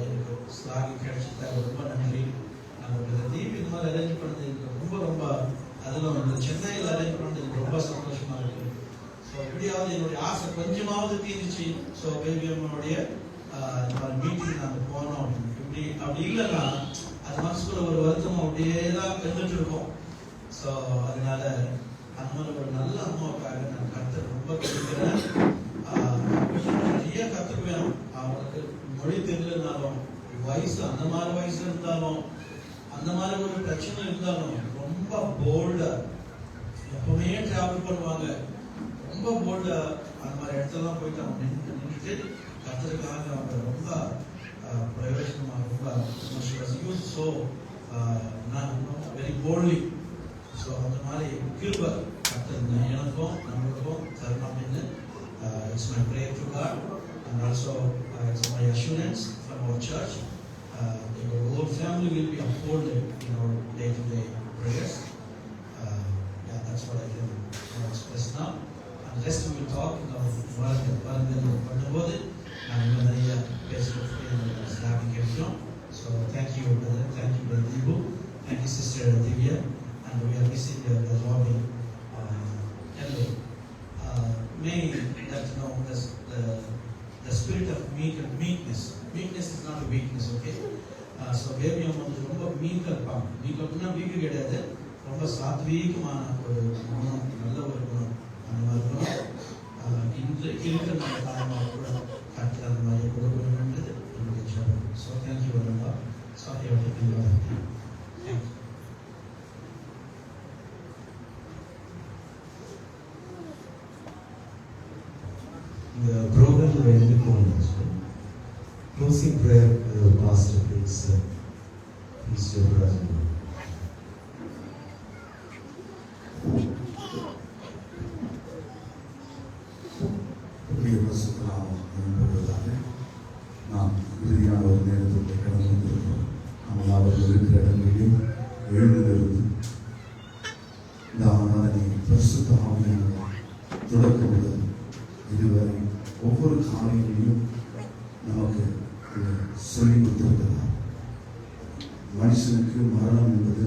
எனக்கு ஸ்லாகி கிடைச்சதுக்காக ரொம்ப நன்றி. நாங்கள் தீபி இந்த மாதிரி அரேஞ்ச் பண்ணது எனக்கு ரொம்ப ரொம்ப, அதில் இந்த சென்னையில் அரேஞ்ச் பண்ணது எனக்கு ரொம்ப சந்தோஷமா இருக்கு. ஸோ எப்படியாவது என்னுடைய ஆசை கொஞ்சமாவது தீர்ந்துச்சு. ஸோ பேபி அம்மாவுடைய இந்த மாதிரி மீட்டிங் நாங்கள் போனோம் அப்படின்னு. அப்படி இல்லைன்னா அது மனசுக்குள்ள ஒரு வருத்தம் அப்படியே தான் இருந்துட்டு இருக்கும். ஸோ அதனால அந்த மாதிரி ஒரு நல்ல அம்மாவுக்காக நான் கற்றுக்க ரொம்ப கற்றுக்கிறேன். நிறைய கற்றுக்குவேன். அவங்களுக்கு மொழி தெரியலனாலும், வயசு அந்த மாதிரி வயசு இருந்தாலும், அந்த மாதிரி ஒரு பிரச்சனை இருந்தாலும் ரொம்ப போல்டா எப்பவுமே டிராவல் பண்ணுவாங்க. ரொம்ப போல்டா அந்த மாதிரி இடத்துலலாம் போயிட்டு அவங்க நின்றுட்டு கற்றுக்காக அவங்க ரொம்ப பிரயோஜனமாக ரொம்ப ஸோ வெரி போல்ட்லி. ஸோ அந்த மாதிரி கிருபை கற்றுருங்க எனக்கும் நம்மளுக்கும் தரணும் அப்படின்னு. It's my prayer to God and also it's my assurance from our church. Your whole family will be upholded in our day-to-day prayers. Yeah, that's what I can express now. And the rest we will talk in our பண்ணும்போது நாங்கள் நிறைய பேசுகிறோம் ஸ்லாபி கேட்கிறோம். So thank you brother, thank you brother Deepu, thank you sister Divya, and we are missing the Robin. Anyway, may that know the spirit of meekness. Meekness is not a weakness, okay? So baby வந்து ரொம்ப மீக்கா இருப்பாங்க. மீக்கா week கிடையாது, ரொம்ப சாத்வீகமான ஒரு குணம், நல்ல ஒரு குணம். அந்த மாதிரி குணம் இன்றைக்கு இருக்கிற நம்ம காலமாக கூட கற்று அந்த மாதிரி கொடுக்கணுன்றது என்னுடைய ஜெபம். ஸோ தேங்க்யூ வரம்பா. Sorry thank you. இந்த ப்ரோக்ராம் எங்கே போகணும்? Closing prayer pastor please Jebarajan. நாம் இறுதியான ஒரு நேரத்தில் கடந்து வந்திருக்கிறோம். நம்ம அவர்கள் இருக்கிற இடங்களிலும் எழுந்திருந்து இந்த ஆராதனை பரிசுத்த ஆவியானவர் தொடக்கம் முதல் இதுவரை ஒவ்வொரு காரியங்களையும் நமக்கு சொல்லிக் கொடுத்திருக்கிறார். மனுஷனுக்கு மரணம் என்பது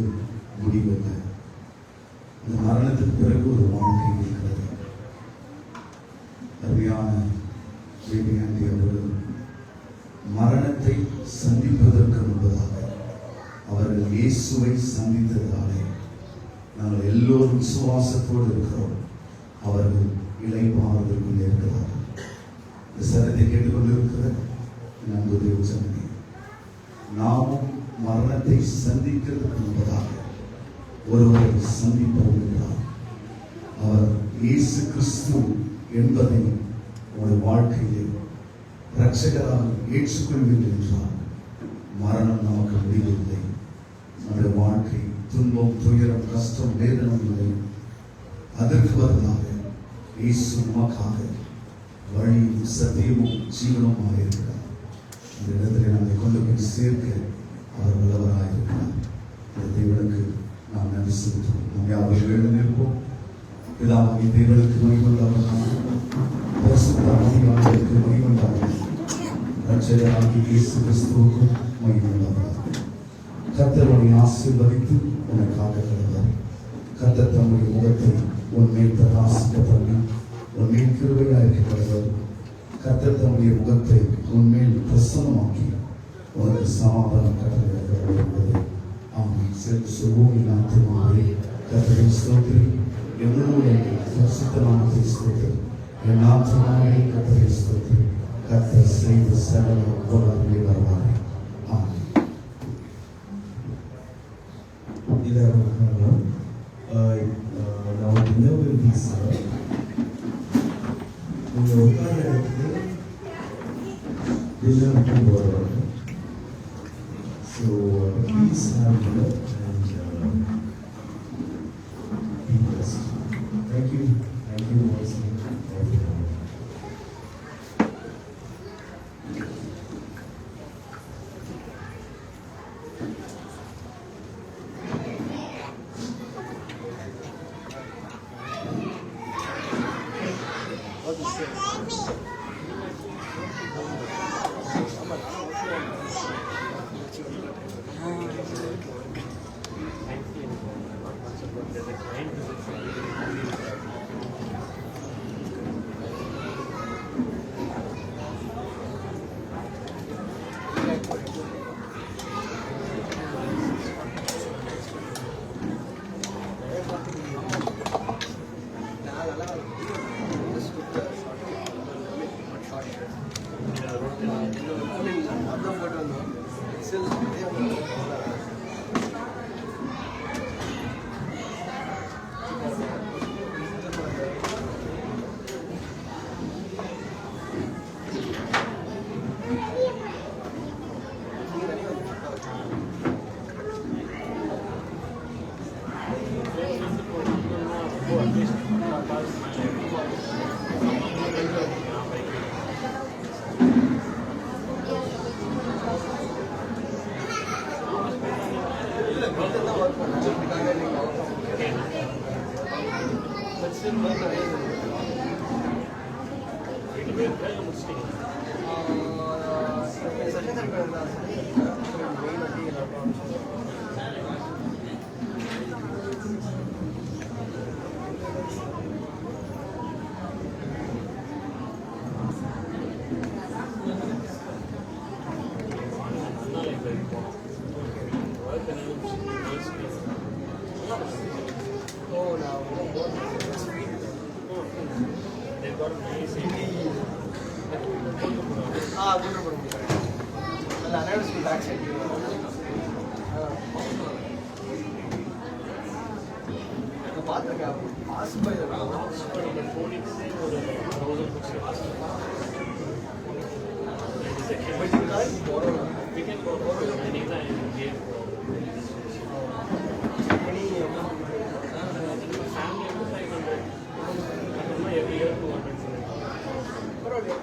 முடிவல்ல, அந்த மரணத்துக்கு பிறகு ஒரு வாழ்க்கை இருக்கிறது. அருமையான வேண்டியாண்டி அவர்கள் மரணத்தை சந்திப்பதற்கு முன்பதாக அவர்கள் இயேசுவை சந்தித்ததாலே நாங்கள் எல்லோரும் விசுவாசத்தோடு இருக்கிறோம். அவர்கள் இளைப்பாறுதலுக்குள்ளே இருக்கிறார்கள். இந்த சரத்தை கேட்டுக்கொண்டிருக்கிற நம்பு தேவசனே, நாமும் மரணத்தை சந்திக்கிறதுக்கு முன்பதாக ஒருவரை சந்திப்போம் என்றார். அவர் இயேசு கிறிஸ்து என்பதை உங்களுடைய வாழ்க்கையிலே ரட்சகராக ஏற்றுக்கொள்வீர்கள் என்றால் மரணம் நமக்கு முடிவதில்லை. நம்முடைய வாழ்க்கை துன்பம், துயரம், கஷ்டம், வேதனம் இல்லை. அதற்கு பதிலாக இயேசு நமக்காக வழியும் சத்தியமும் ஜீவனமாக இருக்கிறார். இந்த இடத்துல நம்மை கொண்டு போய் சேர்க்க அவர் வல்லவராக இருக்கிறார். இந்த தேவனுக்கு நாம் நன்றி செலுத்துவோம். நம்மை அவர்கள் எழுந்திருப்போம். பிதாவாகிய தேவனுக்கு மகிமையுண்டாவதாக, பரிசுத்த ஆவியானவருக்கு மகிமையுண்டாவதாக, ரட்சகராகிய இயேசு கிறிஸ்துவுக்கும் மகிமையுண்டாவதாக. கர்த்தர் உன்னை ஆசீர்வதித்து உன்னை காக்க கடவுள். கர்த்தர் தம்முடைய முகத்தை உன்மேல் பிரகாசிக்க பண்ணி உன்மேல் கிருபையாக இருக்க கடவுள். கர்த்தர் தம்முடைய முகத்தை உன்மேல் பிரசன்னமாக்கி உனக்கு சமாதானம் கட்டளை என்பதை சேர்ந்து சொல்வோம். எல்லாத்துமாவே கர்த்தரை ஸ்தோத்திரம். என்னுடைய பரிசுத்த நாமத்தை ஸ்தோத்திரம். எல்லாத்துமாவே கர்த்தரை ஸ்தோத்திரம். கர்த்தர் செய்த சகல உபகாரங்களை வருவாரே. ஆமென். Now dinner will be served. நீங்கள் உட்கார்ந்த இடத்துல dinner கொண்டு வருவாங்க. So please have dinner and be blessed. Thank you once again. Thank you.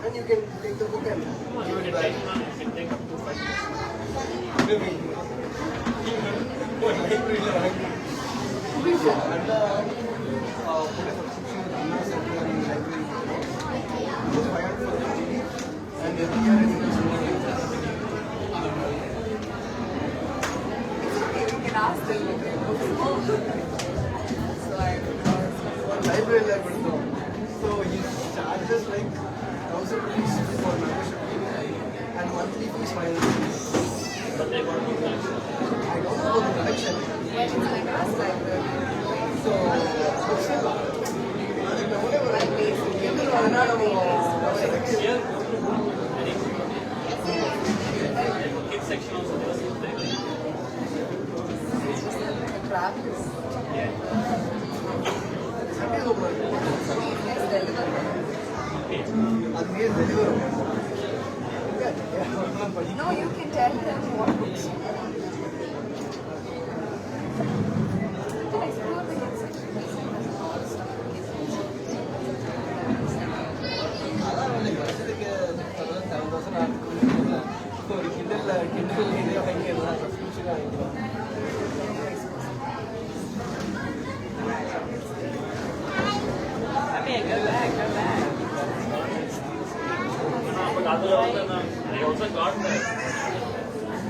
And you can take the book and give it back. Maybe. And every year it is You can ask them if they book. So I library level. So he charges like 1,000 rupees for membership and monthly fees 500 rupees. But they want to do that. I don't know the collection. it's like us library. So, Here, kids section also there. Travels. Yeah. Sunday is open. Yes, deliver. Again, deliver. No, you can tell them what books. You can explore the kids section. But other also, I also got that.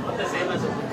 Not the same as a book.